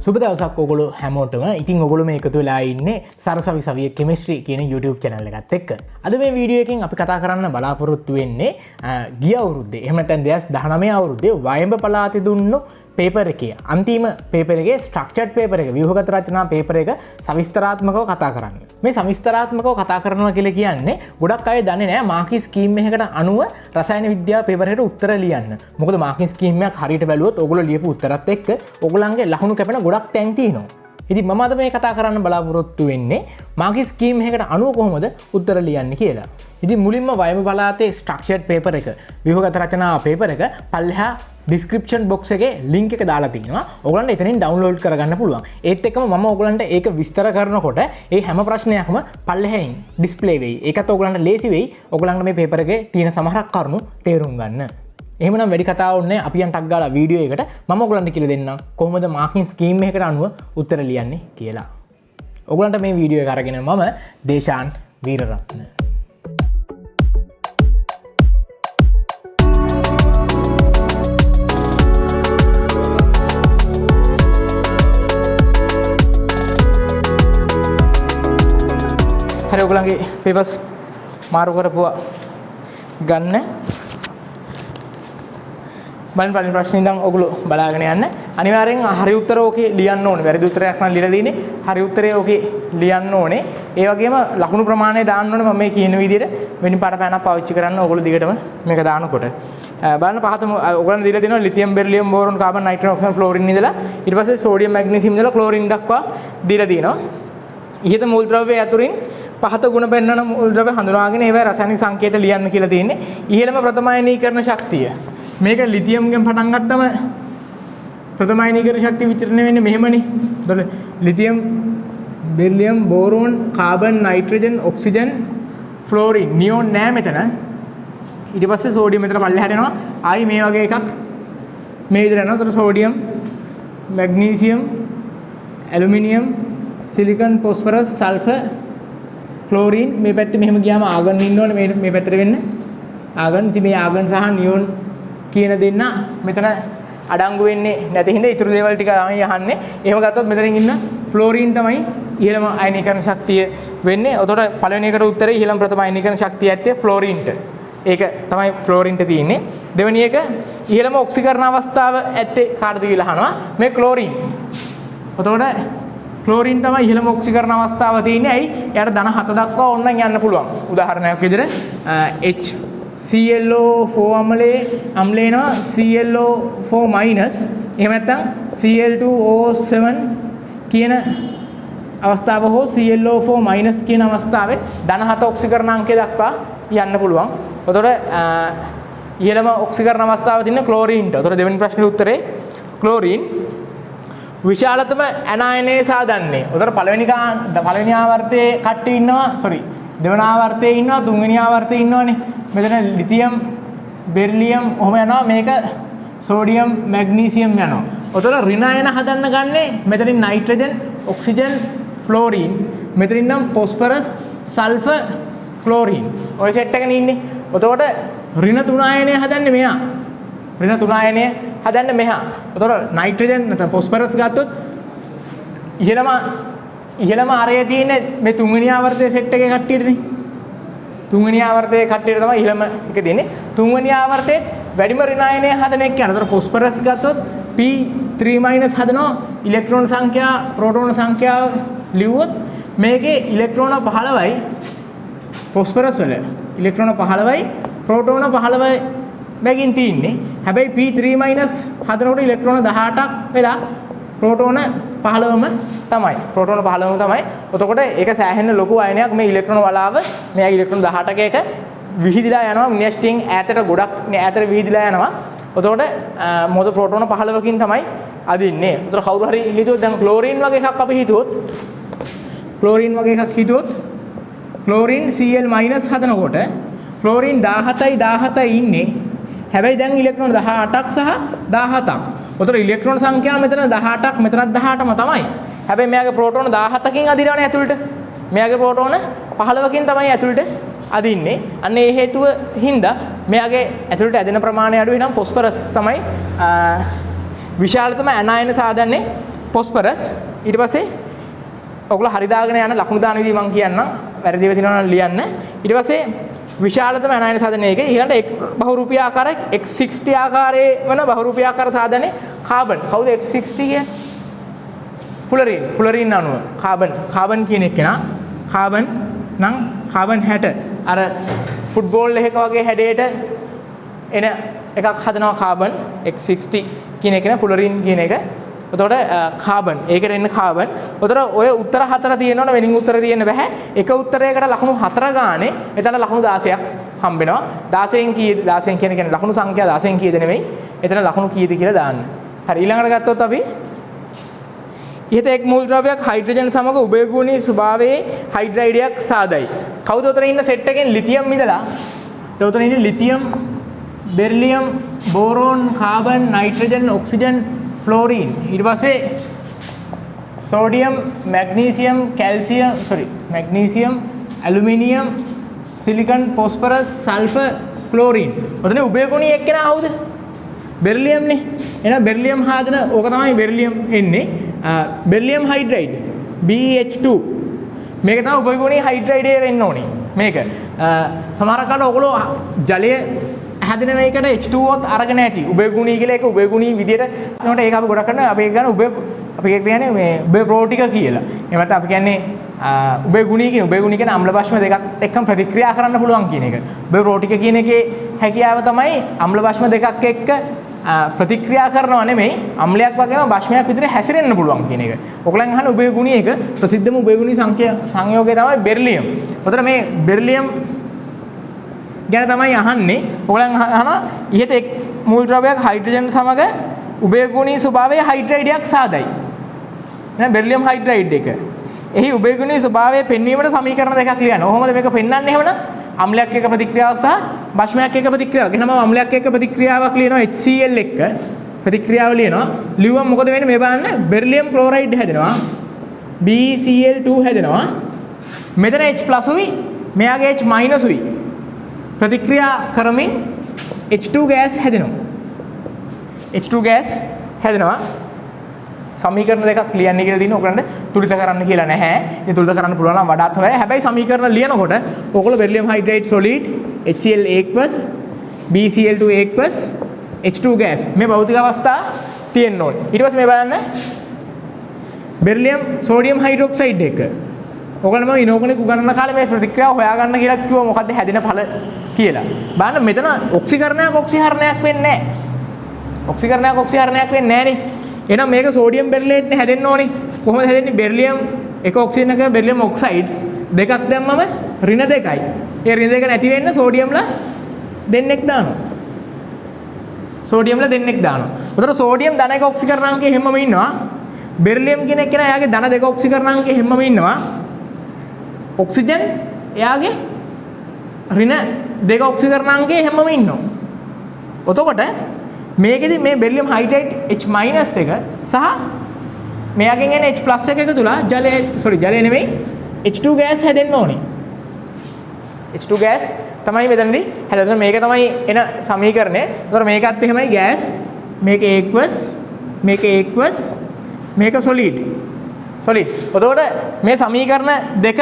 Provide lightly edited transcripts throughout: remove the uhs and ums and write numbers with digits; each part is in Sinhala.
සුබ දවසක් ඔයගොල්ලෝ හැමෝටම. ඉතින් ඔයගොල්ලෝ මේ එකතු වෙලා ඉන්නේ සරසවි සවිය කෙමිස්ට්‍රි කියන YouTube channel එකත් එක්ක. අද මේ වීඩියෝ එකෙන් අපි කතා කරන්න බලාපොරොත්තු වෙන්නේ ගිය අවුරුද්දේ එහෙම නැත්නම් 2019 අවුරුද්දේ වයඹ පළාතේ දුන්නු පේපර් එකේ අන්තිම පේපර් එකේ ස්ට්‍රක්චර්ඩ් පේපර් එක ව්‍යුහගත රචනා පේපර් එක සවිස්තරාත්මකව කතා කරන්න. මේ සවිස්තරාත්මකව කතා කරනවා කියලා කියන්නේ ගොඩක් අය දන්නේ නැහැ මාකින් ස්කීම් එකකට අනුව රසායන විද්‍යාව පේපර් එකට උත්තර ලියන්න. මොකද මාකින් ස්කීම් එකක් හරියට බැලුවොත් ඔයගොල්ලෝ ලියපු උත්තරත් එක්ක ඔයගොල්ලන්ගේ ලකුණු කැපෙන ගොඩක් තැන් තියෙනවා. ඉතින් මම අද මේ කතා කරන්න බලාපොරොත්තු වෙන්නේ මාකින් ස්කීම් එකකට අනුව කොහොමද උත්තර ලියන්නේ කියලා. ඉතින් මුලින්ම වයඹ පළාතේ ස්ට්‍රක්චර්ඩ් පේපර් එක ව්‍යුහගත රචනා පේපර් එක පල්ලෙහා ඩිස්ක්‍රිප්ෂන් බොක්ස් එකේ ලින්ක් එක දාලා තියෙනවා. ඔයගලන්ට එතනින් ඩවුන්ලෝඩ් කරගන්න පුළුවන්. ඒත් එක්කම මම ඔයගලන්ට ඒක විස්තර කරනකොට ඒ හැම ප්‍රශ්නයක්ම පල්ලෙහින් ඩිස්ප්ලේ වෙයි. ඒකත් ඔයගලන්ට ලේසි වෙයි. ඔයගලන්ට මේ පේපර් එකේ තියෙන සමහරක් කරුණු තේරුම් ගන්න. එහෙමනම් වැඩි කතාවක් නැහැ. අපි යන් ටක් ගාලා වීඩියෝ එකට මම ඔයගලන්ට කියලා දෙන්නම් කොහොමද මාකින් ස්කීම් එකකට අනුව උත්තර ලියන්නේ කියලා. ඔයගලන්ට මේ වීඩියෝ එක අරගෙන මම දේශාන් වීරරත්න. හරි ඔයගලන්ගේ පේපර්ස් මාරු කරපුවා ගන්න. බලන්න පළවෙනි ප්‍රශ්නේ ඉඳන් ඔයගොල්ලෝ බලාගෙන යන්න. අනිවාර්යෙන් හරි උත්තර ඕකේ ලියන්න ඕනේ. වැරදි උත්තරයක් නම් ලියලා දෙන්නේ. හරි උත්තරේ ඕකේ ලියන්න ඕනේ. ඒ වගේම ලකුණු ප්‍රමාණය දාන්න ඕනේ. මම මේ කියන විදිහට වෙනින් පාට පෑනක් පාවිච්චි කරන්න ඔයගොල්ලෝ දිගටම මේක දානකොට. බලන්න පහතම ඔයගොල්ලන් දීලා දෙනවා lithium beryllium boron carbon nitrogen oxygen fluorine ඉඳලා ඊට පස්සේ සෝඩියම් මැග්නීසියම් ඉඳලා ක්ලෝරින් දක්වා දීලා තියෙනවා. ඉහත මූල ද්‍රව්‍ය අතුරින් පහත ගුණ පෙන්වන මූල ද්‍රව්‍ය හඳුනාගෙන ඒවා රසායනික සංකේත ලියන්න කියලා තියෙන්නේ. ඉහළම ප්‍රථම අයනීකරණ ශක්තිය. මේක ලිතියම්ගෙන් පටන් ගත්තම ප්‍රථම අයනීකරණ ශක්තිය විචරණය වෙන්නේ මෙහෙමනේ. එතකොට lithium beryllium boron carbon nitrogen oxygen fluorine neon නෑ මෙතන. ඊට පස්සේ සෝඩියම් මෙතන පල්ලෙහාට එනවා. ආයි මේ වගේ එකක් මේ විදිහට යනවා. එතකොට sodium magnesium aluminium silicon phosphorus sulphur chlorine මේ පැත්තේ මෙහෙම ගියාම ආගන් ඉන්න ඕනේ මේ පැත්තට වෙන්න ආගන්. ඉතින් මේ ආගන් සහ නියෝන් කියන දෙන්න මෙතන අඩංගු වෙන්නේ නැති හින්දා ඊටු දේවල් ටික තමයි අහන්නේ. එහෙම ගත්තොත් මෙතනින් ඉන්න ෆ්ලෝරින් තමයි ඉහළම අයනීකරණ ශක්තිය වෙන්නේ. එතකොට පළවෙනි එකට උත්තරේ ඉහළම ප්‍රථම අයනීකරණ ශක්තිය ඇත්තේ ෆ්ලෝරින්ට. ඒක තමයි ෆ්ලෝරින්ට තියෙන්නේ. දෙවෙනි එක ඉහළම ඔක්සිකරණ අවස්ථාව ඇත්තේ කාටද කියලා අහනවා. මේ ක්ලෝරින්. එතකොට ක්ලෝරින් තමයි ඉහළම ඔක්සිකරණ අවස්ථාව තියෙන්නේ. ඇයි? එයාට ධන 7 දක්වා ඕනනම් යන්න පුළුවන්. උදාහරණයක් විදිහට HClO4 අම්ලේ එනවා ClO4- එහෙම නැත්නම් Cl2O7 කියන අවස්ථාව හෝ ClO4- කියන අවස්ථාවේ ධන 7 ඔක්සිකරණ අංකය දක්වා යන්න පුළුවන්. එතකොට ඉහළම ඔක්සිකරණ අවස්ථාව තියෙන ක්ලෝරින්ට. එතකොට දෙවෙනි ප්‍රශ්නේ උත්තරේ ක්ලෝරින්. විශාලතම ඇනායනයේ සාදන්නේ. උතර පළවෙනි ආවර්තයේ කට්ටිය ඉන්නවා. දෙවන ආවර්තයේ ඉන්නවා, තුන්වෙනි ආවර්තයේ ඉන්නවනේ. මෙතන ලිතියම්, බෙරිලියම් ඔහොම යනවා. මේක සෝඩියම්, මැග්නීසියම් යනවා. උතර ඍණ අයන හදන්න ගන්නේ මෙතනින් නයිට්‍රජන්, ඔක්සිජන්, ෆ්ලෝරින්. මෙතනින් නම් ෆොස්ෆරස්, සල්ෆර්, ක්ලෝරින්. ඔය සෙට් එකනේ ඉන්නේ. එතකොට ඍණ 3 අයනය හදන්නේ මෙහා. ඍණ 3 අයනය හදන්න මෙහා. එතකොට නයිට්‍රජන් නැත්නම් ෆොස්ෆරස් ගත්තොත් ඉහළම අරය තියෙන්නේ මේ තුන්වෙනි ආවර්තයේ සෙට් එකේ කට්ටියටනේ. තුන්වෙනි ආවර්තයේ කට්ටියට තමයි ඉහළම එක දෙන්නේ. තුන්වෙනි ආවර්තයේ වැඩිම ඍණායනය හදන එක යනවා. එතකොට ෆොස්ෆරස් ගත්තොත් P3- හදනවා. ඉලෙක්ට්‍රෝන සංඛ්‍යාව, ප්‍රෝටෝන සංඛ්‍යාව ලිව්වොත් මේකේ ඉලෙක්ට්‍රෝන 15යි ෆොස්ෆරස් වල. ඉලෙක්ට්‍රෝන 15යි ප්‍රෝටෝන 15යි බැගින් තියෙන්නේ. හැබැයි P3- හදනකොට ඉලෙක්ට්‍රෝන 18ක් වෙලා ප්‍රෝටෝන 15ම තමයි. ප්‍රෝටෝන 15ම තමයි. එතකොට ඒක සෑහෙන ලොකු අයනයක්. මේ ඉලෙක්ට්‍රෝන වලාව මේ ඉලෙක්ට්‍රෝන 18ක එක විහිදිලා යනවා. මිනිස්ටින් ඈතට ගොඩක් ඈතට විහිදිලා යනවා. එතකොට මොකද ප්‍රෝටෝන 15කින් තමයි අදින්නේ. එතකොට කවුරු හරි හිතුවොත් දැන් ක්ලෝරින් වගේ එකක් අපි හිතුවොත් ක්ලෝරින් Cl- හදනකොට ක්ලෝරින් 17යි ඉන්නේ. හැබැයි දැන් ඉලෙක්ට්‍රෝන 18ක් සහ 17ක්. උතර ඉලෙක්ට්‍රෝන සංඛ්‍යාව මෙතන 18ක් මෙතනත් 18ම තමයි. හැබැයි මෙයාගේ ප්‍රෝටෝන 17කින් අදිනවනේ ඇතුළට. මෙයාගේ ප්‍රෝටෝන 15කින් තමයි ඇතුළට අදින්නේ. අන්න ඒ හේතුව හින්දා මෙයාගේ ඇතුළට ඇදෙන ප්‍රමාණය අඩුයි නම් ෆොස්ෆරස් තමයි විශාලතම ඇනායන සාදන්නේ phosphorus ඊට පස්සේ ඔයගොල්ලෝ හරි දාගෙන යන ලකුණු දාන විදිහ මම කියන්නම් වැරදිව තියෙනවා නම් ලියන්න ඊට පස්සේ විශාලතම ඇනයන සාධනය එක ඊළඟට බහුරූපී ආකාර X60 ආකාරයේ වන බහුරූපී ආකාර සාධනේ කාබන් කවුද X60 කියන්නේ ෆ්ලොරින් අණුව කාබන් කියන එක නා කාබන් නම් කාබන් 60 අර ෆුට්බෝල් එකක වගේ හැඩයට එන එකක් හදනවා කාබන් X60 කියන එක නේ ෆ්ලොරින් කියන එක. එතකොට කාබන් ඒකට එන්නේ කාබන්. එතකොට ඔය උත්තර 4 තියෙනවනේ වෙනින් උත්තර තියෙන්න බෑ. එක උත්තරයකට ලකුණු 4 ගානේ එතන ලකුණු 16ක් හම්බ වෙනවා. 16න් කීයද 16 කියන්නේ ලකුණු සංඛ්‍යා 16න් කීයද නෙමෙයි. එතන ලකුණු කීයද කියලා දාන්න. හරි ඊළඟට ගත්තොත් අපි ඉහත එක් මූල ද්‍රව්‍යයක් හයිඩ්‍රජන් සමග උභයගුණී ස්වභාවයේ හයිඩ්‍රයිඩයක් සාදයි. කවුද උතන ඉන්න සෙට් එකෙන් ලිතියම් ඉඳලා උතන ඉන්නේ lithium beryllium boron carbon nitrogen oxygen fluorine ඊට පස්සේ sodium magnesium aluminium silicon phosphorus sulphur chlorine ඔතන උභයගුණී එක්කෙනා ආවුද බෙරිලියම් නේ එහෙනම් බෙරිලියම් හදන ඕක තමයි බෙරිලියම් එන්නේ බෙරිලියම් හයිඩ්‍රයිඩ් BH2 මේක තමයි උභයගුණී හයිඩ්‍රයිඩ් එක වෙන්න ඕනේ මේක සමහර කාලේ ඔයගොල්ලෝ ජලය හැදෙන මේකට H2O අරගෙන ඇති උභයගුණී කියලා එක උභයගුණී විදියට ඒකට ඒක අපි ගොඩක් කරන අපි ඒක ගන්න අපි කියන්නේ මේ උභය ප්‍රෝටික කියලා. එහෙම නැත්නම් අපි කියන්නේ උභයගුණී කියන අම්ල භාෂ්ම දෙකක් එක්කම ප්‍රතික්‍රියා කරන්න පුළුවන් කියන එක. උභය ප්‍රෝටික කියන එකේ හැකියාව තමයි අම්ල භාෂ්ම දෙකක් එක්ක ප්‍රතික්‍රියා කරනවා නෙමෙයි අම්ලයක් වගේම භාෂ්මයක් විදිහට හැසිරෙන්න පුළුවන් කියන එක. ඔයගලන් අහන උභයගුණී එක ප්‍රසිද්ධම උභයගුණී සංයෝගය තමයි බෙරිලියම්. උතන මේ බෙරිලියම් ගැන තමයි අහන්නේ. ඔයගලන් අහනවා ඉහත එක් මූල ද්‍රව්‍යයක් හයිඩ්‍රජන් සමග උභයගුණී ස්වභාවයේ හයිඩ්‍රයිඩයක් සාදයි. එහෙනම් බෙරිලියම් හයිඩ්‍රයිඩ් එක. එහි උභයගුණී ස්වභාවය පෙන්වීමට සමීකරණ දෙකක් ලියන්න. කොහොමද මේක පෙන්වන්නේ එහෙමනම්? අම්ලයක් එක්ක ප්‍රතික්‍රියාවක් සහ භාෂ්මයක් එක්ක ප්‍රතික්‍රියාවක්. එහෙනම් මම අම්ලයක් එක්ක ප්‍රතික්‍රියාවක් ලියනවා HCl එක්ක. ප්‍රතික්‍රියාව ලියනවා. ලියුවම මොකද වෙන්නේ මේ බලන්න බෙරිලියම් ක්ලෝරයිඩ් හැදෙනවා. BCl2 හැදෙනවා. මෙතන H+ උයි මෙයාගේ H- උයි. ප්‍රතික්‍රියා කරමින් H2 ගෑස් හැදෙනවා. H2 ගෑස් හැදෙනවා. සමීකරණ දෙකක් ලියන්න කියලා තියෙනවා. ඔයගලන්ට තුලිත කරන්න කියලා නැහැ. ඉතින් තුලිත කරන්න පුළුවන් නම් වඩාත් හොඳයි. හැබැයි සමීකරණ ලියනකොට ඔයගොල්ලෝ beryllium hydride solid HCl BCl2 H2 gas මේ භෞතික අවස්ථා තියෙන්න ඕනේ. ඊට පස්සේ මේ බලන්න බෙරිලියම් සෝඩියම් හයිඩ්‍රොක්සයිඩ් එක. ඔයගොල්ලෝ මම ඉනෝගනික් උගන්වන කාලේ මේ ප්‍රතික්‍රියාව හොයාගන්න කියලා කිව්වා මොකද්ද හැදෙන ඵල කියලා. බලන්න මෙතන ඔක්සිකරණයක් ඔක්සිහරණයක් වෙන්නේ නැහැ. ඔක්සිකරණයක් වෙන්නේ නැහනේ. එහෙනම් මේක සෝඩියම් බෙරිලේට් නේ හැදෙන්න ඕනේ. කොහොමද හැදෙන්නේ? බෙරිලියම් එක ඔක්සිජන් එක බෙරිලියම් ඔක්සයිඩ් දෙකක් දැම්මම ඍණ දෙකයි. ඒ ඍණ දෙක නැති වෙන්න සෝඩියම්ලා දෙන්නෙක් දානවා. උතන සෝඩියම් ධන එක ඔක්සිකරණාංකයේ හැමම ඉන්නවා. බෙරිලියම් කියන එක කෙනා එයාගේ ධන දෙක ඔක්සිකරණාංකයේ හැමම ඉන්නවා. ඔක්සිජන් එයාගේ ඍණ දෙක ඔක්සිකරණාංකයේ හැමම ඉන්නවා. එතකොට මේකෙදි මේ බෙරිලියම් හයිඩ්‍රයිඩ් H- එක සහ මෙයාගෙන් එන H+ එක එකතුලා ජලය නෙමෙයි H2 ගෑස් හැදෙන්න ඕනේ. H2 ගෑස් තමයි මෙතනදී හැදෙන්නේ. මේක තමයි එන සමීකරණය. ඒතකොට මේකත් එහෙමයි ගෑස්. මේක aqueous, මේක solid. එතකොට මේ සමීකරණ දෙක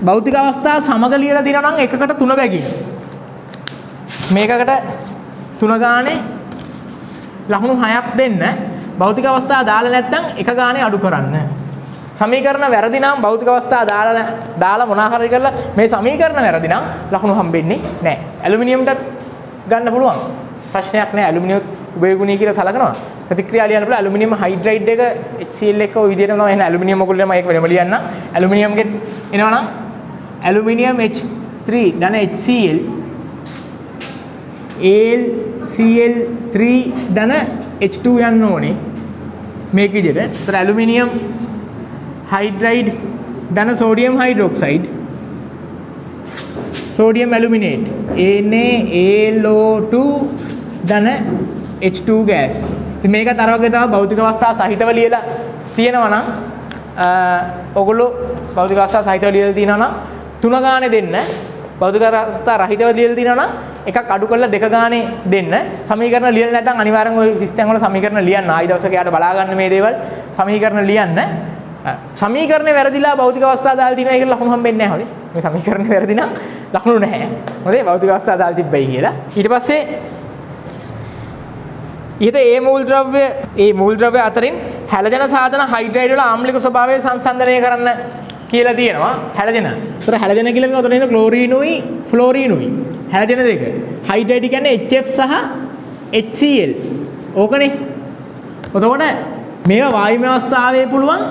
භෞතික අවස්ථා සමග ලියලා දිනවා නම් එකකට 3 බැගින්. මේකකට 3 ගානේ ලකුණු 6ක් දෙන්න. භෞතික අවස්ථා දාලා නැත්නම් එක ගානේ අඩු කරන්න. සමීකරණ වැරදි නම් භෞතික අවස්ථා දාලා මොනවා හරි කරලා මේ සමීකරණ වැරදි නම් ලකුණු හම්බෙන්නේ නැහැ. ඇලුමිනියම්ටත් ගන්න පුළුවන්. ප්‍රශ්නයක් නැහැ. ඇලුමිනියම් උභයගුණී කියලා සලකනවා. ප්‍රතික්‍රියා ලියන්න පුළුවන්. ඇලුමිනියම් හයිඩ්‍රයිඩ් එක HCl එක ඔය විදිහටම තමයි. එහෙනම් ඇලුමිනියම් ඔයගොල්ලෝ මම ඒක වෙනම ලියන්න. ඇලුමිනියම්ගෙත් එනවා නම් ඇලුමිනියම් H3 ධන HCl AlCl3 ධන H2 යන්න ඕනේ මේක විදිහට. ඒතර ඇලුමිනියම් හයිඩ්‍රයිඩ් ධන සෝඩියම් හයිඩ්‍රොක්සයිඩ් සෝඩියම් ඇලුමිනේට් NaAlO2 ධන H2 ගෑස්. ඉතින් මේකත් අර වගේ තමයි භෞතික අවස්ථා සහිතව ලියලා තියෙනවා නම් ඔයගොල්ලෝ භෞතික අවස්ථා සහිතව ලියලා තියෙනවා නම් 3 ගානේ දෙන්න. භෞතික අවස්ථා රහිතව ලියලා තියෙනවා නම් එකක් අඩු කරලා දෙක ගානේ දෙන්න. සමීකරණ ලියලා නැත්නම් අනිවාර්යෙන් ওই සිස්ටම් වල සමීකරණ ලියන්න. ආයි දවසක යාට බලා ගන්න මේ දේවල් සමීකරණ ලියන්න. සමීකරණේ වැරදිලා භෞතික අවස්ථා දාලා තියෙනවා කියලා ලකුණු හම්බෙන්නේ නැහැ. හොඳේ. මේ සමීකරණේ වැරදි නම් ලකුණු නැහැ. හොඳේ. භෞතික අවස්ථා දාලා තිබ්බයි කියලා. ඊට පස්සේ ඊට ඒ මූලද්‍රව්‍ය අතරින් හැලජන සාධන හයිඩ්‍රයිඩ් වල ආම්ලික ස්වභාවය සංසන්දනය කරන්න කියලා තියෙනවා. හැලජන. ඒතර හැලජන කියලා කියන උතන එන ක්ලෝරිනුයි ෆ්ලෝරිනුයි. හැලජන දෙක. හයිඩ්‍රයිඩ් කියන්නේ HF සහ HCl. ඕකනේ. එතකොට මේවා වායුමය අවස්ථාවේ පුළුවන්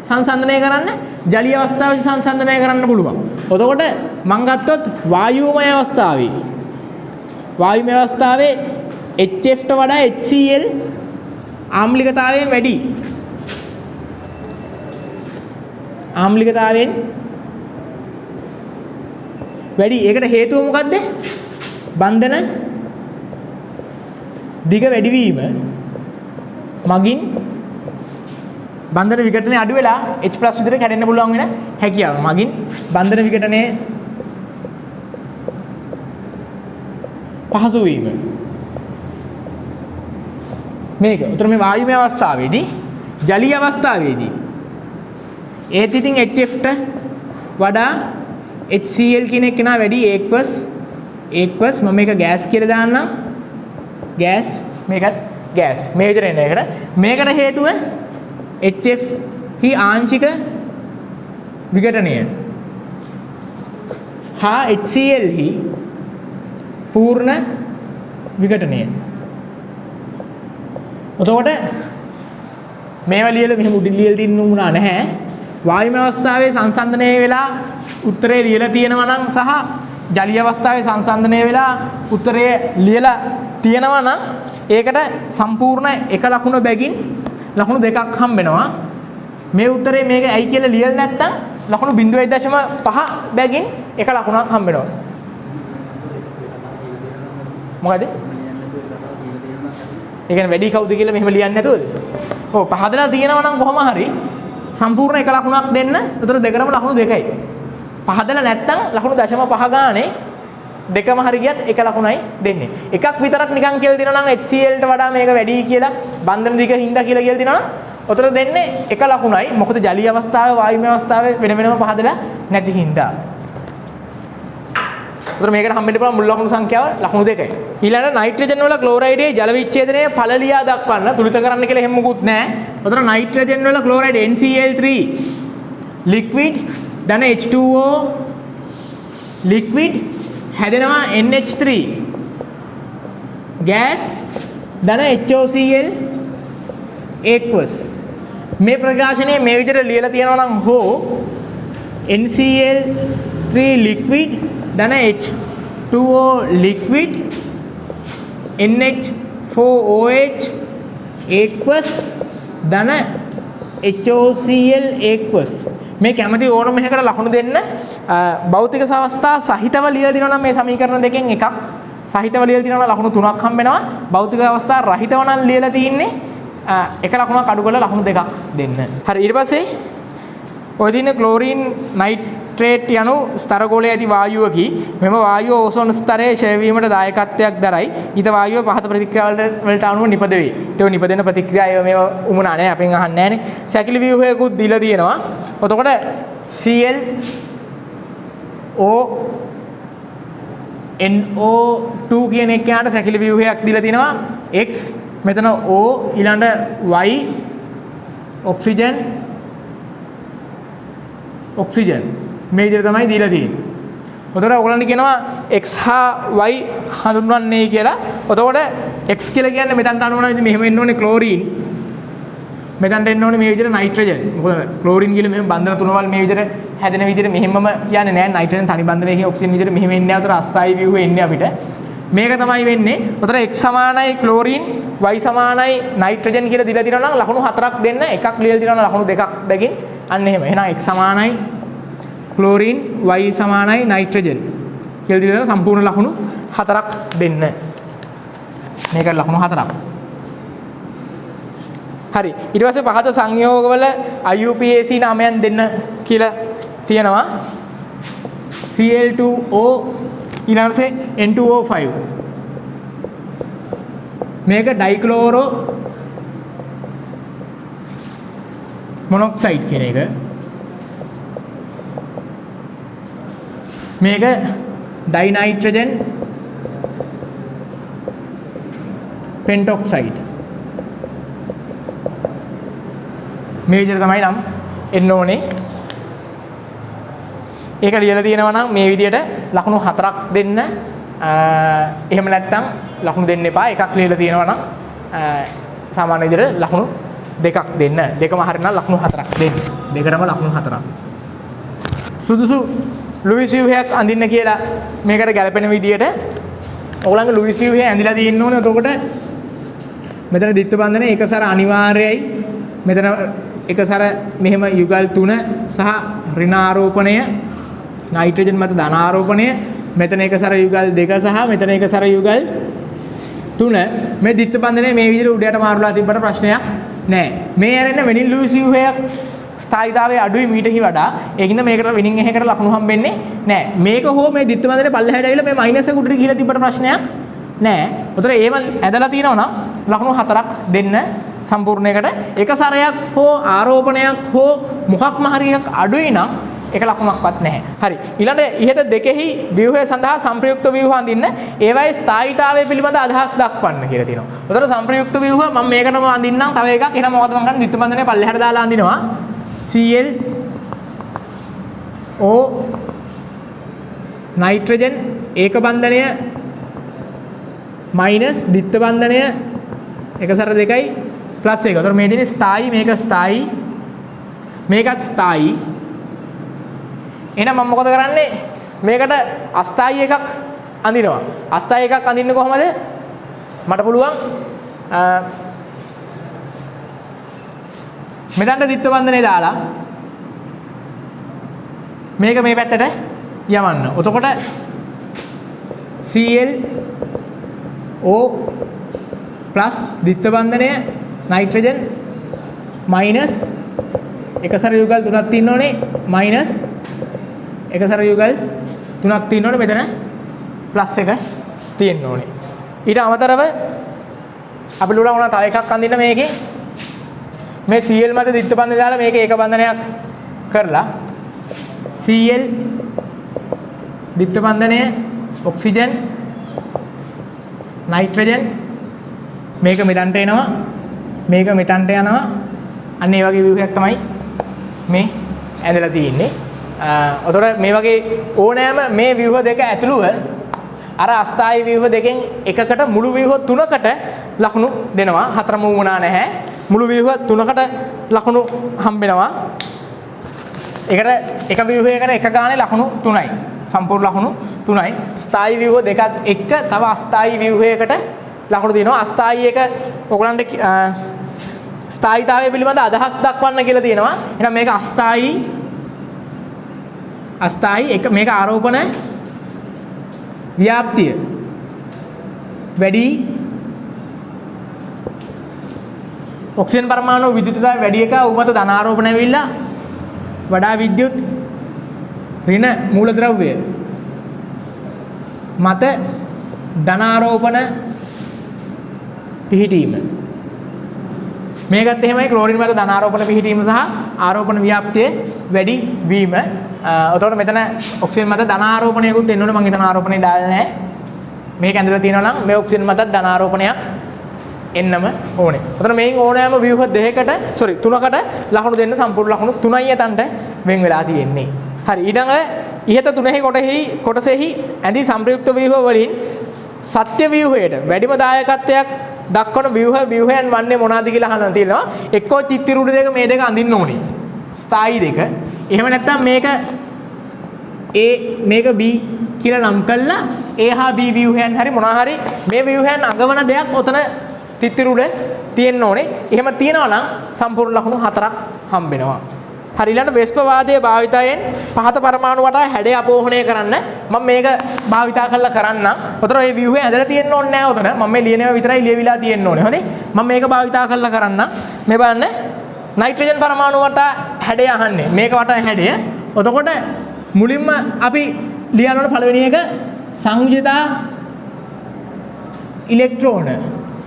සංසන්දනය කරන්න, ජලීය අවස්ථාවේ සංසන්දනය කරන්න පුළුවන්. එතකොට මම ගත්තොත් වායුමය අවස්ථාවේ HF ට වඩා HCl ආම්ලිකතාවයෙන් වැඩි. ආම්ලිකතාවයෙන් වැඩි. ඒකට හේතුව මොකද්ද? බන්ධන දිග වැඩිවීම මගින් බන්ධන විඝටනය අඩු වෙලා H+ විතර කැඩෙන්න පුළුවන් වෙන හැකියාව. මගින් බන්ධන විඝටනය පහසු වීම. මේක. උතර මේ වායුමය අවස්ථාවේදී ජලීය අවස්ථාවේදී ඒත් ඉතින් HF ට වඩා HCl කියන එක නා වැඩි ඒක්වස් මම මේක ගෑස් කියලා දාන්නම්. ගෑස් මේකත් ගෑස්. මේ විතර එන එකට. මේකට හේතුව HF හි ආංශික විඝටනය හා HCl හි පූර්ණ විඝටනය. එතකොට මේවා ලියලා මෙහෙම උඩින් ලියලා තින්න උනා නැහැ. වායුමය අවස්ථාවේ සංසන්දනය වෙලා උත්තරේ ලියලා තියෙනවා නම් සහ ජලීය අවස්ථාවේ සංසන්දනය වෙලා උත්තරේ ලියලා තියෙනවා නම් ඒකට සම්පූර්ණ එක ලකුණ බැගින් ලකුණු දෙකක් හම්බෙනවා. මේ උත්තරේ මේක ඇයි කියලා ලියලා නැත්තම් ලකුණු 0.5 බැගින් එක ලකුණක් හම්බෙනවා. මොකද? ඒ කියන්නේ වැඩි කවුද කියලා මෙහෙම ලියන්නේ නැතුවද? ඔව් පහදලා තියෙනවා නම් කොහොම හරි සම්පූර්ණ එක ලකුණක් දෙන්න. උතර දෙකටම ලකුණු දෙකයි. පහදලා නැත්තම් ලකුණු 0.5 ගානේ දෙකම හරි ගියත් එක ලකුණයි දෙන්නේ. එකක් විතරක් නිකන් කියලා දෙනවා නම් HCl ට වඩා මේක වැඩි කියලා බන්ධන දිග හින්දා කියලා දෙනවා නම් උතර දෙන්නේ එක ලකුණයි. මොකද ජලීය අවස්ථාවේ වායුමය අවස්ථාවේ වෙන වෙනම පහදලා නැති හින්දා. උතර මේකට හම්බෙන්න පුළුවන් මුල් ලකුණු සංඛ්‍යාව ලකුණු දෙකයි. ඊළඟට නයිට්‍රජන් වල ක්ලෝරයිඩයේ ජල විච්ඡේදනයේ ඵල ලියා දක්වන්න තුලිත කරන්න කියලා එහෙම මුකුත් නැහැ. උතර නයිට්‍රජන් වල ක්ලෝරයිඩ් NCl3 liquid ධන H2O liquid හැදෙනවා NH3 gas ධන HOCl aqueous. මේ ප්‍රකාශනයේ මේ විදිහට ලියලා තියෙනවා නම් හෝ NCl3 liquid ධන H2O liquid NH4OH aqueous ධන HOCl aqueous. මේ කැමති ඕනම එකකට ලකුණු දෙන්න. භෞතික අවස්ථා සහිතව ලියලා දිනවා නම් මේ සමීකරණ දෙකෙන් එකක් සහිතව ලියලා දිනවා නම් ලකුණු 3ක් හම්බෙනවා. භෞතික අවස්ථා රහිතව නම් ලියලා තියෙන්නේ එක ලකුණක් අඩු කරලා ලකුණු දෙකක් දෙන්න. හරි ඊට පස්සේ ඔය දින ක්ලෝරින් නයිට්‍රේට් යනු ස්තරගෝලයේ ඇති වායුවකි. මෙම වායුව ඕසෝන ස්තරයේ ක්ෂය වීමට දායකත්වයක් දරයි. ඊට වායුව පහත ප්‍රතික්‍රියා වලට අනුව නිපද වේ. ඒක නිපදෙන ප්‍රතික්‍රියා මේව උමුණා නැහැ අපෙන් අහන්නේ නැහනේ. සැකිලි ව්‍යුහයකුත් දීලා තියෙනවා. එතකොට Cl O NO2 කියන එකකට සැකිලි ව්‍යුහයක් දීලා තිනවා X මෙතන O ඊළඟ Y ඔක්සිජන් මේ විදිහට තමයි දීලා තියෙන්නේ. එතකොට ඔයගොල්ලන්ට කියනවා X හා Y හඳුන්වන්නේ කියලා. එතකොට X කියලා කියන්නේ මෙතනට අනුවන විදිහ මෙහෙම එන්න ඕනේ ක්ලෝරින්. මෙතනට එන්න ඕනේ මේ විදිහට නයිට්‍රජන්. මොකද ක්ලෝරින් කියලා මෙහෙම බන්ධන තුනවල් මේ විදිහට හැදෙන විදිහට මෙහෙමම යන්නේ නැහැ. නයිට්‍රජන් තනි බන්ධනයකින් ඔක්සිජන් විදිහට මෙහෙම එන්නේ නැහැ. ඒතර අස්ථායි ව්‍යුහය එන්නේ අපිට. මේක තමයි වෙන්නේ. එතකොට X සමානයි ක්ලෝරින්, Y සමානයි නයිට්‍රජන් කියලා දීලා තියෙනවා නම් ලකුණු 4ක් දෙන්න. එකක් ලියලා තියෙනවා නම් ලකුණු 2ක් බැගින් අන්න එහෙම. එහෙනම් X සමානයි ක්ලෝරින්, Y සමානයි නයිට්‍රජන් කියලා දීලා සම්පූර්ණ ලකුණු 4ක් දෙන්න. මේක ලකුණු 4ක්. හරි. ඊට පස්සේ පහත සංයෝගවල IUPAC නාමයන් දෙන්න කියලා තියෙනවා. Cl2O ඊළඟට N2O5 මේක ඩයික්ලෝරෝ මොනොක්සයිඩ් කියන එක මේක ඩයිනයිට්‍රජන් පෙන්ටොක්සයිඩ් මේ විදිහට තමයි නම් එන්න ඕනේ. ඒක ලියලා තියෙනවා නම් මේ විදිහට ලකුණු 4ක් දෙන්න. එහෙම නැත්නම් ලකුණු දෙන්න එපා. එකක් ලියලා තියෙනවා නම් සාමාන්‍ය විදිහට ලකුණු දෙකක් දෙන්න. දෙකම හරිනම් ලකුණු 4ක් දෙන්න. දෙකටම ලකුණු 4ක්. සුදුසු ලුයිස් ව්‍යුහයක් අඳින්න කියලා මේකට ගැලපෙන විදිහට ඔයගොල්ලන්ගේ ලුයිස් ව්‍යුහය ඇඳිලා තියෙන්න ඕනේ. එතකොට මෙතන ditth බන්ධනය එකසර අනිවාර්යයි. මෙතන එකසර මෙහෙම යුගල් 3 සහ ඍණාරෝපණය නයිට්‍රජන් මත ධනාරෝපණය මෙතන එකසර යුගල් 2 සහ මෙතන එකසර යුගල් 3 මේ ditth බන්ධනය මේ විදිහට උඩයට මාරුලා තිබ්බට ප්‍රශ්නයක් නැහැ. මේ ඇරෙන්න වෙනින් ලුයිස් ව්‍යුහයක් ස්ථායීතාවයේ අඩුයි මීටහි වඩා. ඒකින්ද මේකට වෙනින් එකකට ලකුණු හම්බෙන්නේ නැහැ. මේක හෝ මේ ditth බන්ධනය පල්ලෙහාට ඇවිල්ලා මේ මයිනස් එක උඩට ගිහිලා තිබ්බට ප්‍රශ්නයක් නැහැ. උතර ඒව ඇදලා තියෙනවා නම් ලකුණු 4ක් දෙන්න සම්පූර්ණයකට. එක සැරයක් හෝ ආරෝපණයක් හෝ මොකක්ම හරි එකක් අඩුයි නම් ඒක ලකුණක්වත් නැහැ. හරි. ඊළඟට ඉහත දෙකෙහි ව්‍යුහය සඳහා සංප්‍රයුක්ත ව්‍යුහ අඳින්න ඒවයි ස්ථායීතාවය පිළිබඳ අදහස් දක්වන්න කියලා තියෙනවා. උතර සංප්‍රයුක්ත ව්‍යුහ මම මේකටම අඳින්නම් තව එකක්. එහෙනම් මොකද මම කරන්නේ? ditth බන්ධනය පල්ලෙහාට දාලා අඳිනවා. ClO නයිට්‍රජන් ඒක බන්ධනය මයිනස් ditth බන්ධනය එකසර දෙකයි ප්ලස් එක. උතර මේ දෙන්නේ ස්ථායි මේක ස්ථායි මේකත් ස්ථායි. එහෙනම් මම මොකද කරන්නේ? මේකට අස්ථායි එකක් අඳිනවා. අස්ථායි එකක් අඳින්නේ කොහමද? මට පුළුවන් මෙතනට ditth බන්ධනය දාලා මේක මේ පැත්තට යවන්න. එතකොට ClO ප්ලස් ditth බන්ධනය නයිට්‍රජන් මයිනස් එකසර යුගල් 3ක් තියෙන්න ඕනේ මයිනස් එකසර යුගල් 3ක් තියෙන්න ඕනේ මෙතන ප්ලස් එක තියෙන්න ඕනේ. ඊට අමතරව අපිට උනා තව එකක් අඳින්න මේකේ මේ Cl මත ditth බන්ධනය දාලා මේක ඒක බන්ධනයක් කරලා Cl ditth බන්ධනය ඔක්සිජන් නයිට්‍රජන් මේක මෙතනට එනවා මේක මෙතනට යනවා. අන්න ඒ වගේ ව්‍යුහයක් තමයි මේ ඇඳලා තියෙන්නේ. එතකොට මේ වගේ ඕනෑම මේ ව්‍යුහ දෙක ඇතුළුව අර අස්ථායි ව්‍යුහ දෙකෙන් එකකට මුළු ව්‍යුහ 3කට ලකුණු දෙනවා. හතරම වුණා නැහැ. මුළු ව්‍යුහ 3කට ලකුණු හම්බෙනවා. ඒකට එක ව්‍යුහයකට එක ගානේ ලකුණු 3යි. සම්පූර්ණ ලකුණු 3යි. ස්ථායි ව්‍යුහ දෙකත් එක්ක තව අස්ථායි ව්‍යුහයකට ලකුණු දෙනවා. අස්ථායි එක ඔයගලන්ට ස්ථායීතාවය පිළිබඳ අදහස් දක්වන්න කියලා තියෙනවා. එහෙනම් මේක අස්ථායි එක මේක ආරෝපණ ව්‍යාප්තිය වැඩි ඔක්සිජන් පරමාණු විද්‍යුතතාවය වැඩි එක උමත ධනාරෝපණ ඇවිල්ලා වඩා විද්‍යුත් ඍණ මූලද්‍රව්‍ය මත ධනාරෝපණ පිහිටීම මේකත් එහෙමයි ක්ලෝරින් මත ධනාරෝපණ පිහිටීම සහ ආරෝපණ ව්‍යාප්තිය වැඩි වීම. එතකොට මෙතන ඔක්සිජන් මත ධනාරෝපණයකුත් එන්න ඕනේ. මම හිතන ආරෝපණය දාලා නැහැ. මේක ඇඳලා තියෙනවා නම් මේ ඔක්සිජන් මත ධනාරෝපණයක් එන්නම ඕනේ. එතන මේන් ඕනෑම ව්‍යුහ දෙකකට 3කට ලකුණු දෙන්න සම්පූර්ණ ලකුණු 3යි යතන්ට වෙන් වෙලා තියෙන්නේ. හරි. ඊළඟ ඉහත තුනෙහි කොටසෙහි ඇඳි සංප්‍රයුක්ත ව්‍යුහ වලින් සත්‍ය ව්‍යුහයට වැඩිම දායකත්වයක් දක්වන ව්‍යුහයන් වන්නේ මොනවාද කියලා අහන්න තියෙනවා. එක්කෝ චිත්තිරුඩ දෙක මේ දෙක අඳින්න ඕනේ. ස්ථායි දෙක. එහෙම නැත්නම් මේක A මේක B කියලා නම් කළා A හා B ව්‍යුහයන් හරි මොනවා හරි මේ ව්‍යුහයන් අඟවන දෙයක් ඔතන චිත්තිරුඩ තියෙන්න ඕනේ. එහෙම තියනවා නම් සම්පූර්ණ ලකුණු 4ක් හම්බෙනවා. හරි. ඊළඟ වෙස්පවාදයේ භාවිතයෙන් පහත පරමාණු වටා හැඩය අපෝහණය කරන්න මම මේක භාවිතා කරලා කරන්නම්. උතර මේ ව්‍යුහය ඇදලා තියෙන්න ඕනේ නැහැ උතන. මම මේ ලියනවා විතරයි ලියවිලා තියෙන්න ඕනේ. හොඳේ. මම මේක භාවිතා කරලා කරන්නම්. මේ බලන්න නයිට්‍රජන් පරමාණු වටා හැඩය අහන්නේ. මේක වටා හැඩය. එතකොට මුලින්ම අපි ලියන්න ඕන පළවෙනි එක සංයුජතා ඉලෙක්ට්‍රෝන.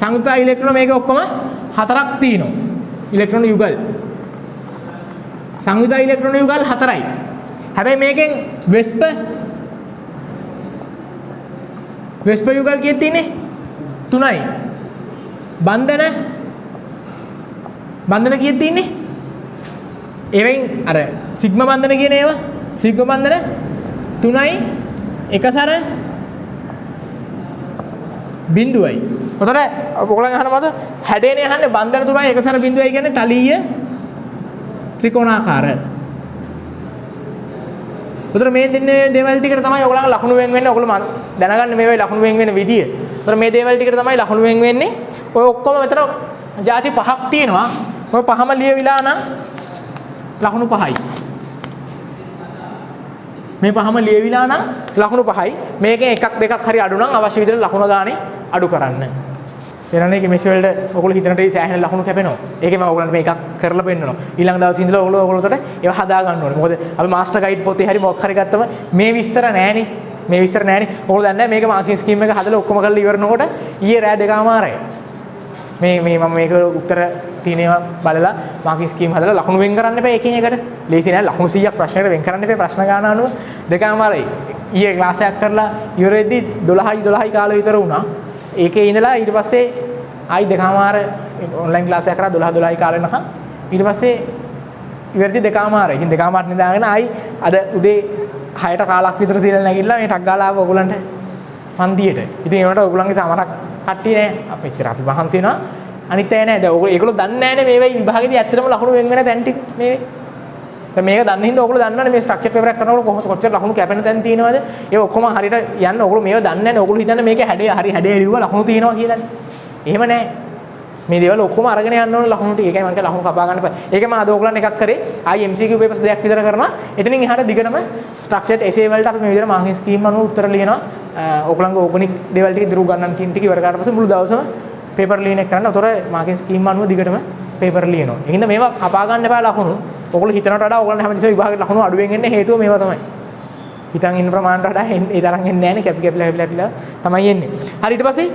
සංයුජතා ඉලෙක්ට්‍රෝන මේක ඔක්කොම 4ක් තියෙනවා. ඉලෙක්ට්‍රෝන යුගල්. සංයුජතා ඉලෙක්ට්‍රෝන යුගල් 4යි. හැබැයි මේකෙන් වෙස්ප යුගල් කීයක් තියෙන්නේ? 3යි. බන්ධන කීයක් තියෙන්නේ? එවෙන් අර සිග්මා බන්ධන කියන ඒවා සිග්මා බන්ධන 3යි එකසර බිඳුවයි. උතර ඔයගොල්ලන් අහනවාද හැඩේනේ අහන්නේ බන්ධන 3යි එකසර බිඳුවයි කියන්නේ තලීය ත්‍රිකෝණාකාර. උතර මේ දෙන්නේ දේවල් ටිකට තමයි ඔයගොල්ලන් ලකුණු වෙන් වෙන්නේ. ඔයගොල්ලෝ දැනගන්න මේ වෙයි ලකුණු වෙන් වෙන විදිය. උතර මේ දේවල් ටිකට තමයි ලකුණු වෙන් වෙන්නේ. ඔය ඔක්කොම මෙතන ಜಾති 5ක් තියෙනවා. ඔය පහම ලියවිලා නම් ලකුණු 5යි. මේ පහම ලියවිලා නම් ලකුණු 5යි. මේකෙන් එකක් දෙකක් හරි අඩු නම් අවශ්‍ය විදිහට ලකුණු ගානේ අඩු කරන්න. එනනේ කෙමිස්ට්‍රි වලට ඔයගොල්ලෝ හිතනට සෑහෙන ලකුණු කැපෙනවා. ඒකේ මම ඔයගොල්ලන්ට මේකක් කරලා පෙන්නනවා. ඊළඟ දවසේ ඉඳලා ඔයගොල්ලෝට ඒවා හදා ගන්න ඕනේ. මොකද අපි මාස්ටර් ගයිඩ් පොතේ හරි මොකක් හරි ගත්තම මේ විස්තර නැහැනේ. ඔයගොල්ලෝ දන්නේ නැහැ මේක මාකින් ස්කීම් එක හදලා ඔක්කොම කරලා ඉවරනකොට ඊයේ රෑ 2:00 මේ මම මේක උත්තර තියෙනවා බලලා මාකින් ස්කීම් හදලා ලකුණු වෙන් කරන්න එපා එකින් එකට. ලේසි නෑ ලකුණු 100ක් ප්‍රශ්නෙට වෙන් කරන්න එපා ප්‍රශ්න ගාන අනුව 2:00 ඊයේ ක්ලාස් එකක් කරලා ඉවර වෙද්දි 12යි කාලෙ විතර වුණා. ඒකේ ඉඳලා ඊට පස්සේ ආයි 2:00 ඔන්ලයින් ක්ලාස් එකක් කරා 12යි කාලේ නහන් ඊට පස්සේ ඉවරදී 2:00 ඉතින් 2:00 නිදාගෙන ආයි අද උදේ 6ට කාලක් විතර තියලා නැගිටලා මේ ටක් ගාලා ආව ඔයගොල්ලන්ට පන්තියට. ඉතින් ඒකට ඔයගොල්ලන්ගේ සමහරක් කට්ටිය නෑ අපිච්චර අපි මහන්සි වෙනවා. අනිත් අය නෑ. දැන් ඒගොල්ලෝ දන්නේ නෑනේ මේ වෙයි විභාගෙදී ඇත්තටම ලකුණු වෙන් වෙන තැන් ටික මේ දැන් මේක දන්න හින්දා ඔයගොල්ලෝ දන්නවනේ මේ ස්ට්‍රක්චර් පේපර් එකක් කරනකොට කොහොමද කොච්චර ලකුණු කැපෙන තැන් තියෙනවද? ඒක ඔක්කොම හරියට යන්න ඔයගොල්ලෝ මේව දන්නේ නෑනේ. ඔයගොල්ලෝ හිතන්නේ මේක හැඩේ ලිව්වා ලකුණු තියෙනවා කියලානේ. එහෙම නෑ. මේ දේවල් ඔක්කොම අරගෙන යන්න ඕනේ ලකුණු ටික. ඒකයි මම කිය ලකුණු කපා ගන්න එපා. ඒකම අද ඔයගොල්ලන් එකක් කරේ. ආයි MCQ papers දෙකක් විතර කරනවා. එතනින් එහාට දිගටම ස්ට්‍රක්චර්ඩ් essay වලට අපි මේ විදිහට මාර්කින් ස්කීම් අනුව උත්තර ලියනවා. ඔයගොල්ලන්ගේ ඕගනික් දේවල් ටික දිරු ගන්නන් කියන ටික ඉවර කරලා පස්සේ මුළු දවසම පේපර් ලියන එක කරන්න. උතර මාර්කින් ස්කීම් අනුව දිගටම පේපර් ලියනවා. ඒ හින්දා මේවා කපා ගන්න එපා ලකුණු. ඔයගොල්ලෝ හිතනට වඩා ඔයගොල්ලන් හැමදෙස්සම විභාගයේ ලකුණු අඩුවෙන් එන්නේ හේතුව මේවා තමයි. හිතන් ඉන්න ප්‍රමාණයට වඩා ඒ තරම් එන්නේ නැහැ නේ. කැපිලා තමයි එන්නේ. හරි ඊට පස්සේ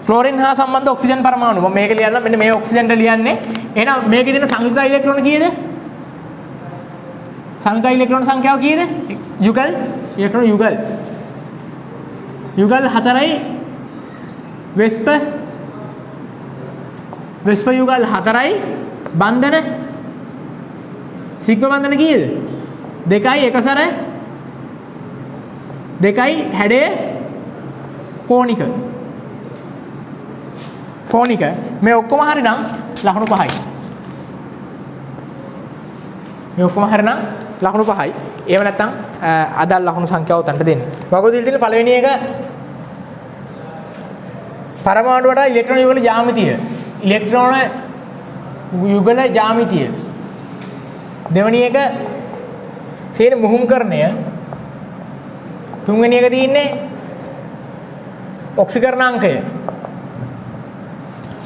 ක්ලෝරින් හා සම්බන්ධ ඔක්සිජන් පරමාණු. මම මේක ලියන්න මෙන්න මේ ඔක්සිජන්ට ලියන්නේ. එහෙනම් මේකේ තියෙන සංයුක්ත ඉලෙක්ට්‍රෝන කීයද? සංයුක්ත ඉලෙක්ට්‍රෝන සංඛ්‍යාව කීයද? යුගල් ඉලෙක්ට්‍රෝන යුගල් 4යි වෙස්ප යුගල් 4යි බන්ධන සිග්මා බන්ධන කීයද? 2යි එකසර 2යි හැඩය කෝණික මේ ඔක්කොම හරි නම් ලකුණු 5යි. මේ ඔක්කොම හරි නම් ලකුණු 5යි. එහෙම නැත්නම් අදාළ ලකුණු සංඛ්‍යාව උතන්ට දෙන්න. වගෝදිල් තියෙන පළවෙනි එක පරමාණු වල ඉලෙක්ට්‍රෝන යුගල ජ්‍යාමිතිය. ඉලෙක්ට්‍රෝන යුගල ජ්‍යාමිතිය. දෙවෙනි එක තියෙන මුහුම්කරණය. තුන්වෙනි එක තියෙන්නේ ඔක්සිකරණාංකය.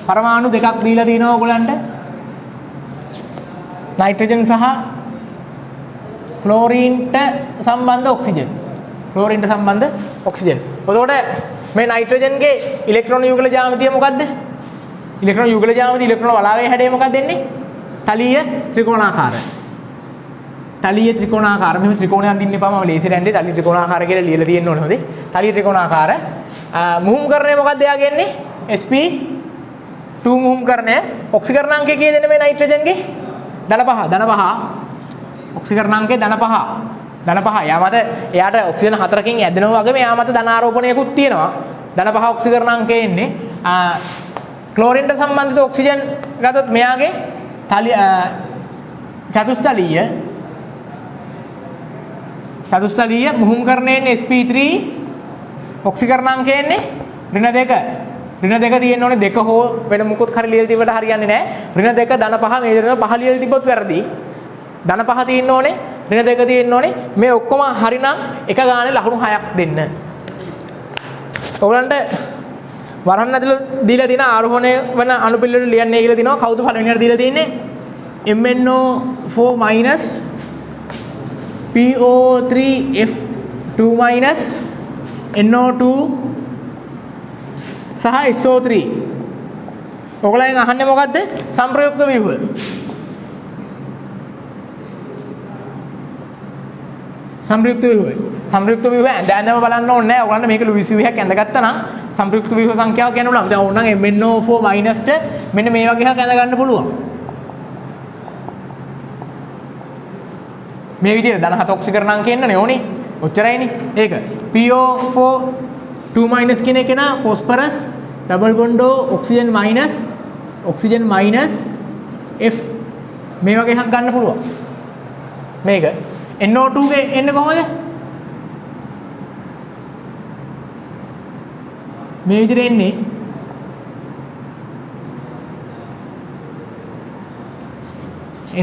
පරමාණු දෙකක් දීලා තිනවා ඔයගලන්ට. නයිට්‍රජන් සහ ක්ලෝරීන්ට සම්බන්ධ ඔක්සිජන්. එතකොට මේ නයිට්‍රජන්ගේ ඉලෙක්ට්‍රෝන යුගල ජ්‍යාමිතිය මොකද්ද? ඉලෙක්ට්‍රෝන යුගල ජ්‍යාමිතිය ඉලෙක්ට්‍රෝන වලාගේ හැඩය මොකක්ද දෙන්නේ? තලීය ත්‍රිකෝණාකාර. මෙහෙම ත්‍රිකෝණයක් දින්න එපා. මම ලේසියෙන් යන්නේ තලී ත්‍රිකෝණාකාර කියලා ලියලා තියෙන්න ඕනේ හොඳේ. තලී ත්‍රිකෝණාකාර. මුහුම්කරණය මොකක්ද එයාගෙන්නේ? sp2 මුහුම්කරණය. ඔක්සිකරණාංකය කීයද මේ නයිට්‍රජන්ගේ? ධන 5. ඔක්සිකරණාංකය ධන 5. එයාට ඔක්සිජන් 4කින් ඇදෙනවා වගේ මෙයා මත ධන ආරෝපණයකුත් තියෙනවා. ධන 5 ඔක්සිකරණාංකය එන්නේ. ක්ලෝරින්ට සම්බන්ධිත ඔක්සිජන් ගත්තොත් මෙයාගේ චතුස්තලීය මුහුම්කරණයෙන් sp3 ඔක්සිකරණාංකය එන්නේ ඍණ 2. ඍණ 2 තියෙන්න ඕනේ 2 හෝ වෙන මොකොත් හරි ලියලා තිබ්බට හරියන්නේ නැහැ. ඍණ 2 ධන 5 මේ ඍණ 5 ලියලා තිබ්බොත් වැරදි. ධන 5 තියෙන්න ඕනේ ඍණ 2 තියෙන්න ඕනේ. මේ ඔක්කොම හරිනම් එක ගානේ ලකුණු 6ක් දෙන්න. ඔයගලන්ට වරහන් ඇතුළේ දීලා තියෙන ආරෝහණය වෙන අණුපිළිවෙල ලියන්නේ කියලා තිනවා. කවුද පළවෙනියට දීලා තියෙන්නේ? MnO4- PO3F2 minus NO2 සහ SO3. ඔයගොල්ලන් අහන්නේ මොකද්ද? සංප්‍රයුක්ත ව්‍යුහය. සංප්‍රයුක්ත ව්‍යුහය. සංප්‍රයුක්ත ව්‍යුහය ඇඳම බලන්න ඕනේ නැහැ. ඔයගොල්ලන්ට මේක ලුයිස් ව්‍යුහයක් ඇඳගත්තා නම් සංප්‍රයුක්ත ව්‍යුහ සංඛ්‍යාව කියන්න පුළුවන්. දැන් ඕනනම් MnO4 මයිනස්ට මෙන්න මේ වගේ එකක් ඇඳ ගන්න පුළුවන්. මේ විදිහට ධන 7 ඔක්සිකරණ අංක එන්නනේ ඕනේ. ඔච්චරයිනේ. ඒක PO4 2 කියන එක නා phosphorus double bond oxygen minus F මේ වගේ එකක් ගන්න පුළුවන්. මේක NO2 ගේ එන්නේ කොහොමද? මේ විදිහට එන්නේ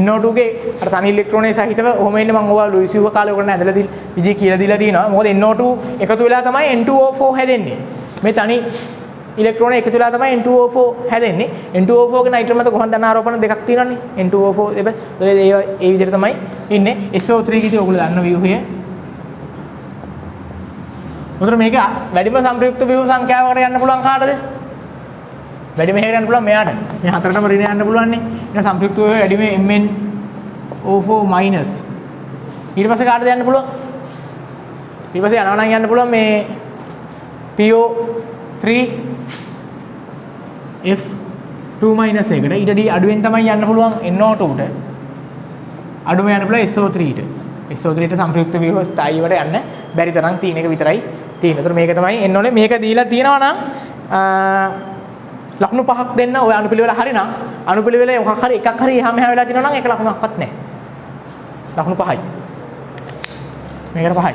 NO2 ගේ අර තනි ඉලෙක්ට්‍රෝනයේ සහිතව ඔහොම එන්නේ මම ඕවා ලුයිස් ව්‍යුහ කාලේ ඔයගොල්ලන් ඇදලා දින විදිහ කියලා දීලා තියෙනවා. මොකද NO2 එකතු වෙලා තමයි N2O4 හැදෙන්නේ. මේ තනි ඉලෙක්ට්‍රෝන එකතු වෙලා තමයි N2O4 හැදෙන්නේ. N2O4 ගේ නයිට්‍රජන් මත කොහොමද ධනාරෝපණ දෙකක් තියෙනවනේ. N2O4 ඒ විදිහට තමයි ඉන්නේ. SO3 කිදී ඔයගොල්ලෝ දන්න ව්‍යුහය. උතර මේක වැඩිම සංප්‍රයුක්ත ව්‍යුහ සංඛ්‍යාවකට යන්න පුළුවන් කාටද? වැඩිම හේර යන්න පුළුවන් මෙයාට. මේ හතරටම ඍණ යන්න පුළුවන් නේ. එහෙනම් සංප්‍රයුක්ත ව්‍යුහය වැඩිම MnO4 minus. ඊට පස්සේ කාටද යන්න පුළුවන්? ඊට පස්සේ යනවා නම් යන්න පුළුවන් මේ PO3F2 minus එකට. ඊට අඩුවෙන් තමයි යන්න පුළුවන් NO2ට. අඩුම යන්න පුළුවන් SO3ට. SO3ට සංප්‍රයුක්ත ව්‍යුහ ස්ථායීවට යන්න බැරි තරම් තියෙන එක විතරයි තියෙන්නේ. ඒතර මේක තමයි එන්න ඕනේ. මේක දීලා තියෙනවා නම් ලකුණු 5ක් දෙන්න ඔය අනුපිළිවෙල හරිනම් අනුපිළිවෙලේ මොකක් හරි එකක් හරි එහා මෙහා වෙලා තියෙනවා නම් ඒක ලකුණක්වත් නැහැ. ලකුණු 5යි. මේකට 5යි.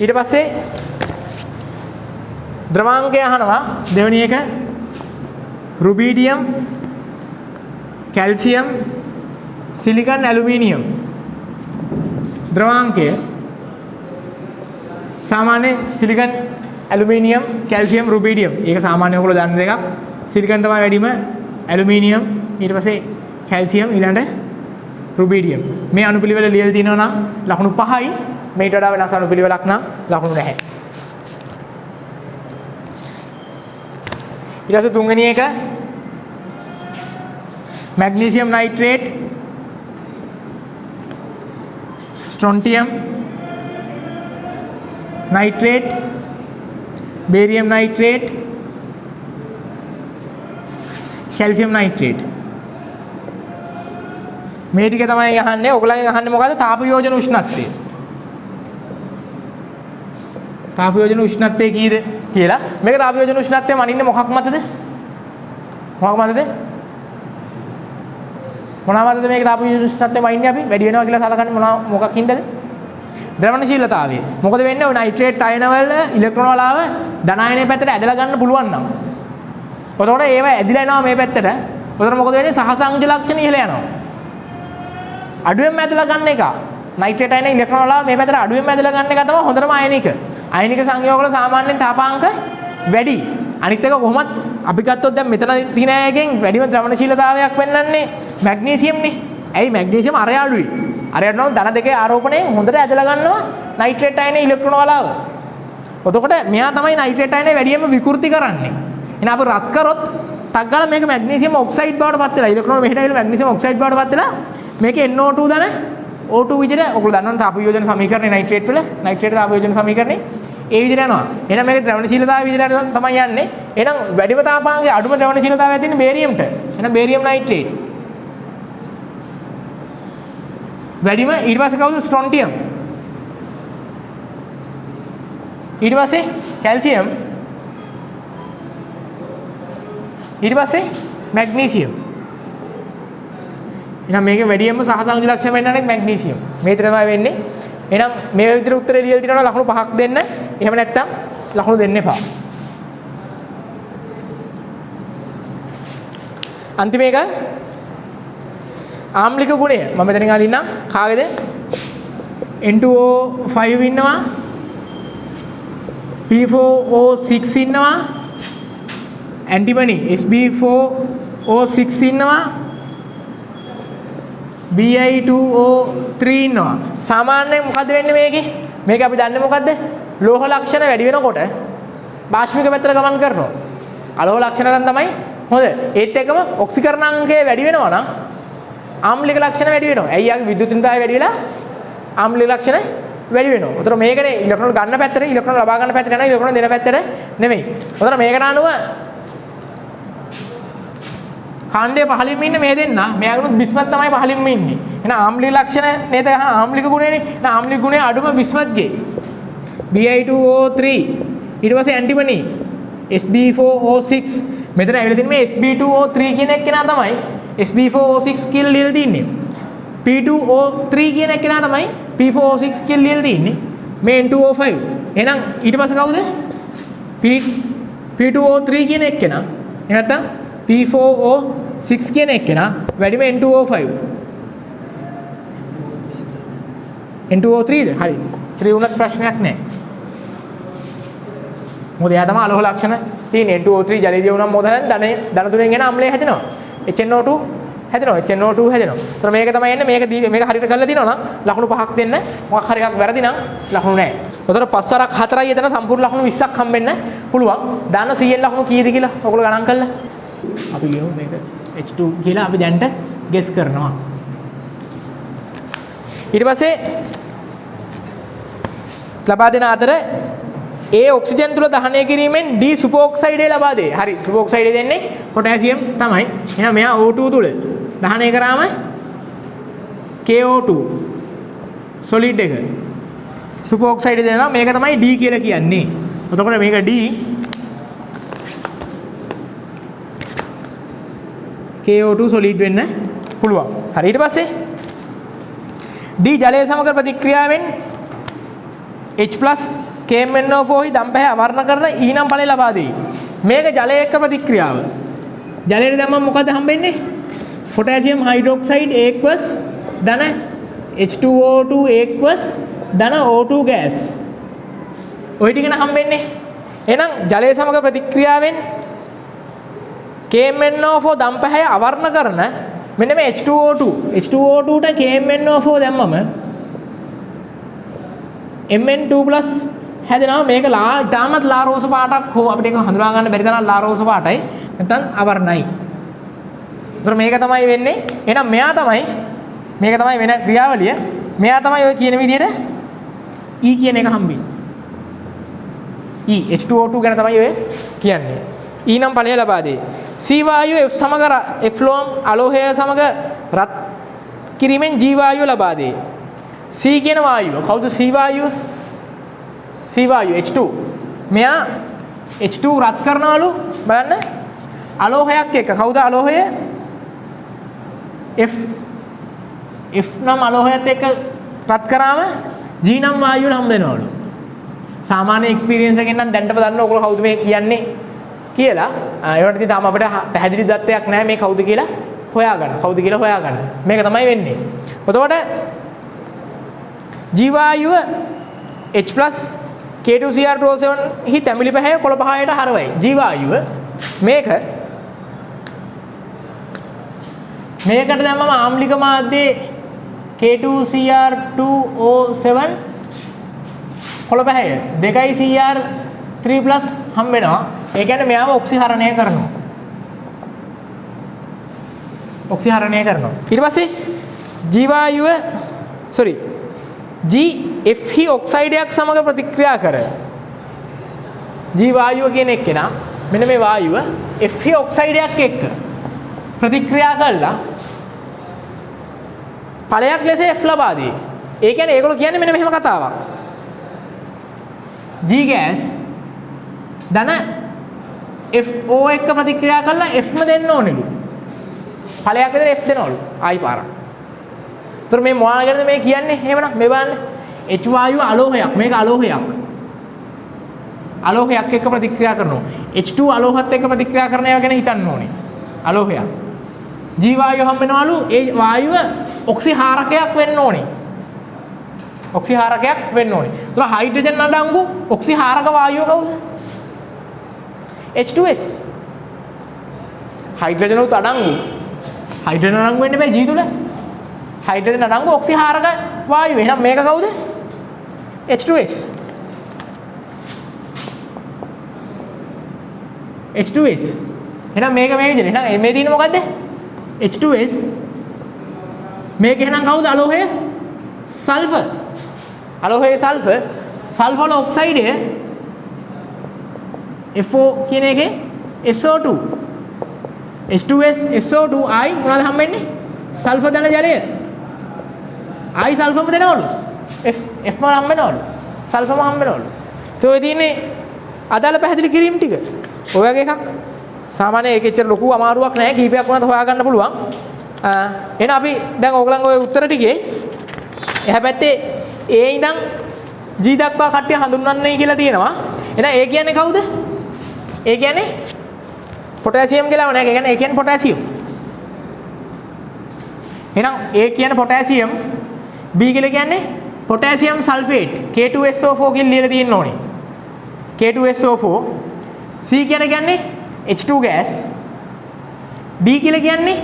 ඊට පස්සේ ද්‍රවාංකය අහනවා දෙවෙනි එක රුබීඩියම් කැල්සියම් සිලිකන් ඇලුමිනියම් ද්‍රවාංකය සාමාන්‍ය සිලිකන් ඇලුමිනියම් කැල්සියම් රුබීඩියම් ඒක සාමාන්‍ය ඔයගොල්ලෝ දන්න දෙකක්. සිලිකන් තමයි වැඩිම, ඇලුමිනියම් ඊට පස්සේ කැල්සියම් ඊළඟට රුබීඩියම්. මේ අනුපිළිවෙල ලියලා තිනවා නම් ලකුණු 5යි. මේට වඩා වෙනස් අනුපිළිවෙලක් නම් ලකුණු නැහැ. ඊට පස්සේ තුන්වෙනි එක magnesium nitrate strontium nitrate barium nitrate calcium nitrate මේ ටික තමයි අහන්නේ. ඔයගොල්ලන් අහන්නේ මොකද්ද? තාප යෝජන උෂ්ණත්වය. තාප යෝජන උෂ්ණත්වය කීයද කියලා. මේක තාප යෝජන උෂ්ණත්වය මනින්නේ මොකක් මතද? මොකක් මතද? මොනවාමදද මේක තාප යෝජන උෂ්ණත්වය මනින්නේ අපි? වැඩි වෙනවා කියලා සලකන්නේ මොකක් හින්දාද? ද්‍රවණශීලතාවය. මොකද වෙන්නේ? ඔය නයිට්‍රේට් අයන වල ඉලෙක්ට්‍රෝන වලාව ධන අයනයේ පැත්තට ඇදලා ගන්න පුළුවන් නම්. එතකොට ඒව ඇදිලා යනවා මේ පැත්තට. එතකොට මොකද වෙන්නේ? සහසංයෝජන ලක්ෂණ ඉහළ යනවා. අඩුවෙන්ම ඇදලා ගන්න එක. නයිට්‍රේට් අයන ඉලෙක්ට්‍රෝන වලාව මේ පැත්තට අඩුවෙන්ම ඇදලා ගන්න එක තමයි හොඳම අයනික. අයනික සංයෝග වල සාමාන්‍යයෙන් තාපාංක වැඩි. අනිත් එක කොහොමත් අපි ගත්තොත් දැන් මෙතන තියෙන අයගෙන් වැඩිම ද්‍රවණශීලතාවයක් වෙන්නන්නේ මැග්නීසියම්නේ. ඇයි මැග්නීසියම් අරය අඩුයි. අරයට නම් ධන දෙකේ ආරෝපණයෙන් හොඳට ඇදලා ගන්නවා නයිට්‍රේට් අයන ඉලෙක්ට්‍රෝන වලාව. එතකොට මෙයා තමයි නයිට්‍රේට් අයනේ වැඩියෙන්ම විකෘති කරන්නේ. එහෙනම් අපි රත් කරොත් ටක් ගාලා මේක මැග්නීසියම් ඔක්සයිඩ් බවට පත් වෙලා ඉලෙක්ට්‍රෝන මෙහෙට ඇවිල්ලා මැග්නීසියම් ඔක්සයිඩ් බවට පත් වෙලා මේකේ NO2 ධන O2 විදිහට ඔයගොල්ලෝ දන්නවනේ තාප යෝජන සමීකරණේ නයිට්‍රේට් වල නයිට්‍රේට් තාප යෝජන සමීකරණේ ඒ විදිහට යනවා. එහෙනම් මේක ද්‍රවණශීලතාවය විදිහට තමයි යන්නේ. එහෙනම් වැඩිම තාපාංගයේ අඩුම ද්‍රවණශීලතාවය තියෙන්නේ බේරියම්ට. එහෙනම් බේරියම් නයිට්‍රේට්. වැඩිම ඊට පස්සේ කවුද? ස්ට්‍රොන්ටියම්. ඊට පස්සේ කැල්සියම්. ඊට පස්සේ මැග්නීසියම්. එහෙනම් මේකේ වැඩියෙන්ම සහසංයෝජන ලක්ෂණ වෙන්නන්නේ මැග්නීසියම්. මේ තමයි වෙන්නේ. එහෙනම් මේ විදිහට උත්තරේ ලියලා තියෙනවා ලකුණු 5ක් දෙන්න. එහෙම නැත්නම් ලකුණු දෙන්න එපා. අන්තිම එක ආම්ලික ගුණය. මම මෙතනින් අදින්නම්. කාගේද? N2O5 ඉන්නවා. P4O6 ඉන්නවා. ඇන්ටිමනි SB4O6 ඉන්නවා. Bi2O3 ඉන්නවා. සාමාන්‍යයෙන් මොකද වෙන්නේ මේකේ? මේක අපි දන්නේ මොකද්ද? ලෝහ ලක්ෂණ වැඩි වෙනකොට බාෂ්පික පැත්තට ගමන් කරනවා. අලෝහ ලක්ෂණ නම් තමයි හොඳ. ඒත් එක්කම ඔක්සිකරණාංකය වැඩි වෙනවා නම් ආම්ලික ලක්ෂණ වැඩි වෙනවා. ඇයි යාගේ විද්‍යුත්ින්තාවය වැඩි වෙලා ආම්ලික ලක්ෂණ වැඩි වෙනවා. උතර මේකනේ ඉලෙක්ට්‍රෝන ගන්න පැත්තට ඉලෙක්ට්‍රෝන ලබා ගන්න පැත්තට යනවා ඉලෙක්ට්‍රෝන දෙන පැත්තට නෙමෙයි. උතර මේකට අනුව කාණ්ඩය පහළින්ම ඉන්නේ මේ දෙන්න. මෙයාගුණුත් බිස්මත් තමයි පහළින්ම ඉන්නේ. එහෙනම් ආම්ලික ලක්ෂණ නේද? ආම්ලික ගුණයනේ. එහෙනම් ආම්ලික ගුණය අඩුම බිස්මත්ගේ. Bi2O3 ඊට පස්සේ ඇන්ටිමනි Sb4O6 මෙතන ඇවිල්ලා තියෙන්නේ මේ Sb2O3 කියන එක්කෙනා තමයි Sb4O6 කියලා ලියලා තින්නේ. P2O3 කියන එක්කෙනා තමයි P4O6 කියලා ලියලා තින්නේ. මේ N2O5. එහෙනම් ඊට පස්සේ කවුද? P2O3 කියන එක්කෙනා. එහෙනම් නැත්තම් P4O6 කියන එක්කෙනා වැඩිම N2O5. N2O3ද? හරි. 3 උනත් ප්‍රශ්නයක් නැහැ. මොකද එයා තමයි අලෝහ ලක්ෂණ තියෙන්නේ. N2O3 ජලීය වුණාම මොකද කරන්නේ? ධන තුනෙන් එන අම්ලය හැදෙනවා. HNO2 හැදෙනවා. HNO2 හැදෙනවා. ඒතර මේක තමයි එන්නේ. මේක හරියට කරලා තිනවා නම් ලකුණු 5ක් දෙන්න. මොකක් හරි එකක් වැරදි නම් ලකුණු නැහැ. ඒතර 5 වරක් 4යි එතන සම්පූර්ණ ලකුණු 20ක් හම්බෙන්න පුළුවන්. ධන 100න් ලකුණු කීයද කියලා ඔයගොල්ලෝ ගණන් කරලා. අපි කියමු මේක H2 කියලා අපි දැන්ට ගෙස් කරනවා. ඊට පස්සේ ලබා දෙන අතර A ඔක්සිජන් තුල දහනය කිරීමෙන් D සුපෝක්සයිඩය ලබා දෙයි. හරි සුපෝක්සයිඩය දෙන්නේ පොටෑසියම් තමයි. එහෙනම් මෙයා O2 තුල දහනය කරාම KO2 සොලිඩ් එක සුපෝක්සයිඩය දෙනවා. මේක තමයි D කියලා කියන්නේ. එතකොට මේක D KO2 සොලිඩ් වෙන්න පුළුවන්. හරි ඊට පස්සේ D ජලය සමග ප්‍රතික්‍රියාවෙන් H+ KMnO4 හි දම්පැහැ අවර්ණ කරන ඊනම් ඵලය ලබා දෙයි. මේක ජලය එක්ක ප්‍රතික්‍රියාව. ජලයට දැම්මම මොකද හම්බෙන්නේ? පොටෑසියම් හයිඩ්‍රොක්සයිඩ් aqueous ධන H2O2 aqueous ධන O2 gas. ඔය ටික න හම්බෙන්නේ. එහෙනම් ජලය සමග ප්‍රතික්‍රියාවෙන් KMnO4 දම්පැහැ අවර්ණ කරන මෙන්න මේ H2O2ට KMnO4 දැම්මම Mn2+ හැදෙනවා. මේක ඉතාමත් ලාරෝස පාටක් හෝ අපිට ඒක හඳුනා ගන්න බැරි තරම් ලාරෝස පාටයි. නැත්නම් අවර්ණයි. ඒතර මේක තමයි වෙන්නේ. එහෙනම් මේක තමයි වෙන ක්‍රියාවලිය. මෙයා තමයි ඔය කියන විදිහට E කියන එක හම්බෙන්නේ. E H2O2 ගැන තමයි ඔය කියන්නේ. E නම් ඵලය ලබා දෙයි. C වායුව F සමග F ලෝම් අලෝහය සමග රත් කිරීමෙන් G වායුව ලබා දෙයි. C කියන වායුව කවුද? C වායුව H2. මෙයා H2 රත් කරනවලු බලන්න අලෝහයක් එක්ක. කවුද අලෝහය? F නම් අලෝහයත් එක්ක රත් කරාම G නම් වායුව හම්බ වෙනවලු. සාමාන්‍ය එක්ස්පීරියන්ස් එකෙන් නම් දැන්ටම දන්න ඔයගොල්ලෝ කවුද මේ කියන්නේ කියලා. ඒවට ඉතින් තාම අපිට පැහැදිලි දත්තයක් නැහැ මේ කවුද කියලා හොයාගන්න. මේක තමයි වෙන්නේ. එතකොට G වායුව H+ K2Cr2O7 හි තැඹිලි පැහැය කොළ පහයට හරවයි. G වායුව මේකට දැම්මම ආම්ලික මාධ්‍යයේ K2Cr2O7 කොළ පැහැය 2Cr3+ හම්බ වෙනවා. ඒ කියන්නේ මෙයාව ඔක්සිහරණය කරනවා. ඊට පස්සේ G වායුව G F හි ඔක්සයිඩයක් සමග ප්‍රතික්‍රියා කර. G වායුව කියන එක්කෙනා මෙන්න මේ වායුව F හි ඔක්සයිඩයක් එක්ක ප්‍රතික්‍රියා කළා ඵලයක් ලෙස F ලබා දී. ඒ කියන්නේ ඒගොල්ලෝ කියන්නේ මෙන්න මෙහෙම කතාවක්. G gas ධන FO එක්ක ප්‍රතික්‍රියා කළා F ම දෙන්න ඕනෙලු. ඵලයක් විතර F දෙනවලු. ආයි පාරක්. ඒතර මේ මොනවා ගැනද මේ කියන්නේ? එහෙමනම් මේ බලන්න. H වායුව අලෝහයක්. මේක අලෝහයක් එක්ක ප්‍රතික්‍රියා කරනවා. H2 අලෝහත් එක්ක ප්‍රතික්‍රියා කරන ඒවා ගැන හිතන්න ඕනේ. අලෝහයක්. G වායුව හම්බෙනවලු. ඒ වායුව ඔක්සිහාරකයක් වෙන්න ඕනේ. ඒතර හයිඩ්‍රජන් අඩංගු ඔක්සිහාරක වායුව කවුද? H2S. හයිඩ්‍රජන් උත් අඩංගු. හයිඩ්‍රජන් අඩංගු වෙන්න බෑ G තුල. හයිඩ්‍රජන් අඩංගු ඔක්සිහාරක වායුව. එහෙනම් මේක කවුද? H2S. H2S. එහෙනම් මේක මේ විදිහට. එහෙනම් මේ තියෙන්නේ මොකද්ද? H2S. මේක එහෙනම් කවුද? අලෝහය සල්ෆර්. අලෝහය සල්ෆර්. සල්ෆර් වල ඔක්සයිඩය FO කියන එකේ SO2. H2S SO2 I මොනවද හම්බෙන්නේ? සල්ෆර් දන ජලය. I සල්ෆර්ම දෙනවලු. F මොනවද හම්බෙනවලු? සල්ෆර්ම හම්බෙනවලු. તો ඒ තියෙන්නේ අදාළ පැහැදිලි කිරීම ටික. ඔය වගේ එකක්. සාමාන්‍ය ඒක එච්චර ලොකු අමාරුවක් නැහැ. කීපයක් වුණත් හොයාගන්න පුළුවන්. එහෙනම් අපි දැන් ඕගලන්ගේ ඔය උත්තර ටිකේ එහා පැත්තේ A ඉඳන් G දක්වා කට්ටිය හඳුන්වන්නයි කියලා තියෙනවා. එහෙනම් A කියන්නේ කවුද? A කියන්නේ පොටෑසියම් කියලාම නෑ. ඒ කියන්නේ පොටෑසියම්. එහෙනම් A කියන්නේ පොටෑසියම්, B කියලා කියන්නේ පොටෑසියම් සල්ෆේට් K2SO4 කියලා ලියලා තියෙන්න ඕනේ. K2SO4. C කියන්නේ H2 gas. D කියලා කියන්නේ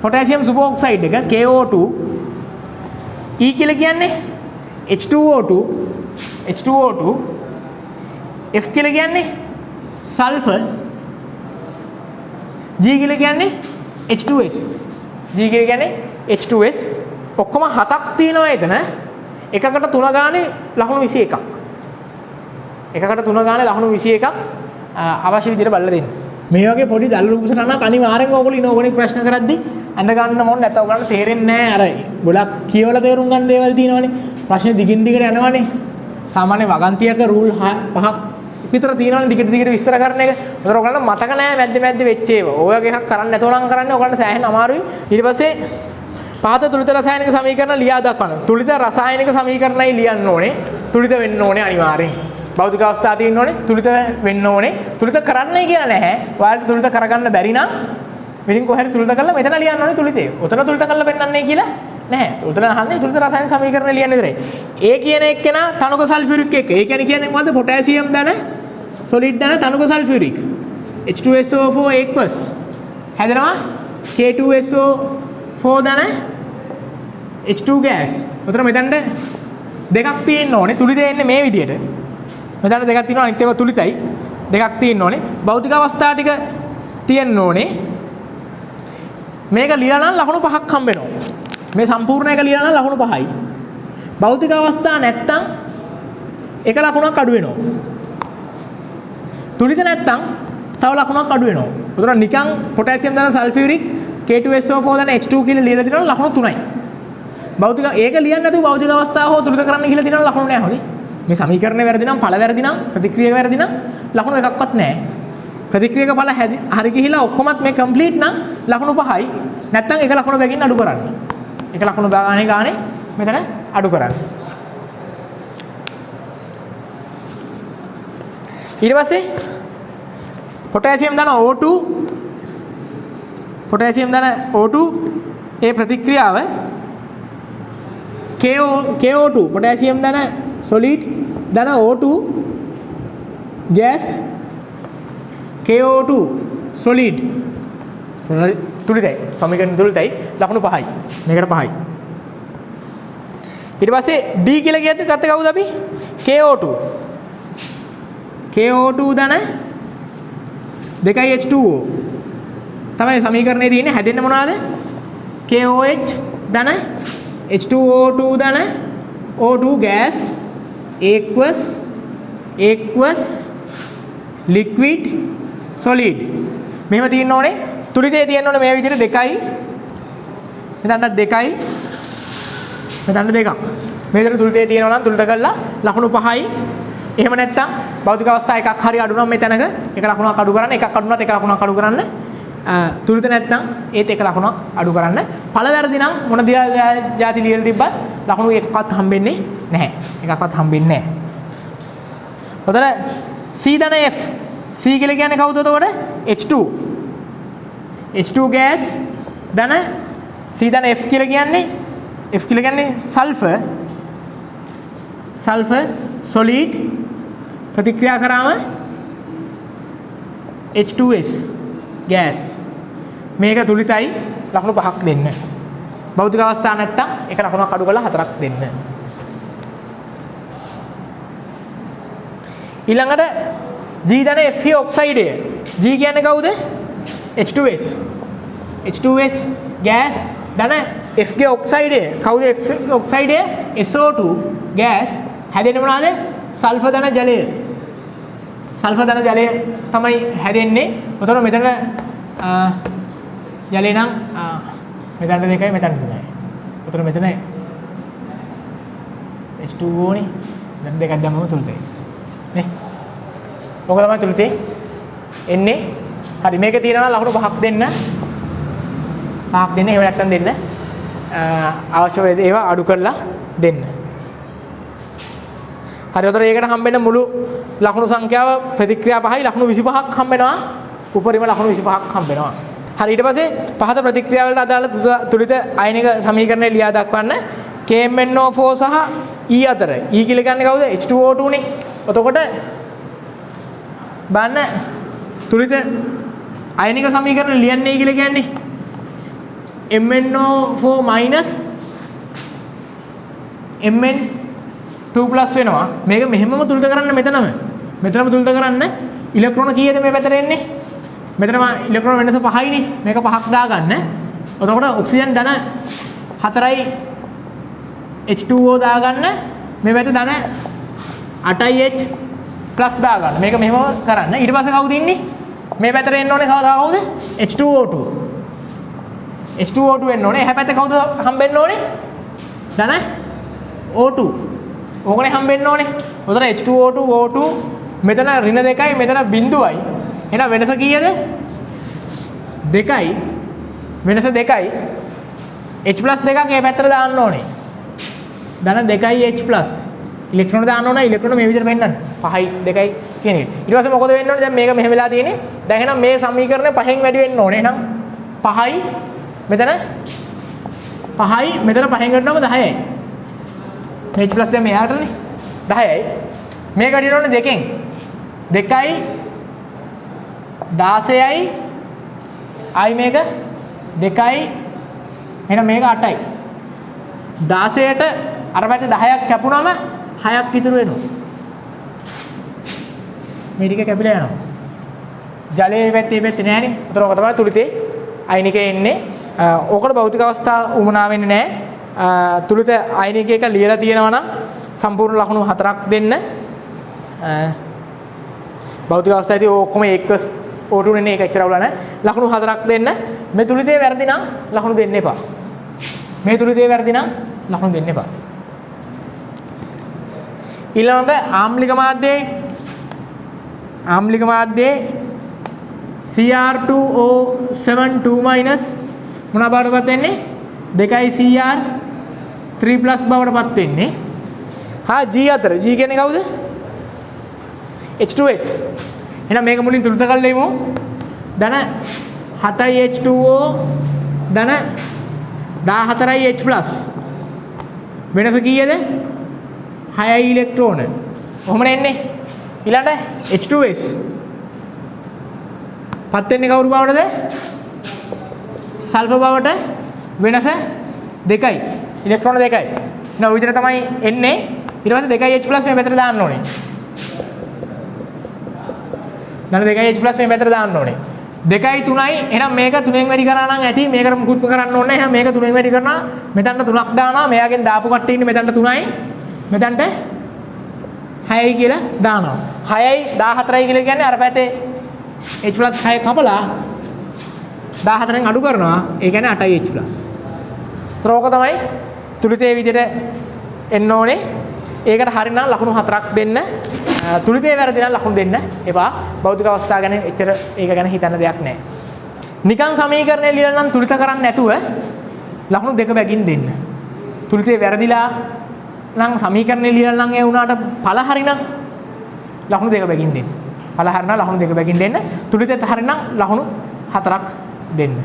පොටෑසියම් සුපර් ඔක්සයිඩ් එක KO2. E කියලා කියන්නේ H2O2. F කියලා කියන්නේ සල්ෆර්. G කියලා කියන්නේ H2S. G කියලා කියන්නේ H2S. ඔක්කොම හතක් තියෙනවා එතන. එකකට 3 ගානේ ලකුණු 21ක්. එකකට 3 ගානේ ලකුණු 21ක් අවශ්‍ය විදිහට බලලා දෙන්න. මේ වගේ පොඩි දල රූප සටහනක් අනිවාර්යෙන් ඕගොල්ලෝ ඉනෝගොනික් ප්‍රශ්න කරද්දි අඳ ගන්න මොන නැත්නම් ඔයගොල්ලන්ට තේරෙන්නේ නැහැ. අර ගොඩක් කියවලා තේරුම් ගන්න දේවල් තියෙනවානේ. ප්‍රශ්න දිගින් දිගට යනවානේ. සාමාන්‍ය වගන්තියක රූල් 5ක් විතර තියෙනවානේ දිගට විස්තර කරන එක. ඒතර ඔයගොල්ලන්ට මතක නැහැ මැද්ද වෙච්ච ඒවා. ඔය වගේ එකක් කරන්න නැතුව නම් කරන්නේ ඔයගොල්ලන්ට සෑහෙන අමාරුයි. ඊට පස්සේ පහත තුලිත රසායනික සමීකරණ ලියා දක්වන්න. තුලිත රසායනික සමීකරණයි ලියන්න ඕනේ. තුලිත වෙන්න ඕනේ අනිවාර්යෙන්. භෞතික අවස්ථා තියෙන්න ඕනේ. තුලිත වෙන්න ඕනේ. තුලිත කරන්නයි කියලා නැහැ. ඔයාලට තුලිත කරගන්න බැරි නම් වෙනින් කොහරි තුලිත කරලා මෙතන ලියන්න ඕනේ තුලිතේ. උතන තුලිත කරලා පෙන්නන්නේ කියලා නැහැ. උතන අහන්නේ තුලිත රසායනික සමීකරණ ලියන්න විතරයි. ඒ කියන එක්කෙනා තනුක සල්ෆියුරික් එක. ඒ කියන්නේ මොකද්ද? පොටෑසියම් ධන සොලිඩ් ධන තනුක සල්ෆියුරික්. H2SO4 aqueous. හැදෙනවා K2SO4 ධන H2 gas. උතන මෙතනට දෙකක් තියෙන්න ඕනේ. තුලිතේ එන්නේ මේ විදියට. මෙතන දෙකක් තියෙනවා අනිත් ඒවා තුලිතයි. දෙකක් තියෙන්න ඕනේ. භෞතික අවස්ථා ටික තියෙන්න ඕනේ. මේක ලියලා නම් ලකුණු 5ක් හම්බ වෙනවා. මේ සම්පූර්ණ එක ලියලා නම් ලකුණු 5යි. භෞතික අවස්ථා නැත්තම් එක ලකුණක් අඩු වෙනවා. තුලිත නැත්තම් තව ලකුණක් අඩු වෙනවා. උතන නිකන් පොටෑසියම් ධන සල්ෆියුරික් K2SO4 ධන H2 කියලා ලියලා තියෙනවා ලකුණු 3යි. භෞතික ඒක ලියන්න නැතුව භෞතික අවස්ථාව හෝ තුලිත කරන්න කියලා තියෙනවා ලකුණු නැහැ හොනේ. මේ සමීකරණය වැරදි නම් ඵල වැරදි නම් ප්‍රතික්‍රියාව වැරදි නම් ලකුණු එකක්වත් නැහැ. ප්‍රතික්‍රියක ඵල හරි ගිහිලා ඔක්කොමත් මේ කම්ප්ලීට් නම් ලකුණු 5යි. නැත්තම් එක ලකුණු බැගින් අඩු කරන්න. එක ලකුණු ගානේ මෙතන අඩු කරන්න. ඊට පස්සේ පොටෑසියම් ධන O2 ඒ ප්‍රතික්‍රියාව KO2 පොටෑසියම් ධන solid ධන O2 gas KO2 solid තුලිතයි සමීකරණ තුලිතයි ලකුණු 5යි මේකට 5යි ඊට පස්සේ D කියලා කියද්දි ගත්තේ කවුද අපි KO2 ධන 2H2O තමයි සමීකරණේ තියෙන්නේ හැදෙන්නේ මොනවාද KOH ධන H2O2 ධන O2 gas aqueous liquid solid මෙහෙම තියෙන්න ඕනේ තුලිතේ තියෙන්න ඕනේ මේ විදිහට 2යි මෙතනට 2යි මෙතනට 2ක් මේ විදිහට තුලිතේ තියෙනවා නම් තුලිත කරලා ලකුණු 5යි එහෙම නැත්නම් භෞතික අවස්ථා එකක් හරි අඩු නම් මේ තැනක එක ලකුණක් අඩු කරන්න එකක් අඩු වුණත් එක ලකුණක් අඩු කරන්න තුලිත නැත්නම් ඒත් එක ලකුණක් අඩු කරන්න ඵල වැරදි නම් මොන જાති ලියලා තිබ්බත් ලකුණු එකක්වත් හම්බෙන්නේ නැහැ එකක්වත් හම්බෙන්නේ නැහැ ඔතන C ධන F C කියලා කියන්නේ කවුද එතකොට H2 gas ධන C ධන F කියලා කියන්නේ සල්ෆර් solid ප්‍රතික්‍රියා කරාම H2S gas මේක තුලිතයි ලකුණු 5ක් දෙන්න භෞතික අවස්ථා නැත්තම් එක ලකුණක් අඩු කරලා 4ක් දෙන්න. ඊළඟට G ධන Fe ඔක්සයිඩය. G කියන්නේ කවුද? H2S. H2S gas ධන F ගේ ඔක්සයිඩය. කවුද ඔක්සයිඩය? SO2 gas හැදෙන්නේ මොනවාද? සල්ෆර් ධන ජලය. සල්ෆර් ධන ජලය තමයි හැදෙන්නේ. එතකොට මෙතන ජලය නම් මෙතන 2යි මෙතන 3යි. එතකොට මෙතන H2O නේ. දැන් දෙකක් දැම්මම තුලතේ. නේ. ඔක තමයි තුලතේ එන්නේ. හරි මේකේ තියෙනවා ලකුණු 5ක් දෙන්න. 5ක් දෙන්න. ඒව නැත්තම් දෙන්න. අවශ්‍ය ඒවා අඩු කරලා දෙන්න. හරි උතර ඒකට හම්බෙන්න මුළු ලකුණු සංඛ්‍යාව ප්‍රතික්‍රියා 5යි ලකුණු 25ක් හම්බෙනවා. උපරිම ලකුණු 25ක් හම්බෙනවා. හරි ඊට පස්සේ පහත ප්‍රතික්‍රියා වලට අදාළ තුලිත අයනික සමීකරණය ලියා දක්වන්න KMnO4 සහ E අතර E කියලා කියන්නේ කවුද? H2O2 නේ. එතකොට බලන්න තුලිත අයනික සමීකරණ ලියන්නේ කියලා කියන්නේ MnO4 Mn2 වෙනවා. මේක මෙහෙමම තුලිත කරන්න මෙතනම තුලිත කරන්න ඉලෙක්ට්‍රෝන කීයද මේ පැත්තට එන්නේ? මෙතනම ඉලෙක්ට්‍රෝන වෙනස 5යිනේ. මේක 5ක් දාගන්න. එතකොට ඔක්සිජන් ධන 4යි H2O දාගන්න. මේ පැත්ත ධන 8යි H+ දාගන්න. මේක මෙහෙම කරන්න. ඊට පස්සේ කවුද ඉන්නේ? මේ පැත්තට එන්න ඕනේ කවුද? H2O2. H2O2 එන්න ඕනේ. එහා පැත්තේ කවුද හම්බෙන්න ඕනේ? ධන O2. ඕකනේ හම්බෙන්න ඕනේ. උතන H2O2 O2 මෙතන ඍණ 2යි මෙතන බිඳුවයි. එහෙනම් වෙනස කීයද? 2යි. වෙනස 2යි. H+ දෙකක් මේ පැත්තට දාන්න ඕනේ. ධන 2යි H+. ඉලෙක්ට්‍රෝන දාන්න ඕනේ. ඉලෙක්ට්‍රෝන මේ විදිහට පෙන්නන්න. 5යි 2යි කියන එක. ඊට පස්සේ මොකද වෙන්න ඕනේ? දැන් මේක මෙහෙම වෙලා තියෙන්නේ. දැන් එහෙනම් මේ සමීකරණය 5න් වැඩි වෙන්න ඕනේ. එහෙනම් 5යි මෙතන 5යි මෙතන 5න් ගන්නවම 10යි. H+ දැන් මෙයාටනේ 10යි. මේක වැඩි වෙන්න ඕනේ 2කින්. 2යි 16යි ආයි මේක 2යි එහෙනම් මේක 8යි 16ට අර පැත්තේ 10ක් කැපුණාම 6ක් ඉතුරු වෙනවා මේ ටික කැපිලා යනවා ජලයේ පැත්තේ නෑනේ උතර ඔක තමයි තුලිතේ අයනිකේ එන්නේ ඕකට භෞතික අවස්ථා උමනා වෙන්නේ නෑ තුලිත අයනිකයක ලියලා තියෙනවා නම් සම්පූර්ණ ලකුණු 4ක් දෙන්න භෞතික අවස්ථාවේදී ඔක්කොම එක්වස් O2 නේ එක එච්චර අවුල නැහැ. ලකුණු 4ක් දෙන්න. මේ තුලිතේ වැරදි නම් ලකුණු දෙන්න එපා. මේ තුලිතේ වැරදි නම් ලකුණු දෙන්න එපා. ඊළඟට ආම්ලික මාධ්‍යයේ Cr2O7 2- මොන බවටපත් වෙන්නේ? 2යි Cr 3+ බවටපත් වෙන්නේ. හා G අතර G කියන්නේ කවුද? H2S. එහෙනම් මේක මුලින් තුලිත කරලා ඉමු. ධන 7යි H2O ධන 14යි H+. වෙනස කීයද? 6යි ඉලෙක්ට්‍රෝන. කොහොමද එන්නේ? ඊළඟට H2S. පත් වෙන්නේ කවුරු බවටද? සල්ෆර් බවට වෙනස 2යි. ඉලෙක්ට්‍රෝන 2යි. එහෙනම් ඔය විදිහට තමයි එන්නේ. ඊට පස්සේ 2යි H+ මේ පැත්තට දාන්න ඕනේ. ධන 2යි H+ මේ පැත්තට දාන්න ඕනේ. 2යි 3යි එහෙනම් මේක 3ෙන් වැඩි කරා නම් ඇති මේකට මුකුත්ම කරන්න ඕනේ නැහැ. එහෙනම් මේක 3ෙන් වැඩි කරනවා මෙතනට 3ක් දානවා. මෙයාගෙන් දාපු කට්ටිය ඉන්නේ මෙතනට 3යි. මෙතනට 6යි කියලා දානවා. 6යි 14යි කියලා කියන්නේ අර පැත්තේ H+ 6 කපලා 14න් අඩු කරනවා. ඒ කියන්නේ 8යි H+. ත්‍රෝක තමයි තුලිතේ විදිහට එන්න ඕනේ. ඒකට හරිනම් ලකුණු 4ක් දෙන්න. තුලිතේ වැරදි නම් ලකුණු දෙන්න එපා. භෞතික අවස්ථා ගැන එච්චර ඒක ගැන හිතන්න දෙයක් නැහැ. නිකන් සමීකරණය ලියලා නම් තුලිත කරන්නේ නැතුව ලකුණු දෙක බැගින් දෙන්න. තුලිතේ වැරදිලා නම් සමීකරණය ලියලා නම් ඒ වුණාට ඵල හරිනම් ලකුණු දෙක බැගින් දෙන්න. ඵල හරිනම් ලකුණු දෙක බැගින් දෙන්න. තුලිතේත් හරිනම් ලකුණු 4ක් දෙන්න.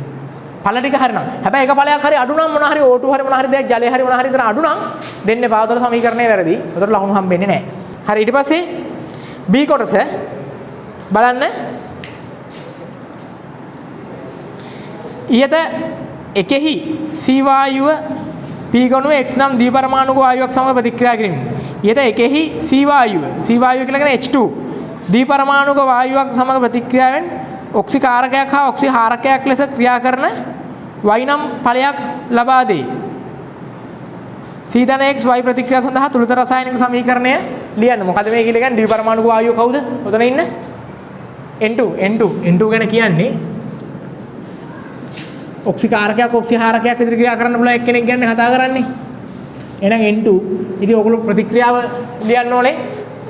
ඵල ටික හරිනම්. හැබැයි එක ඵලයක් හරි අඩු නම් මොන හරි O2 හරි මොන හරි දෙයක් ජලය හරි මොන හරි විතර අඩු නම් දෙන්න එපා. උතර සමීකරණය වැරදි. උතර ලකුණු හම්බෙන්නේ නැහැ. හරි ඊට පස්සේ B කොටස බලන්න. ඉහත එකෙහි C වායුව P ගණුව X නම් ද්විපරමාණුක වායුවක් සමග ප්‍රතික්‍රියා කිරීම. ඊට එකෙහි C වායුව කියලා කියන්නේ H2 ද්විපරමාණුක වායුවක් සමග ප්‍රතික්‍රියාවෙන් ඔක්සිකාරකයක් හා ඔක්සිහාරකයක් ලෙස ක්‍රියා කරන Y නම් ඵලයක් ලබා දෙයි. C ධන X Y ප්‍රතික්‍රියාව සඳහා තුලිත රසායනික සමීකරණය ලියන්න. මොකද මේ කියලා කියන්නේ ද්විපරමාණුක වායුව කවුද? ඔතන ඉන්න N2 ගැන කියන්නේ ඔක්සිකාරකයක් ඔක්සිහාරකයක් විදිහට ක්‍රියා කරන්න පුළුවන් එක්කෙනෙක් ගැන කතා කරන්නේ. එහෙනම් N2 ඉතින් ඔයගොල්ලෝ ප්‍රතික්‍රියාව ලියන්න ඕනේ.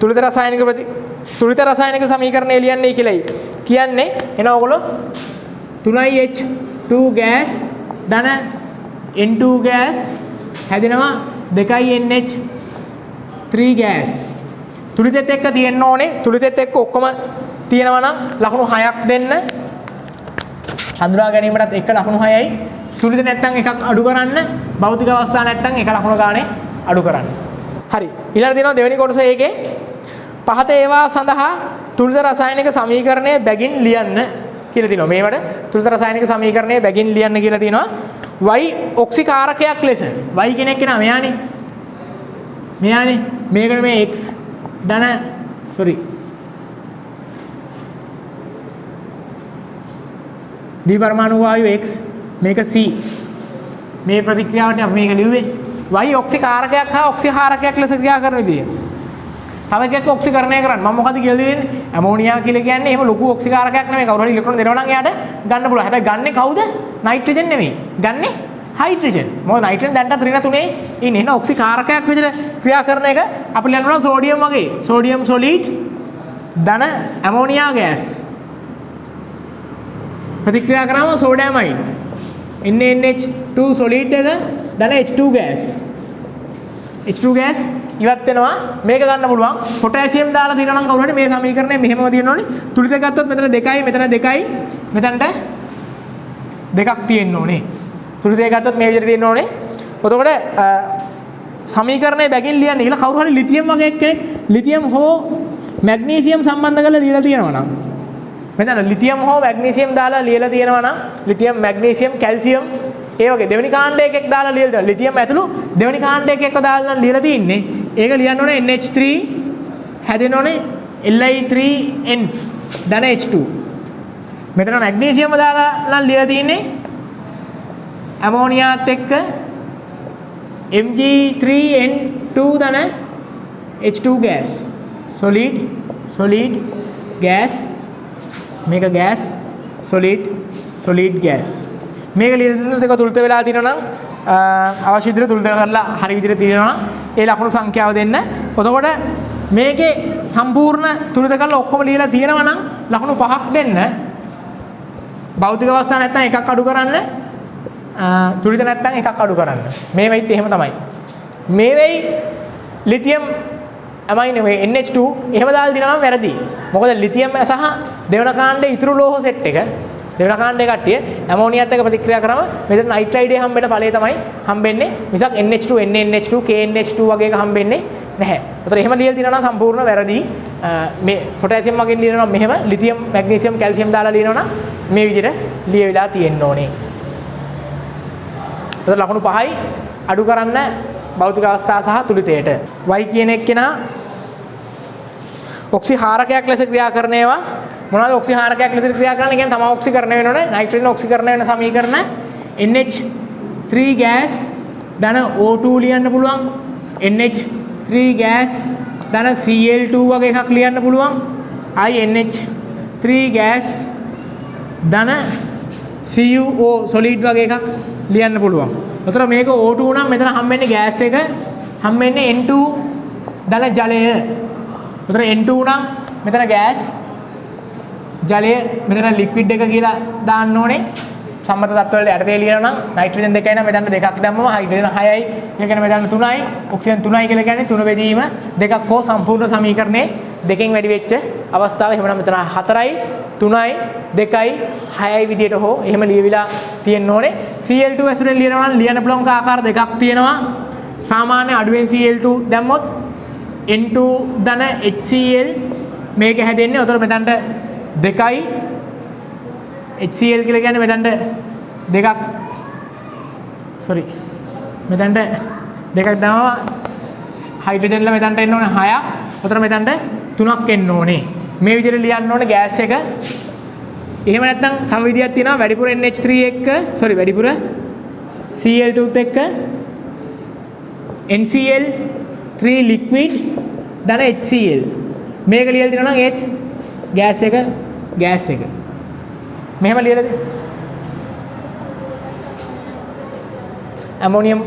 තුලිත රසායනික සමීකරණය ලියන්නයි කියලායි කියන්නේ. එහෙනම් ඔයගොල්ලෝ 3H2 gas ධන N2 gas හැදෙනවා 2NH3 gas. තුලිතෙත් එක්ක තියෙන්න ඕනේ. තුලිතෙත් එක්ක ඔක්කොම තියෙනවා නම් ලකුණු 6ක් දෙන්න. හඳුනා ගැනීමටත් එක ලකුණු 6යි. තුලිත නැත්තම් එකක් අඩු කරන්න. භෞතික අවස්ථා නැත්තම් එක ලකුණු ගානේ අඩු කරන්න. හරි. ඊළඟ දිනවා දෙවෙනි කොටස ඒකේ පහත ඒවා සඳහා තුලිත රසායනික සමීකරණය බැගින් ලියන්න කියලා තියෙනවා. මේවට තුලිත රසායනික සමීකරණය බැගින් ලියන්න කියලා තියෙනවා. Y ඔක්සිකාරකයක් ලෙස. Y කෙනෙක් කෙනා මෙයානේ. මේකට මේ X ධන ද්විපරමාණු වායුව X මේක C. මේ ප්‍රතික්‍රියාවට අපි මේක ලිව්වේ Y ඔක්සිකාරකයක් හා ඔක්සිහාරකයක් ලෙස ක්‍රියා කරන විදිය. තව එකක් ඔක්සිකරණය කරන්න. මම මොකද කියලා දෙන්නේ? ඇමෝනියා කියලා කියන්නේ එහෙම ලොකු ඔක්සිකාරකයක් නෙමෙයි. කවුරු හරි ඉලෙක්ට්‍රෝන දෙනවා නම් එයාට ගන්න පුළුවන්. හැබැයි ගන්නෙ කවුද? නයිට්‍රජන් නෙමෙයි. ගන්නෙ හයිඩ්‍රජන්. මොකද නයිට්‍රජන් දැන්ට ඍණ 3 ඉන්නේ. එහෙනම් ඔක්සිකාරකයක් විදිහට ක්‍රියා කරන එක අපි ලියනවා සෝඩියම් වගේ. සෝඩියම් සොලිඩ් ධන ඇමෝනියා ගෑස්. ප්‍රතික්‍රියා කරාම සෝඩෑමයින් NaNH2 solid එක ධන H2 gas. H2 gas ඉවත් වෙනවා. මේක ගන්න පුළුවන්. පොටෑසියම් දාලා දිනනවා නම් කවුරු හරි මේ සමීකරණය මෙහෙමම දිනන ඕනේ. තුලිත ගත්තොත් මෙතන 2යි මෙතන 2යි මෙතනට 2ක් තියෙන්න ඕනේ. තුලිතය ගත්තොත් මේ විදිහට තියෙන්න ඕනේ. එතකොට සමීකරණය බැගින් ලියන්න කියලා කවුරු හරි ලිතියම් වගේ කෙනෙක් ලිතියම් හෝ මැග්නීසියම් සම්බන්ධ කරලා ලියලා තියෙනවා නම් මෙතන ලිතියම් හෝ මැග්නීසියම් දාලා ලියලා තියෙනවා නම් ලිතියම් මැග්නීසියම් කැල්සියම් ඒ වගේ දෙවෙනි කාණ්ඩයක එක් දාලා ලියලා තියෙනවා. ලිතියම් ඇතුළු දෙවෙනි කාණ්ඩයක එක්ක දාලා නම් ලියලා තින්නේ. ඒක ලියන්න ඕනේ NH3 හැදෙන්න ඕනේ Li3n ධන H2. මෙතන මැග්නීසියම් දාලා නම් ලියලා තින්නේ ඇමෝනියාත් එක්ක Mg3n2 ධන H2 gas. solid gas මේක gas solid gas. මේක ලියන දෙක තුලිත වෙලා තියෙනවා නම් අවශ්‍ය විදිහට තුලිත කරලා හරි විදිහට තියෙනවා ඒ ලකුණු සංඛ්‍යාව දෙන්න. එතකොට මේකේ සම්පූර්ණ තුලිත කරලා ඔක්කොම ලියලා තියෙනවා නම් ලකුණු 5ක් දෙන්න. භෞතික අවස්ථා නැත්නම් එකක් අඩු කරන්න. තුලිත නැත්නම් එකක් අඩු කරන්න. මේ වෙයිත් එහෙම තමයි. මේ වෙයි ලිතියම් අමයින් මේ NH2 එහෙම දාලා දිනවා නම් වැරදි. මොකද ලිතියම් සහ දෙවන කාණ්ඩයේ ඉතුරු ලෝහ සෙට් එක දෙවන කාණ්ඩයේ කට්ටිය ඇමෝනියත් එක්ක ප්‍රතික්‍රියා කරාම මෙතන නයිට්‍රයිඩේ හම්බෙන ඵලය තමයි හම්බෙන්නේ. මිසක් NH2 NaNH2 KNH2 වගේ එක හම්බෙන්නේ නැහැ. ඒතර එහෙම ලියලා දිනවා නම් සම්පූර්ණ වැරදි. මේ පොටෑසියම් වගේ ලියනවා මෙහෙම ලිතියම් මැග්නීසියම් කැල්සියම් දාලා ලියනවා නම් මේ විදිහට ලියවිලා තියෙන්න ඕනේ. ඒතර ලකුණු 5යි අඩු කරන්න භෞතික අවස්ථා සහ තුලිතයට. Y කියන එක්කෙනා ඔක්සිහාරකයක් ලෙස ක්‍රියා කරන ඒවා මොනවද ඔක්සිහාරකයක් ලෙස ක්‍රියා කරන්නේ කියන්නේ තමයි ඔක්සිකරණය වෙනවනේ. නයිට්‍රජන් ඔක්සිකරණය වෙන සමීකරණ NH3 gas ධන O2 ලියන්න පුළුවන්. NH3 gas ධන Cl2 වගේ එකක් ලියන්න පුළුවන්. NH3 gas ධන CuO solid වගේ එකක් ලියන්න පුළුවන්. එතකොට මේක O2 නම් මෙතන හම්බෙන්නේ ගෑස් එක හම්බෙන්නේ N2 ධන ජලය. එතකොට N2 නම් මෙතන ගෑස් ජලය මෙතන ලික්විඩ් එක කියලා දාන්න ඕනේ. සම්මත තත්ත්ව වලට යටතේ ලියනවා නම් නයිට්‍රජන් 2යි නම් මෙතන 2ක් දැම්මම හයිඩ්‍රජන් 6යි. ඒ කියන්නේ මෙතන 3යි. ඔක්සිජන් 3යි කියලා කියන්නේ 3 බෙදීම 2ක් හෝ සම්පූර්ණ සමීකරණේ දෙකෙන් වැඩි වෙච්ච අවස්ථාව. එහෙමනම් මෙතන 4යි 3යි 2යි 6යි විදියට හෝ එහෙම ලියවිලා තියෙන්න ඕනේ. Cl2 ඇසුරෙන් ලියනවා නම් ලියන්න පුළුවන් ආකාර දෙකක් තියෙනවා. සාමාන්‍ය අඩුවෙන් Cl2 දැම්මොත් N2 ධන HCl මේක හැදෙන්නේ. උතර මෙතනට 2යි HCl කියලා කියන්නේ මෙතනට 2ක් sorry මෙතනට දෙකක් දානවා හයිඩ්‍රජන් වල මෙතනට එන්න ඕනේ 6ක්. උතන මෙතනට 3ක් එන්න ඕනේ. මේ විදිහට ලියන්න ඕනේ ගෑස් එක. එහෙම නැත්නම් තව විදියක් තියෙනවා වැඩිපුර NH3 එක්ක වැඩිපුර Cl2 එක්ක NCl3 liquid ධන HCl මේක ලියලා තියෙනවා නම් ඒත් ගෑස් එක මෙහෙම ලියලාද ඇමෝනියම්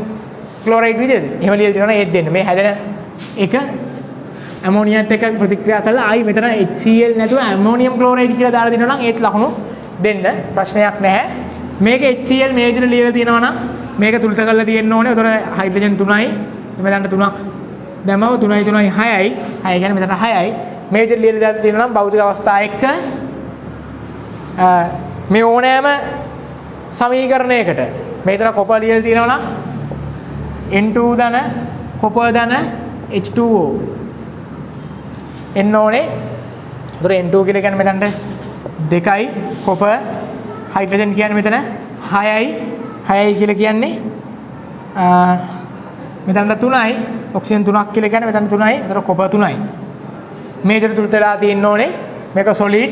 ක්ලෝරයිඩ් විදිහද එහෙම ලියලා තියෙනවා නම් ඒත් දෙන්න මේ හැදෙන එක ඇමෝනියත් එක්ක ප්‍රතික්‍රියා කරලා ආයි මෙතන HCl නැතුව ඇමෝනියම් ක්ලෝරයිඩ් කියලා දාලා දෙනවා නම් ඒත් ලකුණු දෙන්න ප්‍රශ්නයක් නැහැ මේක HCl මේ විදිහට ලියලා තියෙනවා නම් මේක තුලිත කරලා තියෙන්න ඕනේ. උතන හයිඩ්‍රජන් 3යි මෙතනට 3ක් දැම්මම 3යි 3යි 6යි 6 කියන්නේ මෙතන 6යි මේ විදිහට ලියලා දාලා තියෙනවා නම් භෞතික අවස්ථා එක්ක මේ ඕනෑම සමීකරණයකට මෙතන කොපර් ලියලා තියෙනවා නම් N2 ධන කොපර් ධන H2O එන්න ඕනේ. උතන N2 කියලා කියන්නේ මෙතනට 2යි කොපර් හයිඩ්‍රජන් කියන්නේ මෙතන 6යි කියලා කියන්නේ මෙතනට 3යි ඔක්සිජන් 3ක් කියලා කියන්නේ මෙතන 3යි ඒතර කොපර් 3යි මේ විදිහට තුලතලා තියෙන්න ඕනේ මේක solid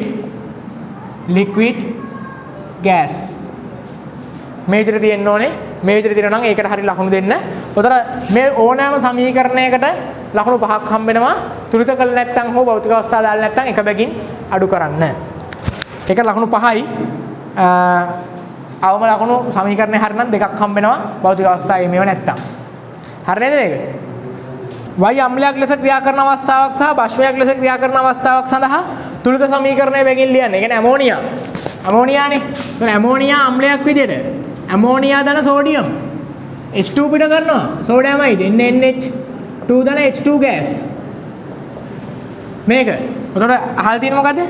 liquid gas මේ විදිහට තියෙන්න ඕනේ මේ විදිහට තියෙනවා නම් ඒකට හරිය ලකුණු දෙන්න. උතර මේ ඕනෑම සමීකරණයකට ලකුණු 5ක් හම්බ වෙනවා තුලිත කළ නැත්නම් හෝ භෞතික අවස්ථා දාලා නැත්නම් එක බැගින් අඩු කරන්න. ඒක ලකුණු 5යි අවම ලකුණු සමීකරණය හරිනම් 2ක් හම්බ වෙනවා භෞතික අවස්ථාවේ මේව නැත්තම්. හරි නේද මේක? Y අම්ලයක් ලෙස ක්‍රියා කරන අවස්ථාවක් සහ බෂ්පයක් ලෙස ක්‍රියා කරන අවස්ථාවක් සඳහා තුලිත සමීකරණය වෙකින් ලියන්න. ඒ කියන්නේ ඇමෝනියානේ. එතන ඇමෝනියා අම්ලයක් විදියට ඇමෝනියා ධන සෝඩියම් H2 පිට කරනවා. සෝඩියමයිඩ් NH2 ධන H2 ගෑස්. මේක. උතන අහලා තියෙන මොකද්ද?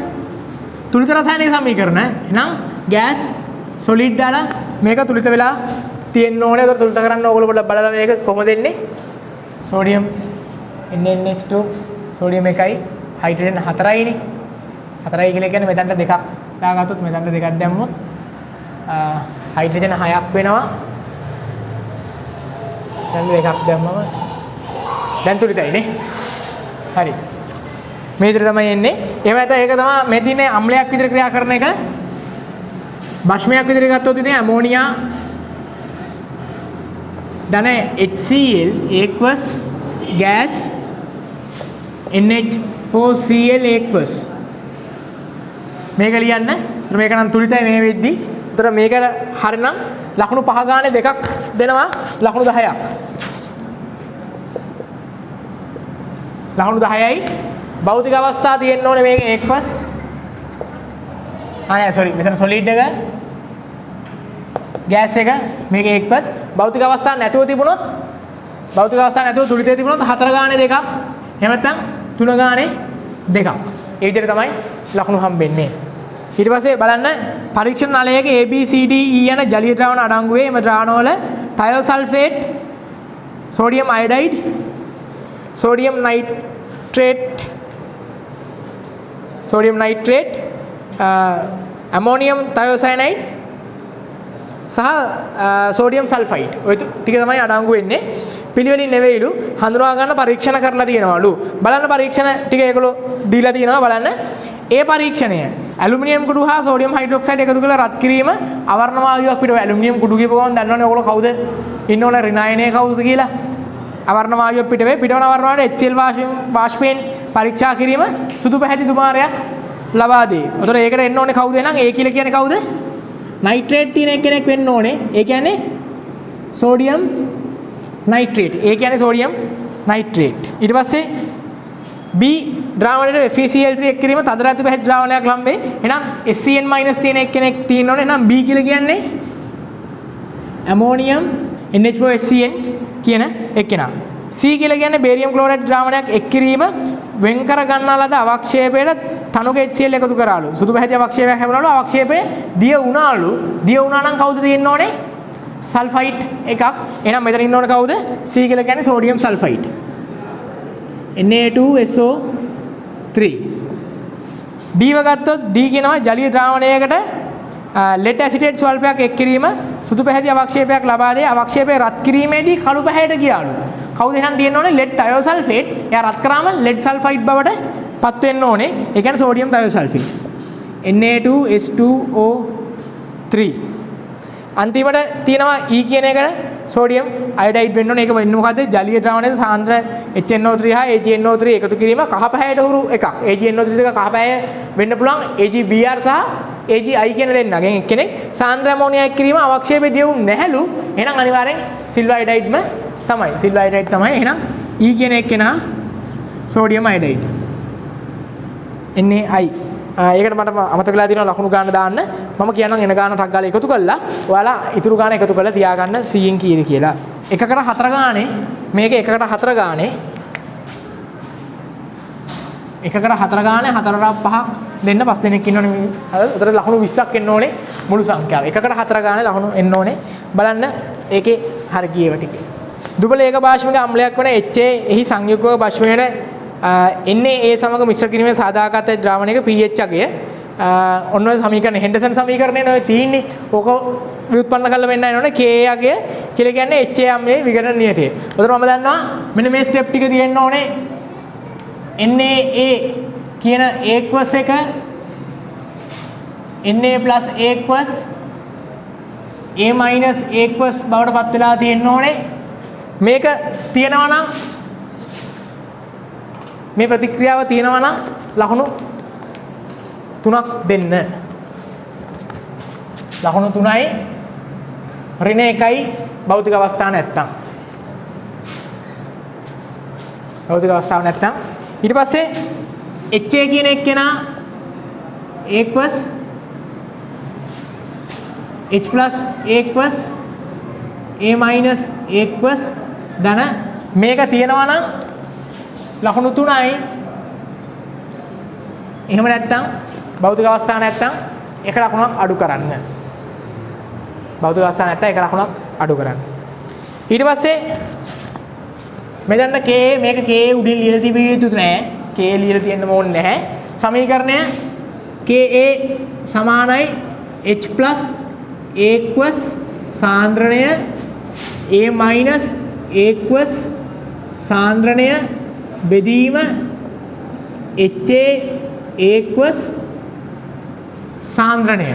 තුලිත රසායනික සමීකරණ. එහෙනම් ගෑස් solid දාලා මේක තුලිත වෙලා තියෙන්න ඕනේ. ඒක තුලිත කරන්න ඕගොල්ලෝ පොඩ්ඩක් බලලා මේක කොහොමද එන්නේ? සෝඩියම් NH2 සෝඩියම් 1යි හයිඩ්‍රජන් 4යිනේ. 4යි කියලා කියන්නේ මෙතනට 2ක් දාගත්තොත් මෙතනට 2ක් දැම්මොත් හයිඩ්‍රජන් 6ක් වෙනවා. දැන් 2ක් දැම්මම දැන් තුලිතයිනේ. හරි. මේ විදිහට තමයි එන්නේ. එහෙම නැත්නම් ඒක තමයි මේ දිනේ අම්ලයක් විදිහට ක්‍රියා කරන එක. බෂ්මයක් විදිහට ගත්තොත් ඉතින් ඇමෝනියා ධන HCl equals gas NH4Cl equals මේක ලියන්න. මේක නම් තුලිතයි මේ වෙද්දි. උතර මේක හරිනම් ලකුණු 5 ගානේ 2ක් දෙනවා ලකුණු 10ක්. ලකුණු 10යි භෞතික අවස්ථා තියෙන්න ඕනේ මේක equals මෙතන solid එක gas එක මේක equals භෞතික අවස්ථා නැතුව තිබුණොත් තුලිතේ තිබුණොත් 4 ගානේ 2ක් එහෙම නැත්නම් 3 ගානේ 2ක්. ඒ විදිහට තමයි ලකුණු හම්බෙන්නේ. ඊට පස්සේ බලන්න පරීක්ෂණ නලයක A B C D E යන ජලීය ද්‍රාවණ අඩංගු වේ. එම ද්‍රාවණවල thiosulfate, sodium iodide, sodium nitrate, ammonium thiocyanide සහ sodium sulfide ඔය ටික තමයි අඩංගු වෙන්නේ. පිළිවෙලින් නෙවෙයිලු හඳුනා ගන්න පරීක්ෂණ කරලා තියෙනවලු. බලන්න පරීක්ෂණ ටික ඒගොල්ලෝ දීලා තියෙනවා බලන්න. ඒ පරීක්ෂණය ඇලුමිනියම් කුඩු හා සෝඩියම් හයිඩ්‍රොක්සයිඩ් එකතු කරලා රත් කිරීම අවර්ණ වායුවක් පිටව ඇලුමිනියම් කුඩු කියපු ගමන් දන්නවනේ ඔයගොල්ලෝ කවුද ඉන්නෝනේ රිනයනයේ කවුද කියලා. අවර්ණ වායුවක් පිටවේ පිටවන අවර්ණ වායුවේ HCl වාෂ්පයෙන් පරීක්ෂා කිරීම සුදු පැහැති දුමාරයක් ලබා දේ. උතර ඒකට එන්න ඕනේ කවුද එහෙනම්? ඒ කියලා කියන්නේ කවුද? නයිට්‍රේට් තියෙන කෙනෙක් වෙන්න ඕනේ. ඒ කියන්නේ සෝඩියම් නයිට්‍රේට්. ඒ කියන්නේ සෝඩියම් නයිට්‍රේට්. ඊට පස්සේ B ද්‍රාවණයට FeCl3 එක් කිරීම තද රතු පැහැති ද්‍රාවණයක් ලම්බේ. එහෙනම් SCN- තියෙන කෙනෙක් තියෙන්න ඕනේ. එහෙනම් B කියලා කියන්නේ ඇමෝනියම් NH4SCN කියන එක්කෙනා. C කියලා කියන්නේ බේරියම් ක්ලෝරයිඩ් ද්‍රාවණයක් එක් කිරීම වෙන් කර ගන්නා ලද අවක්ෂේපයට තනුක HCl එකතු කරාලු. සුදු පැහැති අවක්ෂේපයක් හැමුණාලු. අවක්ෂේපය දිය වුණාලු. දිය වුණා නම් කවුද තියෙන්න ඕනේ? සල්ෆයිඩ් එකක්. එහෙනම් මෙතන ඉන්න ඕනේ කවුද? C කියලා කියන්නේ සෝඩියම් සල්ෆයිඩ්. Na2SO3. D ව ගත්තොත් D කියනවා ජලීය ද්‍රාවණයකට ලෙඩ් ඇසිටේට් ස්වල්පයක් එක් කිරීම සුදු පැහැති අවක්ෂේපයක් ලබා දේ අවක්ෂේපය රත් කිරීමේදී කළු පැහැයට ගියාලු. කවුද එහෙනම් තියෙන්න ඕනේ? lead thiosulfate. එයා රත් කරාම lead sulfide බවට පත් වෙන්න ඕනේ. ඒ කියන්නේ sodium thiosulfate. Na2S2O3. අන්තිමට තියෙනවා E කියන එක sodium iodide වෙන්න ඕනේ. ඒක වෙන්නේ මොකද්ද? ජලීය ද්‍රවණයේ සාන්ද්‍ර HNO3 හා AgNO3 එකතු කිරීම කහ පැහැයට හුරු එකක්. AgNO3 දෙක කහ පැහැය වෙන්න පුළුවන්. AgBr සහ AgI කියන දෙන්නගෙන් එක්කෙනෙක්. සාන්ද්‍ර ඇමෝනියා එක් කිරීම අවක්ෂේපයේ දියුණු නැහැලු. එහෙනම් අනිවාර්යෙන් silver iodide ම තමයි. silver iodide තමයි. එහෙනම් E කියන එක්කෙනා sodium iodide. NaI. ඒකට මට අමතක වෙලා තියෙනවා ලකුණු ගන්න දාන්න. මම කියන්නම් එන ගාන ටක් ගාලා එකතු කළා. ඔයාලා ඉතුරු ගාන එකතු කරලා තියාගන්න 100න් කීයද කියලා. 1කට 4 ගානේ මේක 1කට 4 ගානේ 1කට 4 ගානේ 4ට 5ක් දෙන්න 5 දෙනෙක් ඉන්නවනේ මේ. හරි. උතර ලකුණු 20ක් එන්න ඕනේ මුළු සංඛ්‍යාව. 1කට 4 ගානේ ලකුණු එන්න ඕනේ. බලන්න ඒකේ හරි කීයව ටිකේ. දුබල ඒක භාෂ්මික අම්ලයක් වන HA එහි සංයුක්තව භාෂ්ම වෙන Na සමග මිශ්‍ර කිරීමේ සාධාරණකත ද්‍රාවණයක pH අගය ඔන්න ඔය සමීකරණ හෙන්ඩර්සන් සමීකරණේ නෝ තියෙන්නේ. ඕක ව්‍යුත්පන්න කරලා වෙන්න ඕනේ Ka අගය කියලා කියන්නේ HA අම්ලයේ විඝටන නියතය. උතන මම දන්නවා මෙන්න මේ ස්ටෙප් ටික තියෙන්න ඕනේ. Na කියන aqueous එක Na plus aqueous A minus aqueous බවට පත් වෙලා තියෙන්න ඕනේ. මේක තියෙනවා නම් මේ ප්‍රතික්‍රියාව තියෙනවා නම් ලකුණු 3ක් දෙන්න. ලකුණු 3යි ඍණ 1යි භෞතික අවස්ථාව නැත්තම්. භෞතික අවස්ථාව නැත්තම් ඊට පස්සේ HA කියන එක්කෙනා aqueous H plus aqueous A minus aqueous ධන මේක තියෙනවා නම් ලකුණු 3යි. එහෙම නැත්නම් භෞතික අවස්ථාව නැත්නම් එක ලකුණක් අඩු කරන්න. භෞතික අවස්ථාව නැත්නම් එක ලකුණක් අඩු කරන්න. ඊට පස්සේ මෙතන Ka මේක Ka උඩින් ලියලා තිබිය යුතු නැහැ. Ka ලියලා තියෙන්න ඕනේ නැහැ. සමීකරණය Ka සමානයි H plus aqueous සාන්ද්‍රණය A minus aqueous සාන්ද්‍රණය බෙදීම HA aqueous සාන්ද්‍රණය.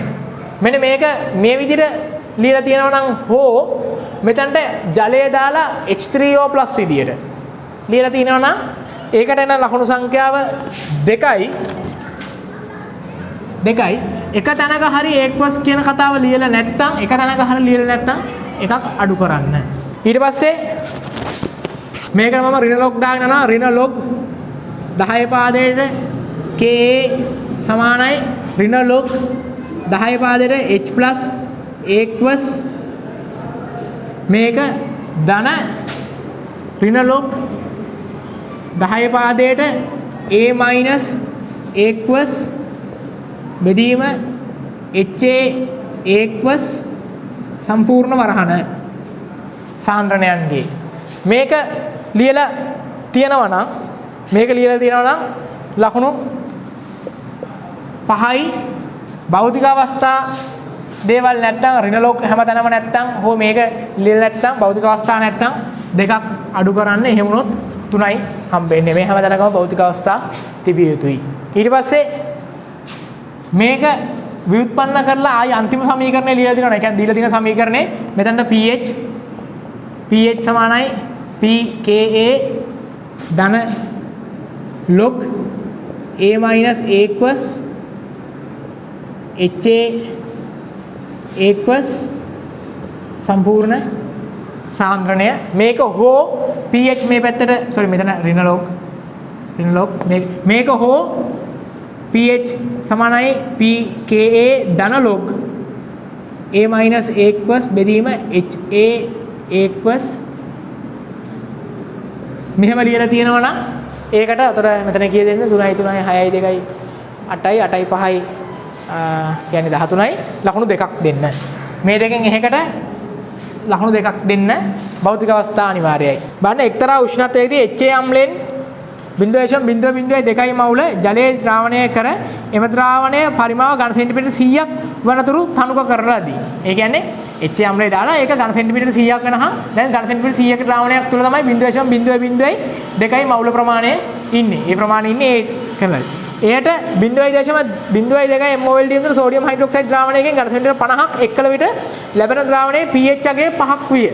මෙන්න මේක මේ විදිහට ලියලා තියෙනවා නම් හෝ මෙතනට ජලය දාලා H3O+ විදියට ලියලා තියෙනවා නම් ඒකට එන ලකුණු සංඛ්‍යාව 2යි එක තැනක හරි aqueous කියන කතාව ලියලා නැත්නම් එක තැනක හරි ලියලා නැත්නම් එකක් අඩු කරන්න. ඊට පස්සේ මේකට මම ඍණ log දාගෙන යනවා. ඍණ log 10 පාදයට Ka සමානයි ඍණ log 10 පාදයට H plus aqueous මේක ධන ඍණ log 10 පාදයට A minus aqueous බෙදීම HA aqueous සම්පූර්ණ වරහන සාන්ද්‍රණයන්ගේ මේක ලියලා තියෙනවා නම් ලකුණු 5යි භෞතික අවස්ථා දේවල් නැත්නම් ඍණ log හැමතැනම නැත්නම් හෝ මේක ලියලා නැත්නම් භෞතික අවස්ථා නැත්නම් දෙකක් අඩු කරන්න. එහෙම වුණොත් 3යි හම්බෙන්නේ. මේ හැමතැනකම භෞතික අවස්ථා තිබිය යුතුයි. ඊට පස්සේ මේක ව්‍යුත්පන්න කරලා ආයි අන්තිම සමීකරණය ලියලා දෙනවා. ඒ කියන්නේ දීලා තියෙන සමීකරණේ මෙතනට pH සමානයි pKa ධන log A minus aqueous HA aqueous සම්පූර්ණ සාන්ද්‍රණය මේක හෝ pH මේ පැත්තට මෙතන ඍණ log මේක හෝ pH සමානයි pKa ධන log A minus aqueous බෙදීම HA aqueous මෙහෙම ලියලා තියෙනවා නම් ඒකට අතර මෙතන කීය දෙන්නේ 3යි 3යි 6යි 2යි 8යි 8යි 5යි කියන්නේ 13යි ලකුණු දෙකක් දෙන්න. මේ දෙකෙන් එකකට ලකුණු දෙකක් දෙන්න භෞතික අවස්ථා අනිවාර්යයි. බලන්න එක්තරා උෂ්ණත්වයකදී HA අම්ලයෙන් 0.02 මවුල ජලයේ ද්‍රාවණය කර එම ද්‍රාවණය පරිමාව ඝන සෙන්ටිමීටර් 100ක් වනතුරු තනුක කරලා දී. ඒ කියන්නේ HA අම්ලය දාලා ඒක ඝන සෙන්ටිමීටර් 100ක් වෙනහම දැන් ඝන සෙන්ටිමීටර් 100ක ද්‍රාවණයක් තුල තමයි 0.02 මවුල ප්‍රමාණය ඉන්නේ. ඒ ප්‍රමාණය ඉන්නේ ඒ කරලා. එයට 0.02 MOLD තුන සෝඩියම් හයිඩ්‍රොක්සයිඩ් ද්‍රාවණයකින් ඝන සෙන්ටිමීටර් 50ක් එක්කල විට ලැබෙන ද්‍රාවණයේ pH අගය 5ක් විය.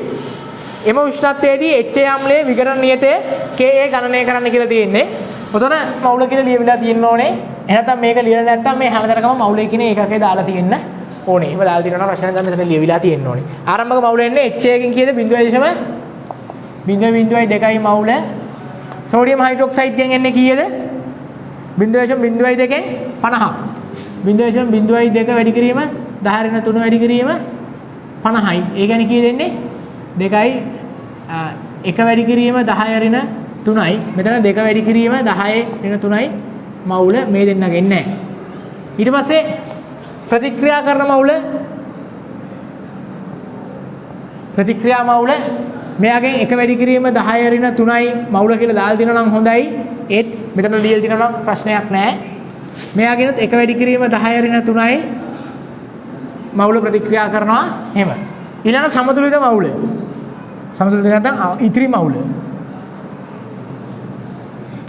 එම උෂ්ණත්වයේදී HA අම්ලයේ විඝටන නියතය Ka ගණනය කරන්න කියලා තියෙන්නේ. ඔතන මවුල කියලා ලියවිලා තියෙන්න ඕනේ. එහෙනම් මේක ලියලා නැත්නම් මේ හැමතැනකම මවුලේ කියන ඒකකේ දාලා තියෙන්න ඕනේ. ඒක දාලා තියෙනවා නම් ප්‍රශ්න දැන් මෙතන ලියවිලා තියෙන්න ඕනේ. ආරම්භක මවුල එන්නේ HA එකකින් කීයද 0.02 මවුල. සෝඩියම් හයිඩ්‍රොක්සයිඩ් ගෙන් එන්නේ කීයද 0.02 50ක්. 0.02 වැඩි කිරීම 10^3 වැඩි කිරීම 50යි. ඒ කියන්නේ කීයද එන්නේ 2යි 1 වැඩි කිරීම 10^3යි. මෙතන 2 වැඩි කිරීම 10^3යි මවුල මේ දෙන්නගෙන් නැහැ. ඊට පස්සේ ප්‍රතික්‍රියා කරන මවුල මෙයාගෙන් 1 වැඩි කිරීම 10^3යි මවුල කියලා දාලා දිනවා නම් හොඳයි. ඒත් මෙතන ලියලා දිනවා නම් ප්‍රශ්නයක් නැහැ. මෙයාගෙනුත් 1 වැඩි කිරීම 10^3යි මවුල ප්‍රතික්‍රියා කරනවා එහෙම. ඊළඟ සමතුලිත මවුල. සමතුලිත නැත්නම් ඉතිරි මවුල.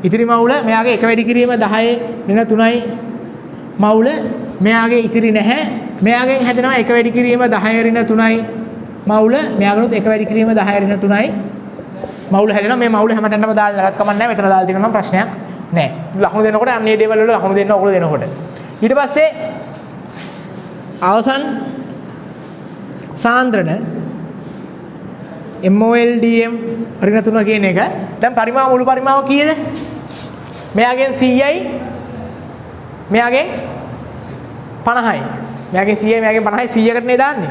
ඉතිරි මවුල මෙයාගේ 1 වැඩි කිරීම 10^3යි මවුල මෙයාගේ ඉතිරි නැහැ. මෙයාගෙන් හැදෙනවා 1 වැඩි කිරීම 10^3යි මවුල. මෙයාගෙනුත් 1 වැඩි කිරීම 10^3යි මවුල හැදෙනවා. මේ මවුල හැමතැනම දාලා ලගත් කමක් නැහැ. මෙතන දාලා තියෙනවා නම් ප්‍රශ්නයක් නැහැ. ලකුණු දෙනකොට අන්නේ දේවල් වල ලකුණු දෙන්න ඕගොල්ලෝ දෙනකොට. ඊට පස්සේ අවසන් සාන්ද්‍රණ MOLDM ඍණ 3 කියන එක දැන් පරිමාව මුළු පරිමාව කීයද? මෙයාගෙන් 100යි මෙයාගෙන් 50යි. මෙයාගෙන් 100යි මෙයාගෙන් 50යි 100කට නේ දාන්නේ.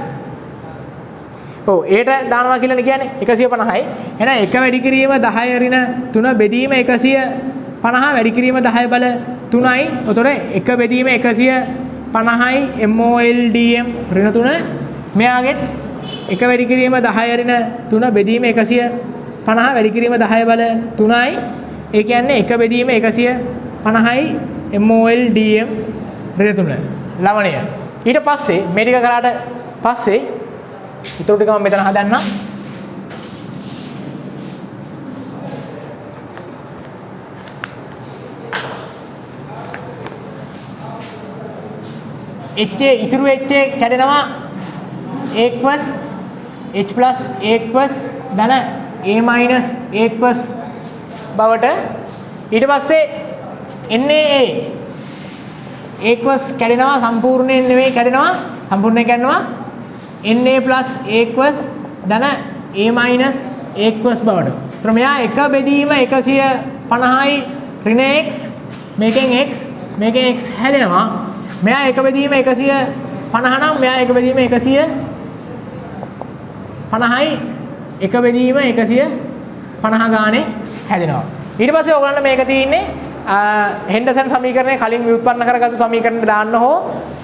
ඔව් ඒට දානවා කියලා කියන්නේ 150යි. එහෙනම් 1 වැඩි කිරීම 10^3 බෙදීම 150 වැඩි කිරීම 10 බල 3යි. උතොර 1 බෙදීම 150යි MOLDM ඍණ 3. මෙයාගෙත් 1 වැඩි කිරීම 10^3 බෙදීම 150 වැඩි කිරීම 10 බල 3යි. ඒ කියන්නේ 1 බෙදීම 150යි MOLDM ඍණ 3 ලවණය. ඊට පස්සේ මේ ටික කරාට පස්සේ ඊටු ටික මම මෙතන හදන්නම්. HA ඉතුරු HA කැඩෙනවා aqueous H+ aqueous ධන A- aqueous බවට. ඊට පස්සේ NaA aqueous කැඩෙනවා සම්පූර්ණයෙන් නෙවෙයි කැඩෙනවා සම්පූර්ණයෙන් කැඩෙනවා Na+ aqueous ධන A- aqueous බවට. ඒතර මෙයා 1 බෙදීම 150යි ඍණ x මේකෙන් x හැදෙනවා. මෙයා 1 බෙදීම 150 නම් මෙයා 1 බෙදීම 150යි 1 බෙදීම 150 ගානේ හැදෙනවා. ඊට පස්සේ ඔයගොල්ලන්ට මේක තියෙන්නේ හෙන්ඩර්සන් සමීකරණය කලින් ව්‍යුත්පන්න කරගත්තු සමීකරණයට දාන්න හෝ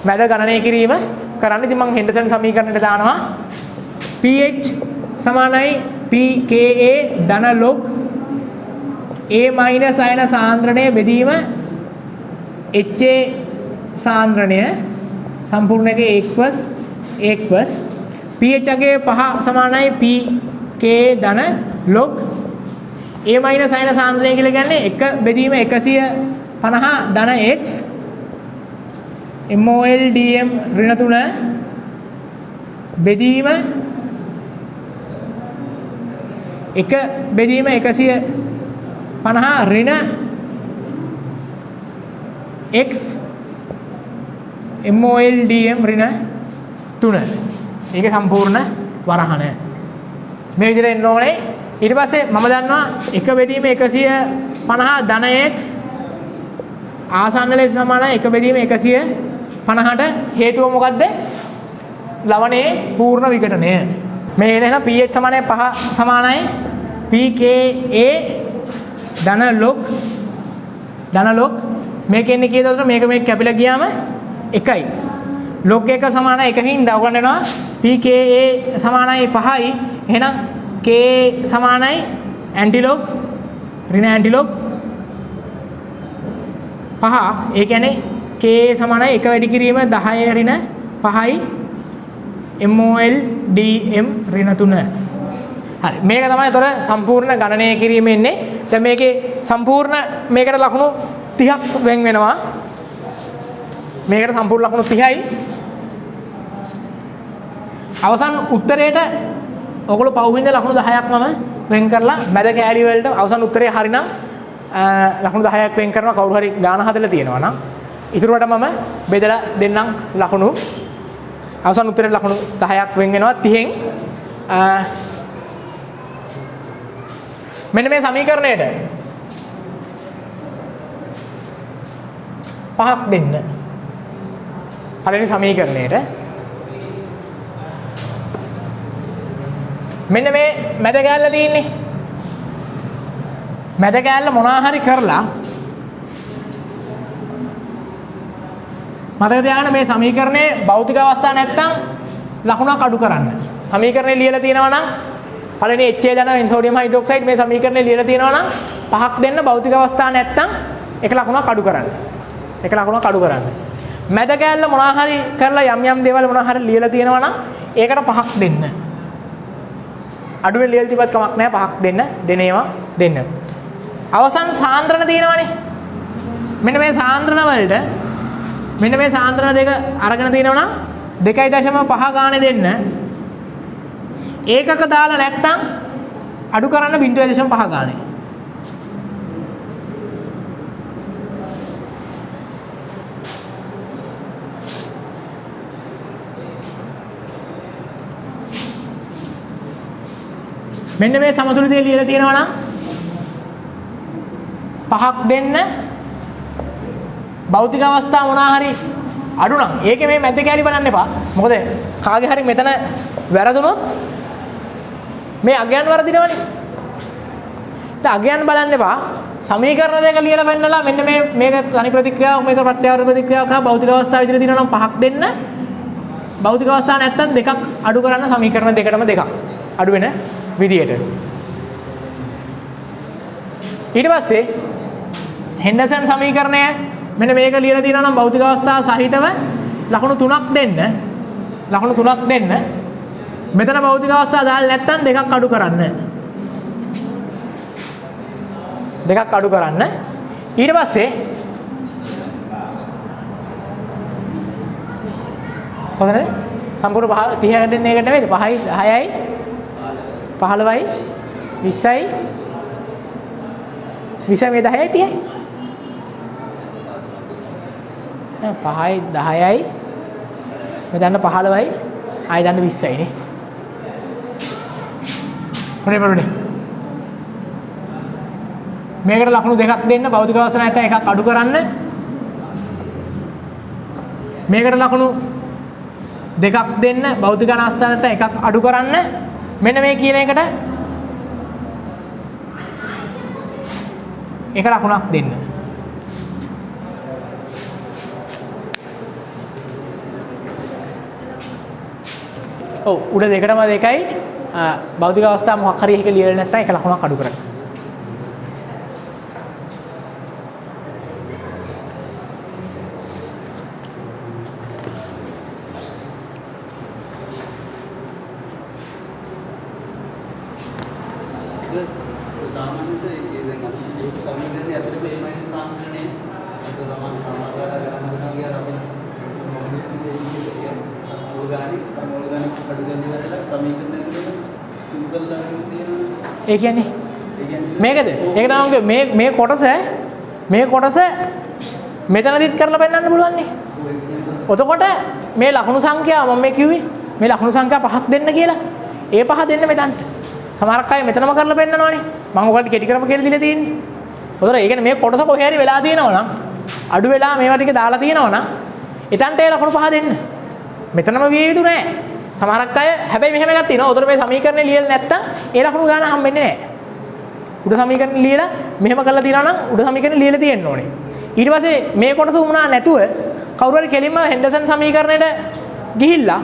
මැද ගණනය කිරීම කරන්න. ඉතින් මම හෙන්ඩර්සන් සමීකරණයට දානවා pH සමානයි pKa ධන log A- අයන සාන්ද්‍රණය බෙදීම HA සාන්ද්‍රණය සම්පූර්ණ එක aqueous pH අගය 5 සමානයි pK ධන log A- අයන සාන්ද්‍රණය කියලා කියන්නේ 1 බෙදීම 150 ධන x MOLDM ඍණ 3 බෙදීම 1 බෙදීම 150 ඍණ x MOLDM ඍණ 3. ඒක සම්පූර්ණ වරහන. මේ විදිහට එන්න ඕනේ. ඊට පස්සේ මම දන්නවා 1 බෙදීම 150 ධන x ආසන්න ලෙස සමානයි 1 බෙදීම 150ට හේතුව මොකද්ද? ලවණයේ පූර්ණ විඝටනය. මේ එන එහෙනම් pH සමානයි 5 සමානයි pKa ධන log මේක එන්නේ කීයද උතන මේක කැපිලා ගියාම 1යි. log 1 සමානයි 1කින් දවගන්න වෙනවා pKa සමානයි 5යි. එහෙනම් Ka සමානයි ඇන්ටිලොග් ඍණ ඇන්ටිලොග් 5 ඒ කියන්නේ k සමානයි 1 වැඩි කිරීම 10 ඍණ 5යි mol dm ඍණ 3. හරි මේක තමයි ඒතර සම්පූර්ණ ගණනය කිරීම ඉන්නේ. දැන් මේකේ සම්පූර්ණ මේකට ලකුණු 30ක් වෙන් වෙනවා. මේකට සම්පූර්ණ ලකුණු 30යි. අවසන් උත්තරේට ඔයගොල්ලෝ පහුවෙන්ද ලකුණු 10ක් මම වෙන් කරලා මැද කෑලි වලට අවසන් උත්තරේ හරිනම් ලකුණු 10ක් වෙන් කරනවා. කවුරු හරි ගාන හදලා තියෙනවා නම් ඉතුරුවට මම බෙදලා දෙන්නම් ලකුණු. අවසන් උත්තරේ ලකුණු 10ක් වෙන් වෙනවා 30න්. මෙන්න මේ සමීකරණයට 5ක් දෙන්න. පළවෙනි සමීකරණයට මෙන්න මේ මැද කෑල්ල තියෙන්නේ. මැද කෑල්ල මොනවා හරි කරලා මතක තියාගන්න මේ සමීකරණයේ භෞතික අවස්ථා නැත්තම් ලකුණක් අඩු කරන්න. සමීකරණේ ලියලා තියෙනවා නම් පළවෙනි HA සෝඩියම් හයිඩ්‍රොක්සයිඩ් මේ සමීකරණේ ලියලා තියෙනවා නම් 5ක් දෙන්න භෞතික අවස්ථා නැත්තම් එක ලකුණක් අඩු කරන්න. එක ලකුණක් අඩු කරන්න. මැද කෑල්ල මොනවා හරි කරලා යම් දේවල් මොනවා හරි ලියලා තියෙනවා නම් ඒකට 5ක් දෙන්න. අඩුවෙන් ලියලා තිබ්බත් කමක් නැහැ 5ක් දෙන්න. දෙනේවා දෙන්න. අවසන් සාන්ද්‍රණ තියෙනවනේ. මෙන්න මේ සාන්ද්‍රණ වලට මෙන්න මේ සාන්ද්‍රණ දෙක අරගෙන තියෙනවා නම් 2.5 ගානේ දෙන්න. ඒකක දාලා නැත්තම් අඩු කරන්න 0.5 ගානේ. මෙන්න මේ සමතුලිතය ලියලා තියෙනවා නම් 5ක් දෙන්න භෞතික අවස්ථා මොනවා හරි අඩු නම් ඒකේ මේ මැද්ද කැලි බලන්න එපා. මොකද කාගේ හරි මෙතන වැරදුනොත් මේ අගයන් වරදිනවනේ. දැන් අගයන් බලන්න එපා. සමීකරණ දෙක ලියලා පෙන්නලා මෙන්න මේක තනි ප්‍රතික්‍රියාවක් මේක ප්‍රත්‍යාවර්ත ප්‍රතික්‍රියාවක් හා භෞතික අවස්ථාව විදිහට තියෙනවා නම් 5ක් දෙන්න. භෞතික අවස්ථා නැත්තම් දෙකක් අඩු කරන්න සමීකරණ දෙකටම දෙකක් අඩු වෙන විදියට. ඊට පස්සේ හෙන්ඩර්සන් සමීකරණය මෙන්න මේක ලියලා තියෙනවා නම් භෞතික අවස්ථා සහිතව ලකුණු 3ක් දෙන්න. ලකුණු 3ක් දෙන්න. මෙතන භෞතික අවස්ථා දාලා නැත්තම් දෙකක් අඩු කරන්න. දෙකක් අඩු කරන්න. ඊට පස්සේ කොහොමද සම්පූර්ණ 30කට දෙන්නේ ඒකට නෙවෙයිද 5යි 10යි 15යි 20යි 20 මේ 10යි 30යි 5යි 10යි මෙතන 15යි ආයෙ දන්න 20යි නේ. මොනේ මේකට ලකුණු දෙකක් දෙන්න භෞතික අවස්ථා නැත්නම් එකක් අඩු කරන්න. මේකට ලකුණු දෙකක් දෙන්න භෞතික අවස්ථා නැත්නම් එකක් අඩු කරන්න. මෙන්න මේ කියන එකට එක ලකුණක් දෙන්න. ඔව් උඩ දෙකටම දෙකයි භෞතික අවස්ථා මොකක් හරි එක ලියලා නැත්නම් එක ලකුණක් අඩු කරන්න. ඒ කියන්නේ මේකද? ඒක තමයි මේ කොටස මෙතනදිත් කරලා පෙන්නන්න පුළුවන් නේ. එතකොට මේ ලකුණු සංඛ්‍යාව මම මේ කිව්වේ මේ ලකුණු සංඛ්‍යා 5ක් දෙන්න කියලා. ඒ 5 දෙන්න මෙතනට. සමහරක් අය මෙතනම කරලා පෙන්නනවනේ. මම ඔයගොල්ලන්ට කෙටි කරම කියලා දීලා තියෙන්නේ. ඒතකොට ඒ කියන්නේ මේ කොටස කොහේ හරි වෙලා තියෙනවා නම් අඩු වෙලා මේවා ටික දාලා තියෙනවා නම් එතනට ඒ ලකුණු 5 දෙන්න. මෙතනම විය යුතු නෑ. සමහරක් අය හැබැයි මෙහෙම එකක් තියෙනවා. උතර මේ සමීකරණේ ලියලා නැත්තම් ඒ ලකුණු ගන්න හම්බෙන්නේ නැහැ. උඩ සමීකරණේ ලියලා මෙහෙම කරලා තියෙනවා නම් උඩ සමීකරණේ ලියලා තියෙන්න ඕනේ. ඊට පස්සේ මේ කොටස වුණා නැතුව කවුරු හරි කෙලින්ම හෙන්ඩර්සන් සමීකරණයට ගිහිල්ලා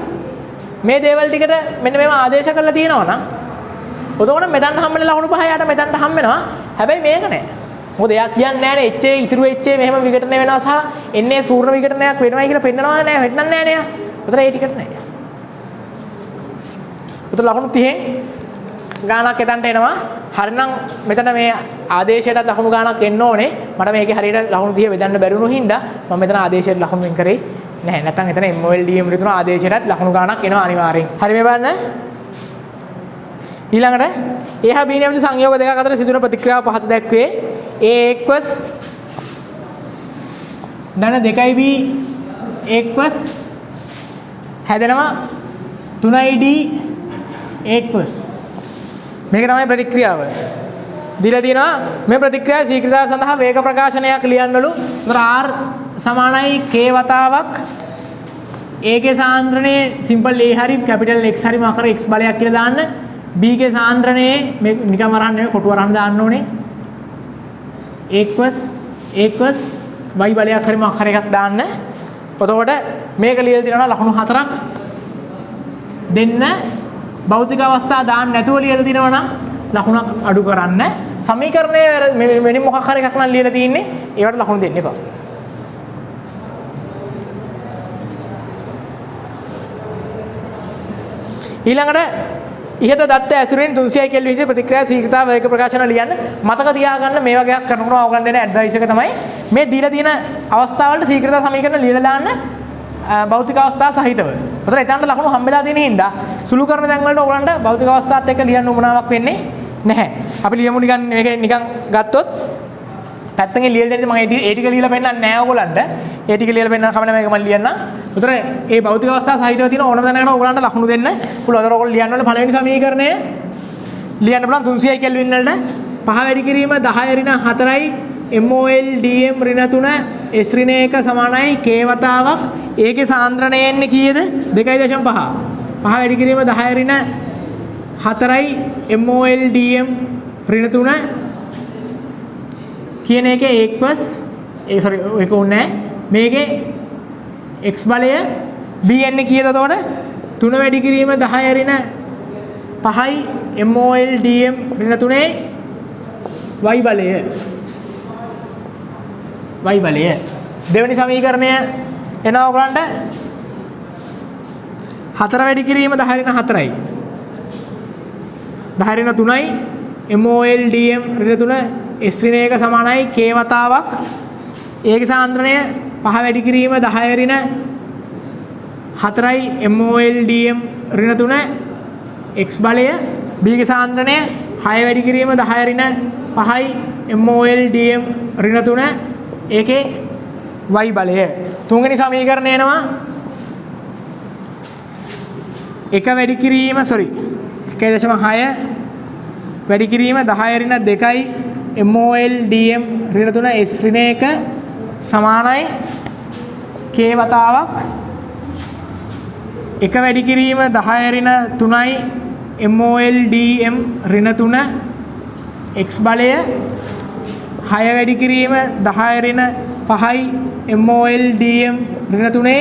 මේ දේවල් ටිකට මෙන්න මේව ආදේශ කරලා තියෙනවා නම් එතකොට මෙතනට හම්බෙන ලකුණු පහ යාට මෙතනට හම්බෙනවා. හැබැයි මේක නෑ. මොකද එයා කියන්නේ නැහැ නේ HA ඉතුරු HA මෙහෙම විඝටනය වෙනවා සහ NA පූර්ණ විඝටනයක් වෙනවයි කියලා පෙන්නනවා නෑ වෙන්නන්නේ නැහැ නේ. උතර ඒ ටිකට නැහැ. උතර ලකුණු 30න් ගානක් එතනට එනවා. හරිනම් මෙතන මේ ආදේශයට ලකුණු ගානක් එන්න ඕනේ. මට මේකේ හරියට ලකුණු 30 බෙදන්න බැරි වුණු හින්දා මම මෙතන ආදේශයට ලකුණු වෙන් කරේ නැහැ. නැත්නම් එතන MOLDM රිතුන ආදේශයටත් ලකුණු ගානක් එනවා අනිවාර්යෙන්. හරි මේ බලන්න. ඊළඟට A හා B නැමැති සංයෝග දෙකක් අතර සිදුවන ප්‍රතික්‍රියාව පහත දැක්වේ. A equals ධන 2B equals හැදෙනවා 3D equals මේක තමයි ප්‍රතික්‍රියාව. දීලා තියෙනවා මේ ප්‍රතික්‍රියාවේ ශීඝ්‍රතාව සඳහා වේග ප්‍රකාශනයක් ලියන්නලු. උතර R සමානයි K වතාවක් A ගේ සාන්ද්‍රණයේ සිම්පල් A හරි කැපිටල් X හරි මාකර X බලයක් කියලා දාන්න. B ගේ සාන්ද්‍රණයේ මේ නිකන් වරහන් නෙවෙයි කොටු වරහන් දාන්න ඕනේ. equals y බලයක් හරි මාකර එකක් දාන්න. එතකොට මේක ලියලා තියෙනවා ලකුණු 4ක් දෙන්න. භෞතික අවස්ථා දාන්න නැතුව ලියලා තිනවා නම් ලකුණක් අඩු කරන්න. සමීකරණයේ මෙනි මොකක් හරි එකක් නම් ලියලා තියෙන්නේ ඒවට ලකුණු දෙන්න එපා. ඊළඟට ඉහත දත්ත ඇසුරින් 300 කෙල්වින් විදිහට ප්‍රතික්‍රියා ශීඝ්‍රතාව වේග ප්‍රකාශන ලියන්න. මතක තියාගන්න මේ වගේක් කරනකොට ඕගලන් දෙන ඇඩ්වයිස් එක තමයි මේ දීලා තියෙන අවස්ථාවලට ශීඝ්‍රතා සමීකරණ ලියලා දාන්න භෞතික අවස්ථා සහිතව. උතන එතනට ලකුණු හම්බෙලා තියෙන හින්දා සුළු කරන තැන් වලට ඕගලන්ට භෞතික අවස්ථාත් එක්ක ලියන්න උවමනාවක් වෙන්නේ නැහැ. අපි ලියමු නිකන් මේක නිකන් ගත්තොත් පැත්තකින් ලියලා දෙන්න මම ඒ ටික ලියලා පෙන්නන්නේ නැහැ ඕගලන්ට. ඒ ටික ලියලා පෙන්නන කම මේක මම ලියන්නම්. උතන මේ භෞතික අවස්ථා සහිතව තියෙන ඕනම තැනකට ඕගලන්ට ලකුණු දෙන්න පුළුවන්. උතන ඕගොල්ලෝ ලියන්න ඕනේ පළවෙනි සමීකරණය ලියන්න පුළුවන් 300 කෙල්වින් වලට 5 වැඩි කිරීම 10 ඍණ 4යි MOLDM ඍණ 3 S ඍණ 1 සමානයි K වතාවක් ඒකේ සාන්ද්‍රණය එන්නේ කීයද 2.5 5 වැඩි කිරීම 10 ඍණ 4යි MOLDM ඍණ 3 කියන එකේ equals ඒක උන්නේ මේකේ x බලය b එන්නේ කීයද එතකොට 3 වැඩි කිරීම 10 ඍණ 5යි MOLDM ඍණ 3ේ y බලය දෙවෙනි සමීකරණය එනවා ඔයගලන්ට 4 වැඩි කිරීම 10 ඍණ 4යි 10 ඍණ 3යි MOLDM ඍණ 3 S ඍණ 1 සමානයි K වතාවක් ඒකේ සාන්ද්‍රණය 5 වැඩි කිරීම 10 ඍණ 4යි MOLDM ඍණ 3 x බලය b ගේ සාන්ද්‍රණය 6 වැඩි කිරීම 10 ඍණ 5යි MOLDM ඍණ 3 ඒකේ y බලය. තුන්වෙනි සමීකරණය එනවා 1 වැඩි කිරීම 1.6 වැඩි කිරීම 10 ඍණ 2යි MOLDM ඍණ 3 S ඍණ 1 සමානයි K වතාවක් 1 වැඩි කිරීම 10 ඍණ 3යි MOLDM ඍණ 3 x බලය 6 වැඩි කිරීම 10 ඍණ 5යි MOLDM ඍණ 3ේ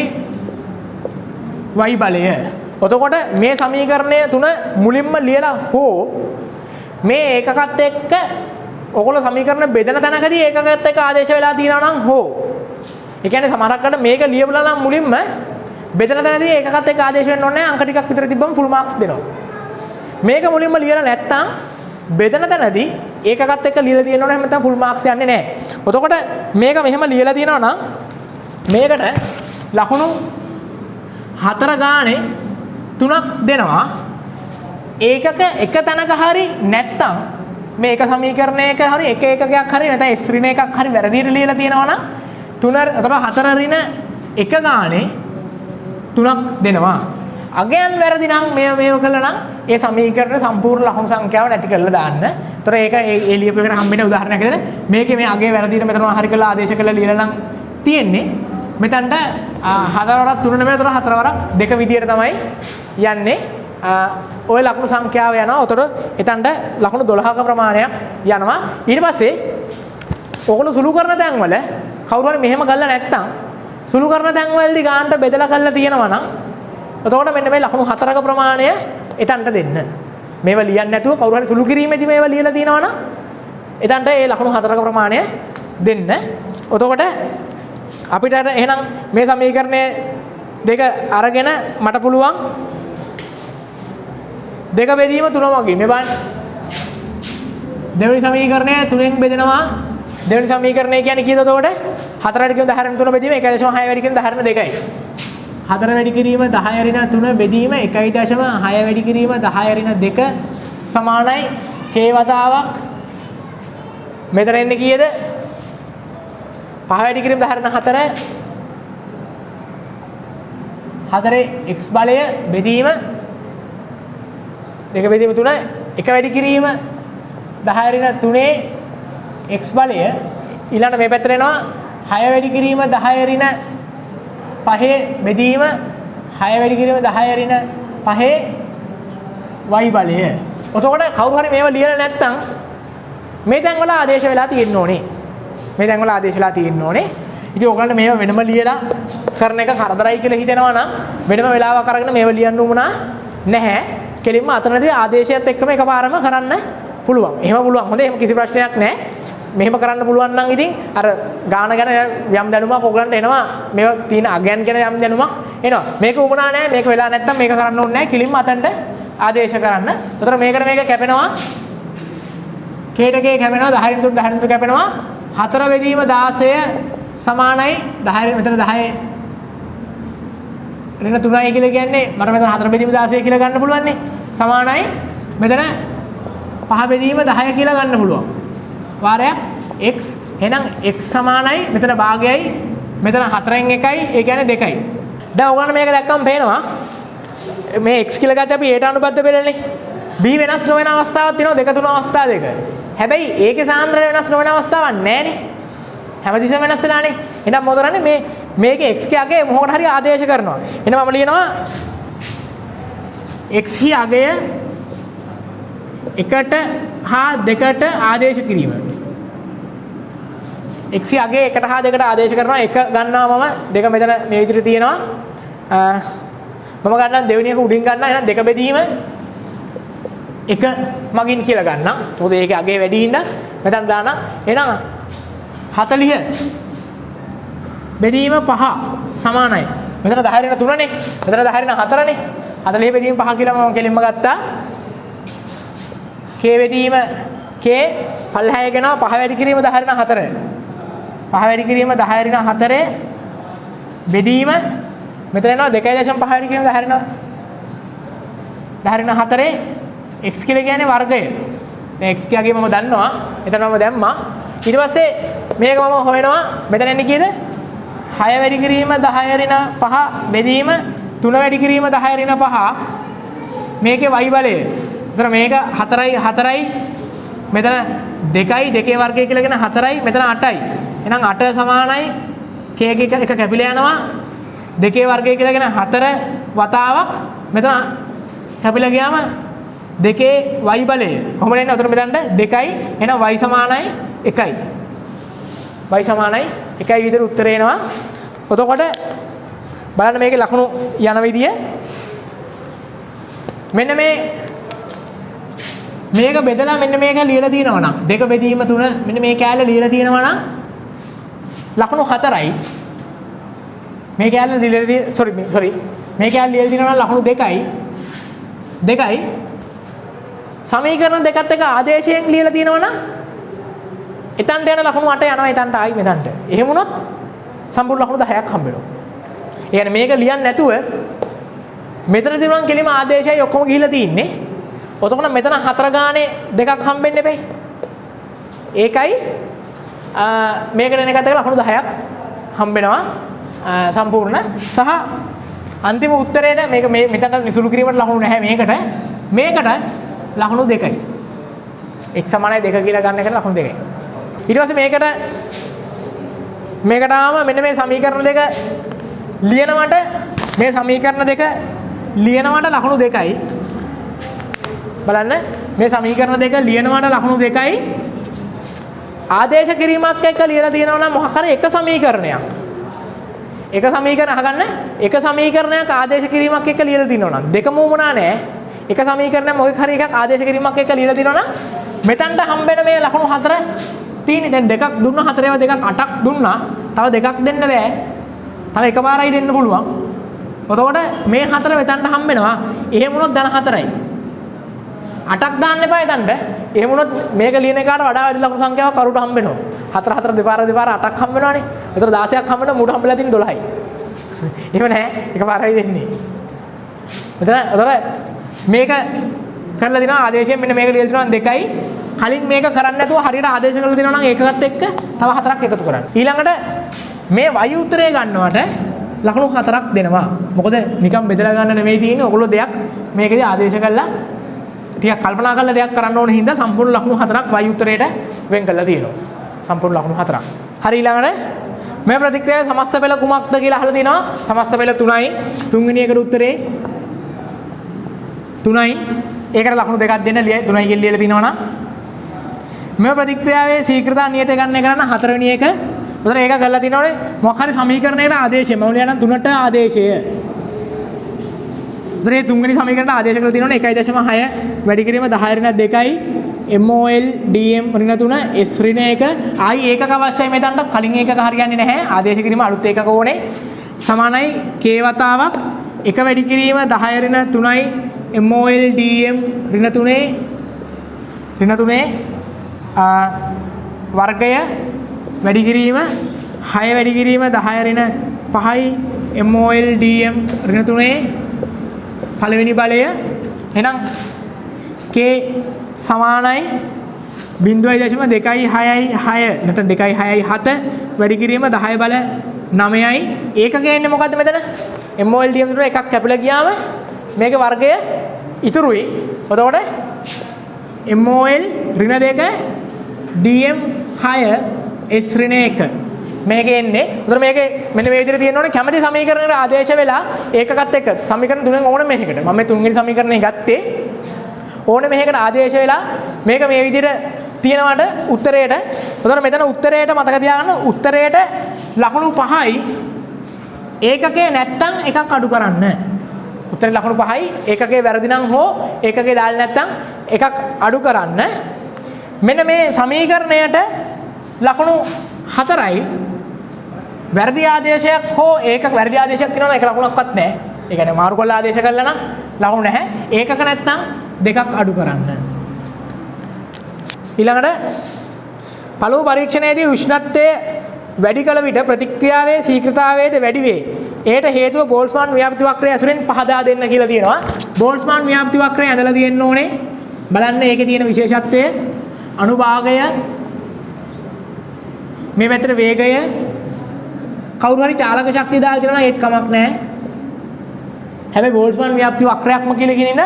y බලය. එතකොට මේ සමීකරණය තුන මුලින්ම ලියලා හෝ මේ ඒකකත් එක්ක ඔයගොල්ලෝ සමීකරණ බෙදන තැනකදී ඒකකත් එක්ක ආදේශ වෙලා තියෙනවා නම් හෝ ඒ කියන්නේ සමහරකට මේක ලියවලා නම් මුලින්ම බෙදන තැනදී ඒකකත් එක්ක ආදේශ වෙන්න ඕනේ අංක ටිකක් විතර තිබ්බම ෆුල් මාක්ස් දෙනවා. මේක මුලින්ම ලියලා නැත්තම් බෙදන තැනදී ඒකකත් එක්ක ලියලා තියෙනවා නම් නැත්නම් ෆුල් මාක්ස් යන්නේ නැහැ. එතකොට මේක මෙහෙම ලියලා තියෙනවා නම් මේකට ලකුණු 4 ගානේ 3ක් දෙනවා. ඒකක එක තැනක හරි නැත්තම් මේ එක සමීකරණයක හරි එක එකකයක් හරි නැත්නම් S ඍණ එකක් හරි වැරදියට ලියලා තියෙනවා නම් 4 ඍණ 1 ගානේ 3ක් දෙනවා. අගයන් වැරදි නම් මේව කළා නම් ඒ සමීකරණ සම්පූර්ණ ලකුණු සංඛ්‍යාව නැති කරලා දාන්න. ඒතර ඒක ඒ ලියපු එකට හම්බෙන උදාහරණයක් විදිහට මේකේ මේ අගය වැරදියට මෙතන හරි කරලා ආදේශ කරලා ලියලා නම් තියෙන්නේ. මෙතනට 4 වරක් 3 නෙමෙයි 4 වරක් 2 විදියට තමයි යන්නේ. ඔය ලකුණු සංඛ්‍යාව යනවා. උතර එතනට ලකුණු 12ක ප්‍රමාණයක් යනවා. ඊට පස්සේ ඔයගොල්ලෝ සුළු කරන තැන්වල කවුරු හරි මෙහෙම ගල්ලා නැත්තම් සුළු කරන තැන්වලදී ගානට බෙදලා කරලා තියෙනවා නම් එතකොට මෙන්න මේ ලකුණු 4ක ප්‍රමාණය එතනට දෙන්න. මේවා ලියන්නේ නැතුව කවුරු හරි සුළු කිරීමේදී මේවා ලියලා තියෙනවා නම් එතනට ඒ ලකුණු 4ක ප්‍රමාණය දෙන්න. එතකොට අපිට එහෙනම් මේ සමීකරණය දෙක අරගෙන මට පුළුවන් දෙක බෙදීම 3 වගේ මේ බලන්න. දෙවෙනි සමීකරණය 3ෙන් බෙදෙනවා. දෙවෙනි සමීකරණය කියන්නේ කීයද එතකොට? 4 වැඩි කිරීම 10 රින 3 බෙදීම 1.6 වැඩි කිරීම 10 රින 2යි. 4 වැඩි කිරීම 10 රින 3 බෙදීම 1.6 වැඩි කිරීම 10 රින 2 සමානයි k වතාවක්. මෙතන එන්නේ කීයද? 5 වැඩි කිරීම 10 රින 4 4 x බලය බෙදීම 2 බෙදීම 3 1 වැඩි කිරීම 10 රින 3 x බලය ඊළඟ මේ පැත්තට එනවා 6 වැඩි කිරීම 10 රින 5 බෙදීම 6 වැඩි කිරීම 10 රින 5 y බලය. එතකොට කවුරු හරි මේව ලියලා නැත්නම් මේ තැන් වල ආදේශ වෙලා තියෙන්න ඕනේ. මේ තැන් වල ආදේශ වෙලා තියෙන්න ඕනේ. ඉතින් ඔයගොල්ලන්ට මේව වෙනම ලියලා කරන එක කරදරයි කියලා හිතෙනවා නම් වෙනම වෙලාවක් අරගෙන මේව ලියන්න උවමනා නැහැ. කෙලින්ම අතනදී ආදේශයත් එක්කම එකපාරම කරන්න පුළුවන්. එහෙම පුළුවන්. හොඳයි. එහෙම කිසි ප්‍රශ්නයක් නැහැ. මෙහෙම කරන්න පුළුවන් නම් ඉතින් අර ගාන ගැන යම් දැනුමක් ඔයගලන්ට එනවා. මේවා තියෙන අගයන් ගැන යම් දැනුමක් එනවා. මේක උවමනා නැහැ. මේක වෙලා නැත්තම් මේක කරන්න ඕනේ නැහැ. කෙලින්ම අතනට ආදේශ කරන්න. උතර මේකට මේක කැපෙනවා. කේට කේ කැපෙනවා 10 රින් 3 10 රින් 3 කැපෙනවා. 4 බෙදීම 16 සමානයි 10 මෙතන 10 රින 3යි කියලා කියන්නේ මට මෙතන 4 බෙදීම 16 කියලා ගන්න පුළුවන් නේ. සමානයි මෙතන 5 බෙදීම 10 කියලා ගන්න පුළුවන්. වාරයක් x එහෙනම් x සමානයි මෙතන භාගයයි මෙතන 4න් 1යි ඒ කියන්නේ 2යි. දැන් ඔයගොල්ලෝ මේක දැක්කම පේනවා මේ x කියලා ගත්තේ අපි ඒට අනුබද්ධ පෙළනේ. b වෙනස් නොවන අවස්ථාවක් තියෙනවා 2 3 අවස්ථා දෙක. හැබැයි ඒකේ සාන්ද්‍රය වෙනස් නොවන අවස්ථාවක් නැහැනේ. හැමතිස්සෙම වෙනස් වෙලානේ. එහෙනම් මොකද කරන්නේ මේකේ x ගේ අගය මොකකට හරි ආදේශ කරනවා. එහෙනම් මම ලියනවා x හි අගය 1ට හා 2ට ආදේශ කිරීම. x හි අගය 1ට හා 2ට ආදේශ කරනවා. 1 ගන්නවා මම 2 මෙතන මේ විදිහට තියෙනවා. මම ගන්නම් දෙවෙනි එක උඩින් ගන්නවා. එහෙනම් 2 බෙදීම 1 මගින් කියලා ගන්නම්. මොකද ඒකේ අගය වැඩි හින්දා මෙතන දානවා. එහෙනම් 40 බෙදීම 5 සමානයි. මෙතන 10 රින 3නේ. මෙතන 10 රින 4නේ. 40 බෙදීම 5 කියලා මම කෙලින්ම ගත්තා. k බෙදීම k පල්ලෙහාය ගෙනවා 5 වැඩි කිරීම 10 රින 4. 5 වැඩි කිරීම 10 රින 4 බෙදීම මෙතන එනවා 2.5 වැඩි කිරීම 10 රින 4 x කියලා කියන්නේ වර්ගය. දැන් x කියගේ මම දන්නවා. එතන මම දැම්මා. ඊට පස්සේ මේක මම හොයනවා මෙතන එන්නේ කීයද 6 වැඩි කිරීම 10 රින 5 බෙදීම 3 වැඩි කිරීම 10 රින 5 මේකේ y බලය. එතන මේක 4යි 4යි මෙතන 2යි 2 වර්ගය කියලාගෙන 4යි මෙතන 8යි. එහෙනම් 8 සමානයි k එක කැපිලා යනවා 2 වර්ගය කියලාගෙන 4 වතාවක් මෙතන කැපිලා ගියාම 2 y බලය. කොහොමද එන්නේ? උතන මෙතනට 2යි. එහෙනම් y සමානයි 1යි. y සමානයි 1යි විතර උත්තරේ එනවා. එතකොට බලන්න මේකේ ලකුණු යන විදිය. මෙන්න මේක බෙදලා මෙන්න මේක ලියලා තියෙනවා නම් 2 බෙදීම 3 මෙන්න මේ කෑල්ල ලියලා තියෙනවා නම් ලකුණු 4යි. මේ කෑල්ල ලියලා sorry මේ කෑල්ල ලියලා තියෙනවා නම් ලකුණු 2යි. සමීකරණ දෙකත් එක ආදේශයෙන් ලියලා තියෙනවා නම් එතනට යන ලකුණු 8 යනවා එතනට ආයි මෙතනට. එහෙම වුණොත් සම්පූර්ණ ලකුණු 10ක් හම්බ වෙනවා. ඒ කියන්නේ මේක ලියන්නේ නැතුව මෙතනදී නම් කෙලිම ආදේශයයි ඔක්කොම ගිහිල්ලා තින්නේ. ඔතකොට මෙතන 4 ගානේ දෙකක් හම්බෙන්න එපේ. ඒකයි මේකට එන එකත් එක්ක ලකුණු 10ක් හම්බෙනවා සම්පූර්ණ. සහ අන්තිම උත්තරේට මේක මෙතනට නිසුළු කිරීමට ලකුණු නැහැ මේකට ලකුණු 2යි. x සමානයි 2 කියලා ගන්න එකට ලකුණු 2යි. ඊට පස්සේ මේකට ආවම මෙන්න මේ සමීකරණ දෙක ලියනවට ලකුණු 2යි. බලන්න මේ සමීකරණ දෙක ලියනවට ලකුණු 2යි. ආදේශ කිරීමක් එක්ක ලියලා තියෙනවා නම් මොකක් හරි එක සමීකරණයක්. එක සමීකරණ අහගන්න. එක සමීකරණයක් ආදේශ කිරීමක් එක්ක ලියලා තියෙනවා නම් දෙකම උමනා නැහැ. එක සමීකරණයක් මොකක් හරි එකක් ආදේශ කිරීමක් එක්ක ලියලා තියෙනවා නම් මෙතනට හම්බෙන මේ ලකුණු 4 තියෙන්නේ. දැන් දෙකක් දුන්නා 4 ඒවා දෙකක් 8ක් දුන්නා. තව දෙකක් දෙන්න බෑ. තව එකපාරයි දෙන්න පුළුවන්. එතකොට මේ 4 මෙතනට හම්බෙනවා. එහෙම වුණොත් ධන 4යි. 8ක් දාන්න එපා එතනට. එහෙම වුණොත් මේක ලියන එකට වඩා වැඩි ලකුණු සංඛ්‍යාවක් කරුට හම්බෙනවා. 4 4 දෙපාර 8ක් හම්බෙනවානේ. ඒතර 16ක් හම්බෙනවා මූට හම්බෙලා තියෙන්නේ 12යි. එහෙම නැහැ. එකපාරයි දෙන්නේ. එතකොට මේක කරලා දිනවා ආදේශයෙන් මෙන්න මේක ලියලා තිනවා 2යි. කලින් මේක කරන්නේ නැතුව හරියට ආදේශ කරලා දිනවා නම් ඒකත් එක්ක තව 4ක් එකතු කරන්න. ඊළඟට මේ y උත්තරේ ගන්නවට ලකුණු 4ක් දෙනවා. මොකද නිකන් බෙදලා ගන්න නෙමෙයි තියෙන්නේ. ඔයගොල්ලෝ දෙයක් මේකේදී ආදේශ කරලා ටිකක් කල්පනා කරලා දෙයක් කරන්න ඕන හින්දා සම්පූර්ණ ලකුණු 4ක් y උත්තරේට වෙන් කරලා තියෙනවා. සම්පූර්ණ ලකුණු 4ක්. හරි ඊළඟට මේ ප්‍රතික්‍රියාවේ සමස්ත පෙළ කුමක්ද කියලා අහලා තිනවා. සමස්ත පෙළ 3යි. තුන්වෙනි එකට උත්තරේ 3යි. ඒකට ලකුණු දෙකක් දෙන්න 3යි කියලා ලියලා තිනවා නම් මේ ප්‍රතික්‍රියාවේ ශීඝ්‍රතා නියතය ගන්න එක කරන්න 4වෙනි එක. උතන ඒක කරලා තිනවනේ මොකක් හරි සමීකරණයකට ආදේශය. මම ලියනවා 3ට ආදේශය. උතන මේ තුන්වෙනි සමීකරණයට ආදේශ කරලා තිනවනේ 1.6 වැඩි කිරීම 10 ඍණ 2යි MOL DM ඍණ 3 S ඍණ 1 ආයි ඒකක අවශ්‍යයි මෙතනට. කලින් ඒකක හරියන්නේ නැහැ. ආදේශ කිරීම අලුත් ඒකක ඕනේ. සමානයි k වතාවක් 1 වැඩි කිරීම 10 ඍණ 3යි MOL DM ඍණ 3 වර්ගය වැඩි කිරීම 6 වැඩි කිරීම 10 ඍණ 5යි MOL DM ඍණ 3 පළවෙනි බලය. එහෙනම් k සමානයි 0.2.6 නැත්නම් 2.6යි 7 වැඩි කිරීම 10 බල 9යි. ඒකක එන්නේ මොකද්ද මෙතන? MOL DM ඍණ එකක් කැපිලා ගියාම මේකේ වර්ගය ඉතුරුයි. එතකොට MOL ඍණ 2 DM 6 S ඍණ 1 මේක එන්නේ. උතර මේකේ මෙන්න මේ විදිහට තියෙනවනේ කැමැති සමීකරණයට ආදේශ වෙලා ඒකකත් එක්ක සමීකරණ තුනෙන් ඕන මේකකට. මම මේ තුන්වෙනි සමීකරණය ගත්තේ ඕන මේකකට ආදේශ වෙලා මේක මේ විදිහට තියෙනවට උත්තරේට. උතර මෙතන උත්තරේට මතක තියාගන්න උත්තරේට ලකුණු 5යි ඒකකේ නැත්තම් එකක් අඩු කරන්න. උත්තරේ ලකුණු 5යි ඒකකේ වැරදි නම් හෝ ඒකකේ දාලා නැත්තම් එකක් අඩු කරන්න. මෙන්න මේ සමීකරණයට ලකුණු 4යි වැරදි ආදේශයක් හෝ ඒකක වැරදි ආදේශයක් තියෙනවා ඒක ලකුණක්වත් නැහැ. ඒ කියන්නේ මාරු කරලා ආදේශ කළා නම් ලකුණු නැහැ. ඒකක නැත්තම් දෙකක් අඩු කරන්න. ඊළඟට පළමු පරීක්ෂණයේදී උෂ්ණත්වය වැඩි කළ විට ප්‍රතික්‍රියාවේ ශීඝ්‍රතාවයද වැඩි වේ. ඒට හේතුව බෝල්ට්ස්මාන් ව්‍යාපෘති වක්‍රය ඇසුරෙන් පහදා දෙන්න කියලා තියෙනවා. බෝල්ට්ස්මාන් ව්‍යාපෘති වක්‍රය ඇඳලා තියෙන්න ඕනේ. බලන්න ඒකේ තියෙන විශේෂත්වය අනුභාගය මේ පැත්තට වේගය කවුරු හරි චාලක ශක්තිය දාලා තියෙනවා ඒත් කමක් නැහැ. හැබැයි බෝල්ට්ස්මාන් ව්‍යාපෘති වක්‍රයක්ම කියලා කියන ඉඳ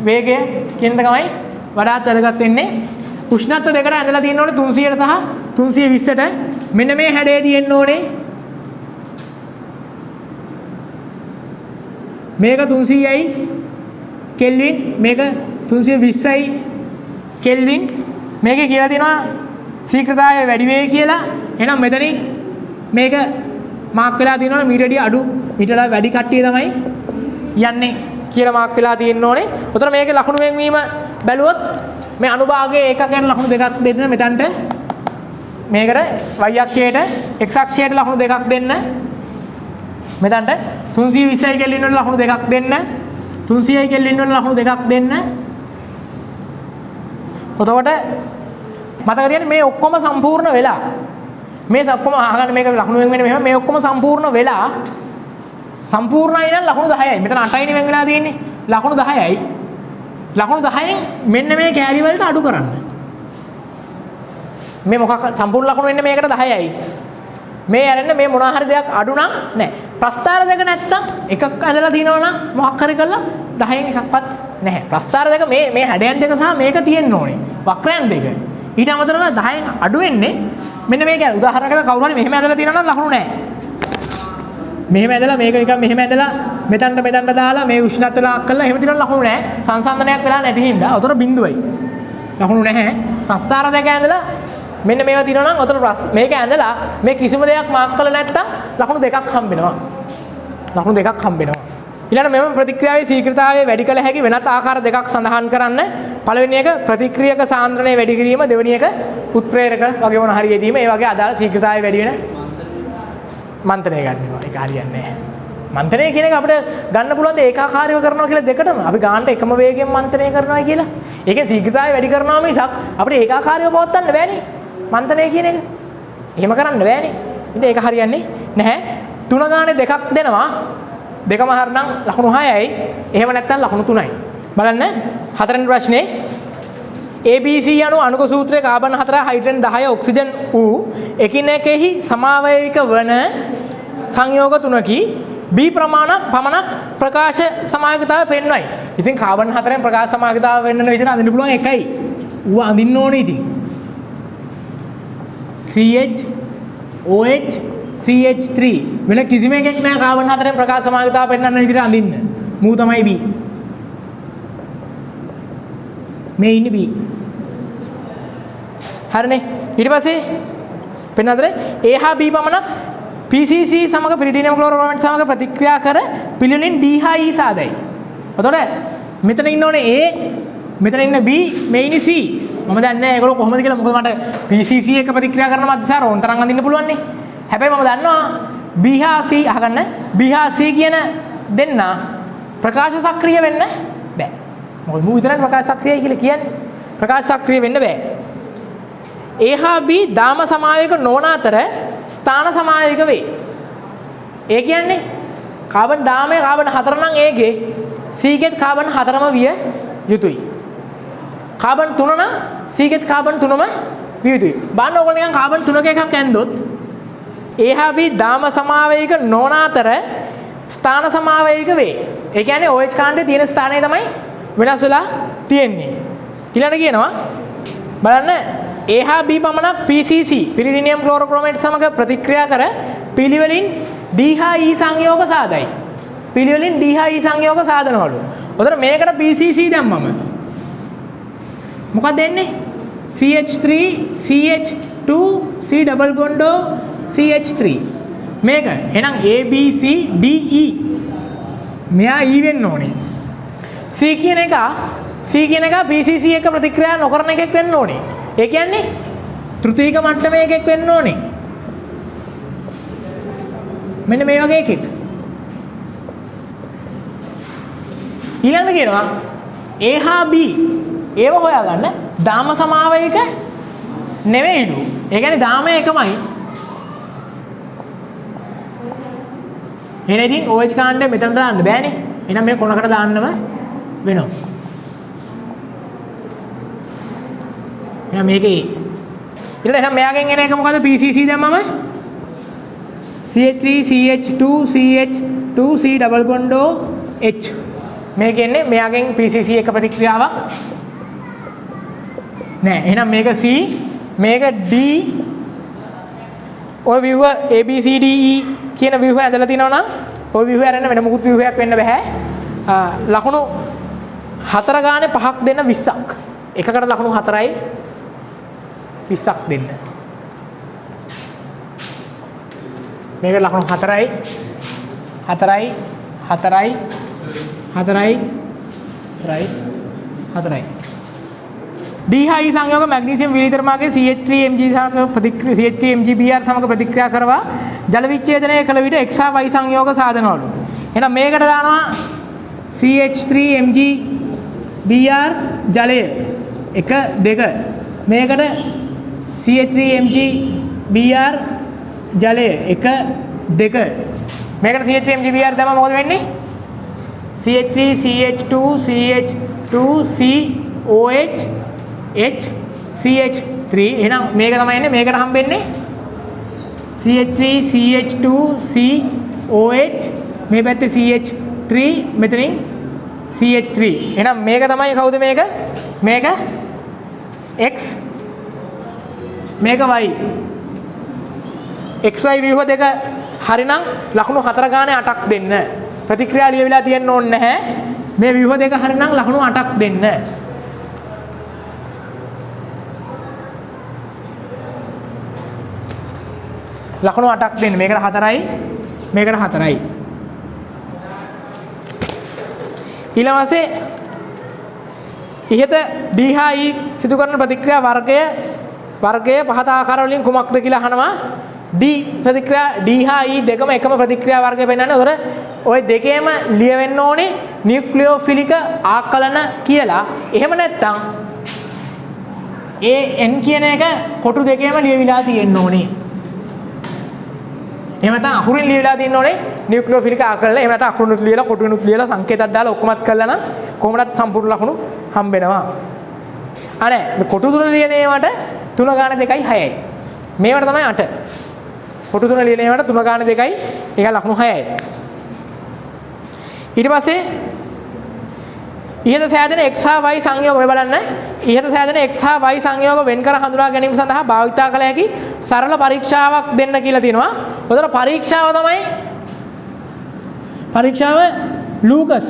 වේගය කියන එක තමයි වඩාත් වැදගත් වෙන්නේ. උෂ්ණත්ව දෙකට ඇඳලා තියෙන්න ඕනේ 300ට සහ 320ට. මෙන්න මේ හැඩය තියෙන්න ඕනේ. මේක 300යි කෙල්වින් මේක 320යි කෙල්වින්. මේකේ කියලා තියෙනවා ශීඝ්‍රතාවය වැඩි වේ කියලා. එහෙනම් මෙතනින් මේක මාක් වෙලා තියෙනවා මීට වැඩි අඩු මීට වඩා වැඩි කට්ටිය තමයි යන්නේ කියලා මාක් වෙලා තියෙන්න ඕනේ. උතන මේකේ ලකුණු වෙන්වීම බැලුවොත් මේ අනුභාගයේ ඒකකයන් ලකුණු දෙකක් දෙන්න මෙතනට මේකට y අක්ෂයට x අක්ෂයට ලකුණු දෙකක් දෙන්න මෙතනට 320යි කෙල්වින් වල ලකුණු දෙකක් දෙන්න 300යි කෙල්වින් වල ලකුණු දෙකක් දෙන්න. එතකොට මතක තියාගන්න මේ ඔක්කොම සම්පූර්ණ වෙලා මේ ඔක්කොම අහගන්න මේක ලකුණු වෙන මෙහෙම මේ ඔක්කොම සම්පූර්ණ වෙලා සම්පූර්ණයි නම් ලකුණු 10යි. මෙතන 8යිනේ වෙන් වෙලා තියෙන්නේ. ලකුණු 10යි. ලකුණු 10න් මෙන්න මේ කැරි වලට අඩු කරන්න. මේ මොකක් සම්පූර්ණ ලකුණු වෙන්නේ මේකට 10යි. මේ ඇරෙන්න මේ මොනවා හරි දෙයක් අඩු නම් නෑ. ප්‍රස්ථාර දෙක නැත්තම් එකක් ඇඳලා තිනවනම් මොකක් හරි කළා 10න් එකක්වත් නැහැ. ප්‍රස්ථාර දෙක මේ හැඩයන් දෙක සහ මේක තියෙන්න ඕනේ. වක්‍රයන් දෙක. ඊට අමතරව 10න් අඩු වෙන්නේ මෙන්න මේක. උදාහරණයකට කවුරු හරි මෙහෙම ඇඳලා තිනවනම් ලකුණු නැහැ. මෙහෙම ඇඳලා මේක නිකන් මෙහෙම ඇඳලා මෙතනට දාලා මේ උෂ්ණත්වය ලාක් කරලා එහෙම තිනවනම් ලකුණු නැහැ. සංසන්දනයක් වෙලා නැති හින්දා උතර බිඳුවයි. ලකුණු නැහැ. ප්‍රස්ථාර දෙක ඇඳලා මෙන්න මේවා තිනවනම් උතර මේක ඇඳලා මේ කිසිම දෙයක් මාක් කරලා නැත්තම් ලකුණු දෙකක් හම්බ වෙනවා. ලකුණු දෙකක් හම්බ වෙනවා. ඊළඟ මෙම ප්‍රතික්‍රියාවේ ශීඝ්‍රතාවය වැඩි කළ හැකි වෙනත් ආකාර දෙකක් සඳහන් කරන්න. පළවෙනි එක ප්‍රතික්‍රියක සාන්ද්‍රණය වැඩි කිරීම, දෙවෙනි එක උත්ප්‍රේරක වගේ මොන හරි යෙදීම. ඒ වගේ අදාළ ශීඝ්‍රතාවය වැඩි වෙන මන්ත්‍රණය ගන්නවා. ඒක හරියන්නේ නැහැ. මන්ත්‍රණය කියන එක අපිට ගන්න පුළුවන් ද ඒකාකාරීව කරනවා කියලා දෙකටම. අපි ගානට එකම වේගයෙන් මන්ත්‍රණය කරනවා කියලා. ඒකේ ශීඝ්‍රතාවය වැඩි කරනවා මිසක් අපිට ඒකාකාරීව පවත්වන්න බෑනේ. මන්ත්‍රණය කියන එක. එහෙම කරන්න බෑනේ. ඉතින් ඒක හරියන්නේ නැහැ. 3 ගානේ දෙකක් දෙනවා. දෙකම හරිනම් ලකුණු 6යි. එහෙම නැත්නම් ලකුණු 3යි. බලන්න හතරවෙනි ප්‍රශ්නේ ABC යනු අණුක සූත්‍රයේ කාබන් 4 හයිඩ්‍රජන් 10 ඔක්සිජන් වූ එකිනෙකෙහි සමාවයවික වන සංයෝග තුනකි B ප්‍රමාණක් පමණක් ප්‍රකාශ සමායකතාවය පෙන්වයි. ඉතින් කාබන් 4ෙන් ප්‍රකාශ සමායකතාවය වෙන්නන විදිහට අඳින්න පුළුවන් එකයි. ඌ අඳින්න ඕනේ ඉතින්. CH OH CH3 වෙන කිසිම එකක් නෑ කාබන් 4ෙන් ප්‍රකාශ සමායකතාවය පෙන්වන්න විදිහට අඳින්න. මූ තමයි B. මේ ඉන්නේ B. හරිනේ. ඊට පස්සේ පෙන්නතර A හා B පමණක් PCC සමග පිරිඩිනියම් ක්ලෝරෝබ්‍රෝමයිඩ් සමග ප්‍රතික්‍රියා කර පිළිවෙලින් D හා E සාදයි. එතකොට මෙතන ඉන්න ඕනේ A, මෙතන ඉන්න B, මේ ඉන්නේ C. මම දන්නේ නැහැ ඒගොල්ලෝ කොහොමද කියලා. මොකද මට PCC එක ප්‍රතික්‍රියා කරන මැදසාර ඕන තරම් අඳින්න පුළුවන් නේ. හැබැයි මම දන්නවා B හා C අහගන්න. B හා C කියන දෙන්න ප්‍රකාශ සක්‍රිය වෙන්න බෑ. මොකද මූ විතරක් ප්‍රකාශ සක්‍රියයි කියලා කියන්නේ. ප්‍රකාශ සක්‍රිය වෙන්න බෑ. A හා B දාම සමායක නොවන අතර ස්ථාන සමායක වේ. ඒ කියන්නේ කාබන් දාමයේ කාබන් 4 නම් A ගේ C ගෙත් කාබන් 4ම විය යුතුයි. කාබන් 3 නම් C ගෙත් කාබන් 3ම විය යුතුයි. බලන්න ඕගොල්ලෝ නිකන් කාබන් 3ක එකක් ඇන්දොත් A හා B දාම සමාවයක නොවන අතර ස්ථාන සමාවයක වේ. ඒ කියන්නේ OH කාණ්ඩයේ තියෙන ස්ථානය තමයි වෙනස් වෙලා තියෙන්නේ. ඊළඟට කියනවා බලන්න A හා B පමණක් PCC පිරිඩිනියම් ක්ලෝරෝබ්‍රෝමයිඩ් සමග ප්‍රතික්‍රියා කර පිළිවෙලින් D හා E සංයෝග සාදයි. පිළිවෙලින් D හා E සංයෝග සාදනවලු. උතන මේකට PCC දැම්මම මොකක්ද එන්නේ? CH3 CH2 C double බොන්ඩෝ CH3 මේක. එහෙනම් A B C D E මෙයා E වෙන්න ඕනේ. C කියන එක PCC එක ප්‍රතික්‍රියා නොකරන එකෙක් වෙන්න ඕනේ. ඒ කියන්නේ තෘතීක මට්ටමේ එකෙක් වෙන්න ඕනේ. මෙන්න මේ වගේ එකෙක්. ඊළඟට කියනවා A හා B ඒව හොයාගන්න දාම සමාවයක නෙවෙයිලු. ඒ කියන්නේ දාමය එකමයි. එහෙනම් ඉතින් OH කාණ්ඩය මෙතන දාන්න බෑනේ. එහෙනම් මේ කොනකට දාන්නම වෙනවා. එහෙනම් මේකේ ඊළඟ එහෙනම් මෙයාගෙන් එන එක මොකද? PCC දැම්මම CH3 CH2 CH2 C double බොන්ඩෝ H මේක එන්නේ මෙයාගෙන් PCC එක ප්‍රතික්‍රියාවක් නෑ. එහෙනම් මේක C මේක D ඔය ව්‍යුහ A B C D E කියන ව්‍යුහ ඇදලා තිනවා නම් ඔය ව්‍යුහ අරගෙන වෙන මුකුත් ව්‍යුහයක් වෙන්න බෑ. ලකුණු 4 ගානේ 5ක් දෙන්න 20ක්. එකකට ලකුණු 4යි 20ක් දෙන්න. මේක ලකුණු 4යි 4යි 4යි 4යි 4යි D හා E සංයෝග මැග්නීසියම් විනිතරමාගේ CH3Mg සමග ප්‍රතික්‍රියා CH3MgBr සමග ප්‍රතික්‍රියා කරවා ජල විච්ඡේදනය කළ විට X හා Y සංයෝග සාදනවලු. එහෙනම් මේකට දානවා CH3MgBr ජලය 1 2 මේකට CH3MgBr ජලය 1 2 මේකට CH3MgBr දැම්ම මොකද වෙන්නේ? CH3 CH2 CH2 COH H CH3 එහෙනම් මේක තමයි එන්නේ. මේකට හම්බෙන්නේ CH3 CH2 COH මේ පැත්තේ CH3 මෙතනින් CH3 එහෙනම් මේක තමයි කවුද මේක? මේක X මේක Y XY ව්‍යුහ දෙක හරිනම් ලකුණු 4 ගානේ 8ක් දෙන්න. ප්‍රතික්‍රියා ලියවිලා තියෙන්න ඕනේ නැහැ. මේ ව්‍යුහ දෙක හරිනම් ලකුණු 8ක් දෙන්න. ලකුණු 8ක් දෙන්න. මේකට 4යි මේකට 4යි. ඊළඟට ඉහත D හා E සිදු කරන ප්‍රතික්‍රියා වර්ගය පහත ආකාර වලින් කුමක්ද කියලා අහනවා. D ප්‍රතික්‍රියා D හා E දෙකම එකම ප්‍රතික්‍රියා වර්ගය පෙන්වන්නේ. උතර ওই දෙකේම ලියවෙන්න ඕනේ නියුක්ලියෝෆිලික ආකලන කියලා. එහෙම නැත්නම් AN කියන එක කොටු දෙකේම ලියවිලා තියෙන්න ඕනේ. එහෙම නැත්නම් අකුරින් ලියවිලා තියෙන්න ඕනේ නියුක්ලියෝෆිලික ආකලන. එහෙම නැත්නම් අකුරුනුත් ලියලා කොටුනුත් ලියලා සංකේතයක් දාලා ඔක්කොමත් කළා නම් කොහොමදත් සම්පූර්ණ ලකුණු හම්බෙනවා. අනේ මේ කොටු තුන ලියන ඒවාට 3 ගාන 2යි 6යි. මේවට තමයි 8. කොටු තුන ලියන ඒවාට 3 ගාන 2යි ඒක ලකුණු 6යි. ඊට පස්සේ ඉහත සෑදෙන x හා y සංයෝග ඔය බලන්න. ඉහත සෑදෙන x හා y සංයෝග වෙන් කර හඳුනා ගැනීම සඳහා භාවිතා කළ හැකි සරල පරීක්ෂාවක් දෙන්න කියලා තියෙනවා. උතන පරීක්ෂාව තමයි පරීක්ෂාව ලූකස්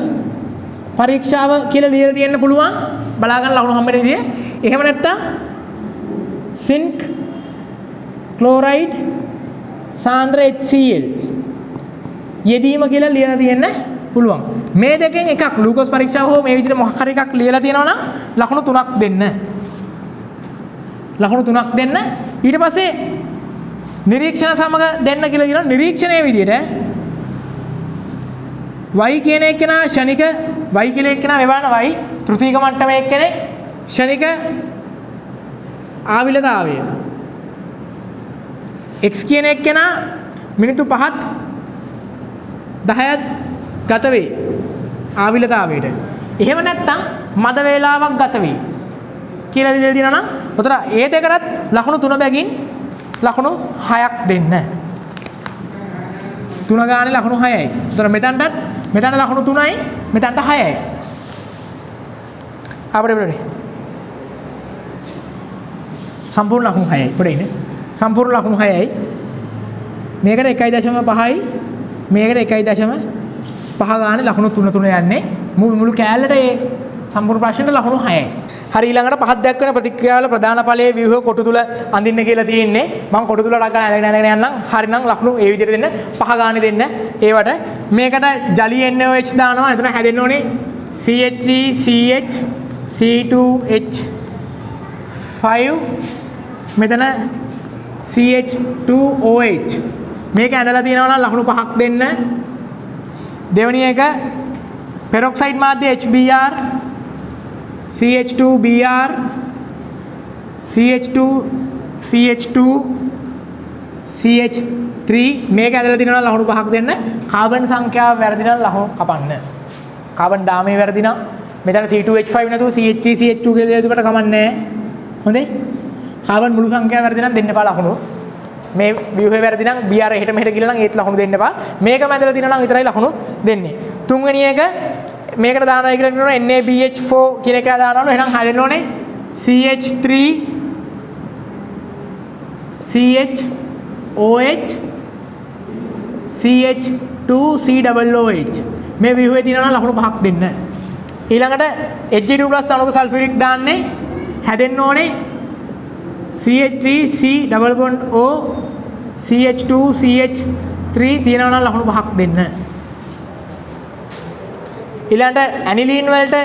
පරීක්ෂාව කියලා ලියලා තියෙන්න පුළුවන්. බලා ගන්න ලකුණු හම්බෙන විදිය. එහෙම නැත්නම් සින්ක් ක්ලෝරයිඩ් සාන්ද්‍ර HCl යෙදීම කියලා ලියලා තියෙන්න පුළුවන්. මේ දෙකෙන් එකක් ලූකස් පරීක්ෂාව හෝ මේ විදිහට මොකක් හරි එකක් ලියලා තියෙනවා නම් ලකුණු 3ක් දෙන්න. ලකුණු 3ක් දෙන්න. ඊට පස්සේ නිරීක්ෂණ සමග දෙන්න කියලා කියනවා. නිරීක්ෂණයේ විදිහට y කියන එක්කෙනා ෂණික y කියලා එක්කෙනා මෙවන y තෘතීක මට්ටමේ එක්කෙනෙක් ෂණික ආවිලතාවය x කියන එක්කෙනා මිනිත්තු 5ත් 10ත් ගත වේ ආවිලතාවයට. එහෙම නැත්නම් මද වේලාවක් ගත වේ කියලා දෙලා දිනා නම් උතර ඒ දෙකටත් ලකුණු 3 බැගින් ලකුණු 6ක් දෙන්න. 3 ගානේ ලකුණු 6යි. උතර මෙතනට ලකුණු 3යි මෙතනට 6යි. අපිට බලන්න. සම්පූර්ණ ලකුණු 6යි. පොඩේ ඉන්නේ. සම්පූර්ණ ලකුණු 6යි. මේකට 1.5යි. මේකට 1.5 ගානේ ලකුණු 3 යන්නේ. මුළු කෑල්ලට ඒ සම්පූර්ණ ප්‍රශ්නෙට ලකුණු 6යි. හරි ඊළඟට පහක් දක්වන ප්‍රතික්‍රියාවල ප්‍රධාන ඵලයේ ව්‍යුහ කොටු තුල අඳින්න කියලා තියෙන්නේ. මම කොටු තුල ඩක් ගන්න අරගෙන යන්නම්. හරිනම් ලකුණු ඒ විදිහට දෙන්න 5 ගානේ දෙන්න. ඒවට මේකට ජලී NaOH දානවා. එතන හැදෙන්න ඕනේ CH3CH C2H5 මෙතන CH2OH මේක ඇඳලා තියෙනවා නම් ලකුණු 5ක් දෙන්න. දෙවෙනි එක පෙරොක්සයිඩ් මාධ්‍ය HBr CH2Br CH2 CH3 මේක ඇදලා තියෙනවා ලකුණු 5ක් දෙන්න. කාබන් සංඛ්‍යාව වැරදි නම් ලකුණු කපන්න. කාබන් දාමේ වැරදි නම් මෙතන C2H5 නැතුව CH3 CH2 කියලා දෙකට කමන්නේ නැහැ. හොඳයි. කාබන් මුළු සංඛ්‍යාව වැරදි නම් දෙන්න එපා ලකුණු. මේ ව්‍යුහේ වැරදි නම් Br එහෙට මෙහෙට ගිහලා නම් ඒත් ලකුණු දෙන්න එපා. මේකම ඇදලා තියෙනවා නම් විතරයි ලකුණු දෙන්නේ. තුන්වෙනි එක මේකට දානවා කියලා කියනවා NaBH4 කියන එක දානවලු. එහෙනම් හරියන්න ඕනේ CH3 CHOH CH2COOH මේ ව්‍යුහේ තියෙනවා නම් ලකුණු 5ක් දෙන්න. ඊළඟට Hg2+ අණුක සල්ෆියුරික් දාන්නේ හැදෙන්න ඕනේ CH3COO CH2CH3 තියෙනවා නම් ලකුණු 5ක් දෙන්න. ඊළඟට ඇනිලීන් වලට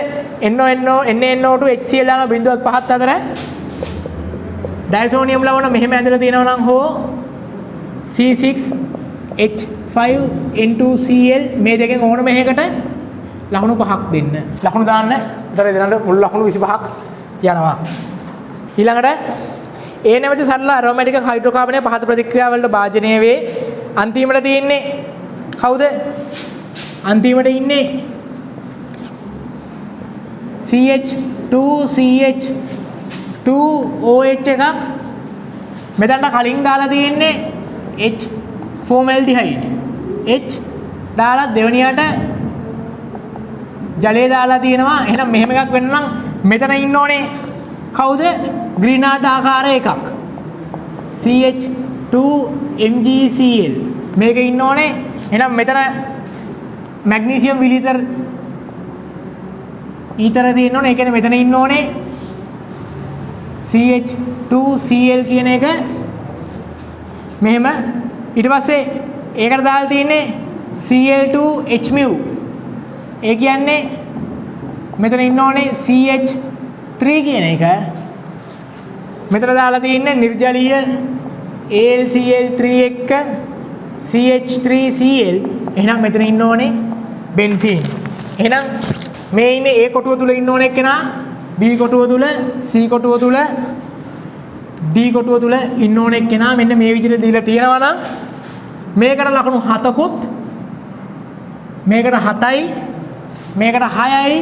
NaNO2 HCl දාන 0.5 අතර ඩයිසෝනියම් ලවණ මෙහෙම ඇදලා තියෙනවා නම් හෝ C6H5N2Cl මේ දෙකෙන් ඕනම එකකට ලකුණු 5ක් දෙන්න. ලකුණු දාන්න. උතර දෙනට මුළු ලකුණු 25ක් යනවා. ඊළඟට ඒ නැමැති සරල ඇරෝමැටික් හයිඩ්‍රෝකාබනයේ පහත ප්‍රතික්‍රියා වලට භාජනය වේ. අන්තිමට තියෙන්නේ කවුද? අන්තිමට ඉන්නේ CH2CH2OH එකක්. මෙතනට කලින් දාලා තියෙන්නේ H formaldehyde. H දාලා දෙවෙනියට ජලය දාලා තියෙනවා. එහෙනම් මෙහෙම එකක් වෙන්න නම් මෙතන ඉන්න ඕනේ කවුද? ග්‍රීනාඩ් ආකාර එකක්. CH2MgCl මේක ඉන්න ඕනේ. එහෙනම් මෙතන මැග්නීසියම් විලිතර ඊතර තියෙන්න ඕනේ. ඒ කියන්නේ මෙතන ඉන්න ඕනේ CH2Cl කියන එක මෙහෙම. ඊට පස්සේ ඒකට දාලා තියෙන්නේ Cl2H mu. ඒ කියන්නේ මෙතන ඉන්න ඕනේ CH3 කියන එක. මෙතන දාලා තියෙන්නේ නිර්ජලීය AlCl3 එක්ක CH3Cl. එහෙනම් මෙතන ඉන්න ඕනේ බෙන්සීන්. එහෙනම් මේ ඉන්නේ A කොටුව තුල ඉන්න ඕනේ එක්කෙනා B කොටුව තුල C කොටුව තුල D කොටුව තුල ඉන්න ඕනේ එක්කෙනා මෙන්න මේ විදිහට දීලා තියෙනවා නම් මේකට ලකුණු 7කුත් මේකට 7යි මේකට 6යි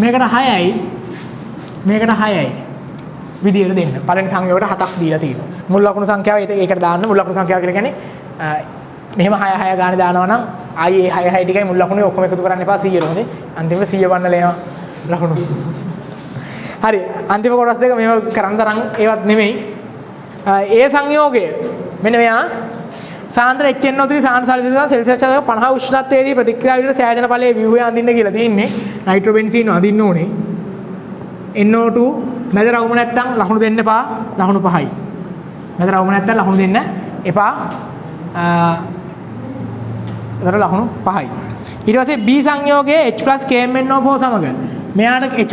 මේකට 6යි මේකට 6යි විදියට දෙන්න. පළවෙනි සංයෝගයට 7ක් දීලා තියෙනවා. මුල් ලකුණු සංඛ්‍යාව ඒකට දාන්න. මුල් ලකුණු සංඛ්‍යාව කියලා කියන්නේ මෙහෙම 6 6 ගානේ දානවා නම් ආයේ 6 6 ටිකයි මුල් ලකුණේ ඔක්කොම එකතු කරන්න එපා 100 හොඳේ. අන්තිමට 100 වන්නල එනවා ලකුණු. හරි. අන්තිම කොටස් දෙක මේව කරන්න තරම් ඒවත් නෙමෙයි. ඒ සංයෝගය මෙන්න මෙයා සාන්ද්‍ර HNO3 සාන්ද්‍ර සල්ෆර් සෙල්සියස් 50 උෂ්ණත්වයේදී ප්‍රතික්‍රියා විදිහට සෑදෙන ඵලයේ ව්‍යුහය අඳින්න කියලා තියෙන්නේ. නයිට්‍රෝබෙන්සීන් අඳින්න ඕනේ. NO2 මැද රවුම නැත්තම් ලකුණු දෙන්න එපා. ලකුණු 5යි. මැද රවුම නැත්තම් ලකුණු දෙන්න එපා. ඒතර ලකුණු 5යි. ඊට පස්සේ B සංයෝගයේ H+ KMnO4 සමග මෙයාට H+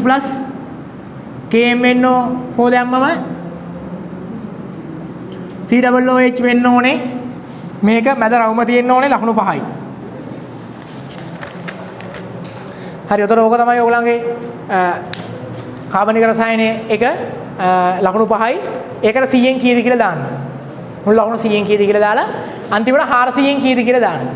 KMnO4 දැම්මම COOH වෙන්න ඕනේ. මේක මැද රවුම තියෙන්න ඕනේ ලකුණු 5යි. හරි. උතර ඕක තමයි ඔයගලන්ගේ කාබනික රසායනයේ එක ලකුණු 5යි. ඒකට 100න් කීයද කියලා දාන්න. මුල් ලකුණු 100න් කීයද කියලා දාලා අන්තිමට 400න් කීයද කියලා දාන්න.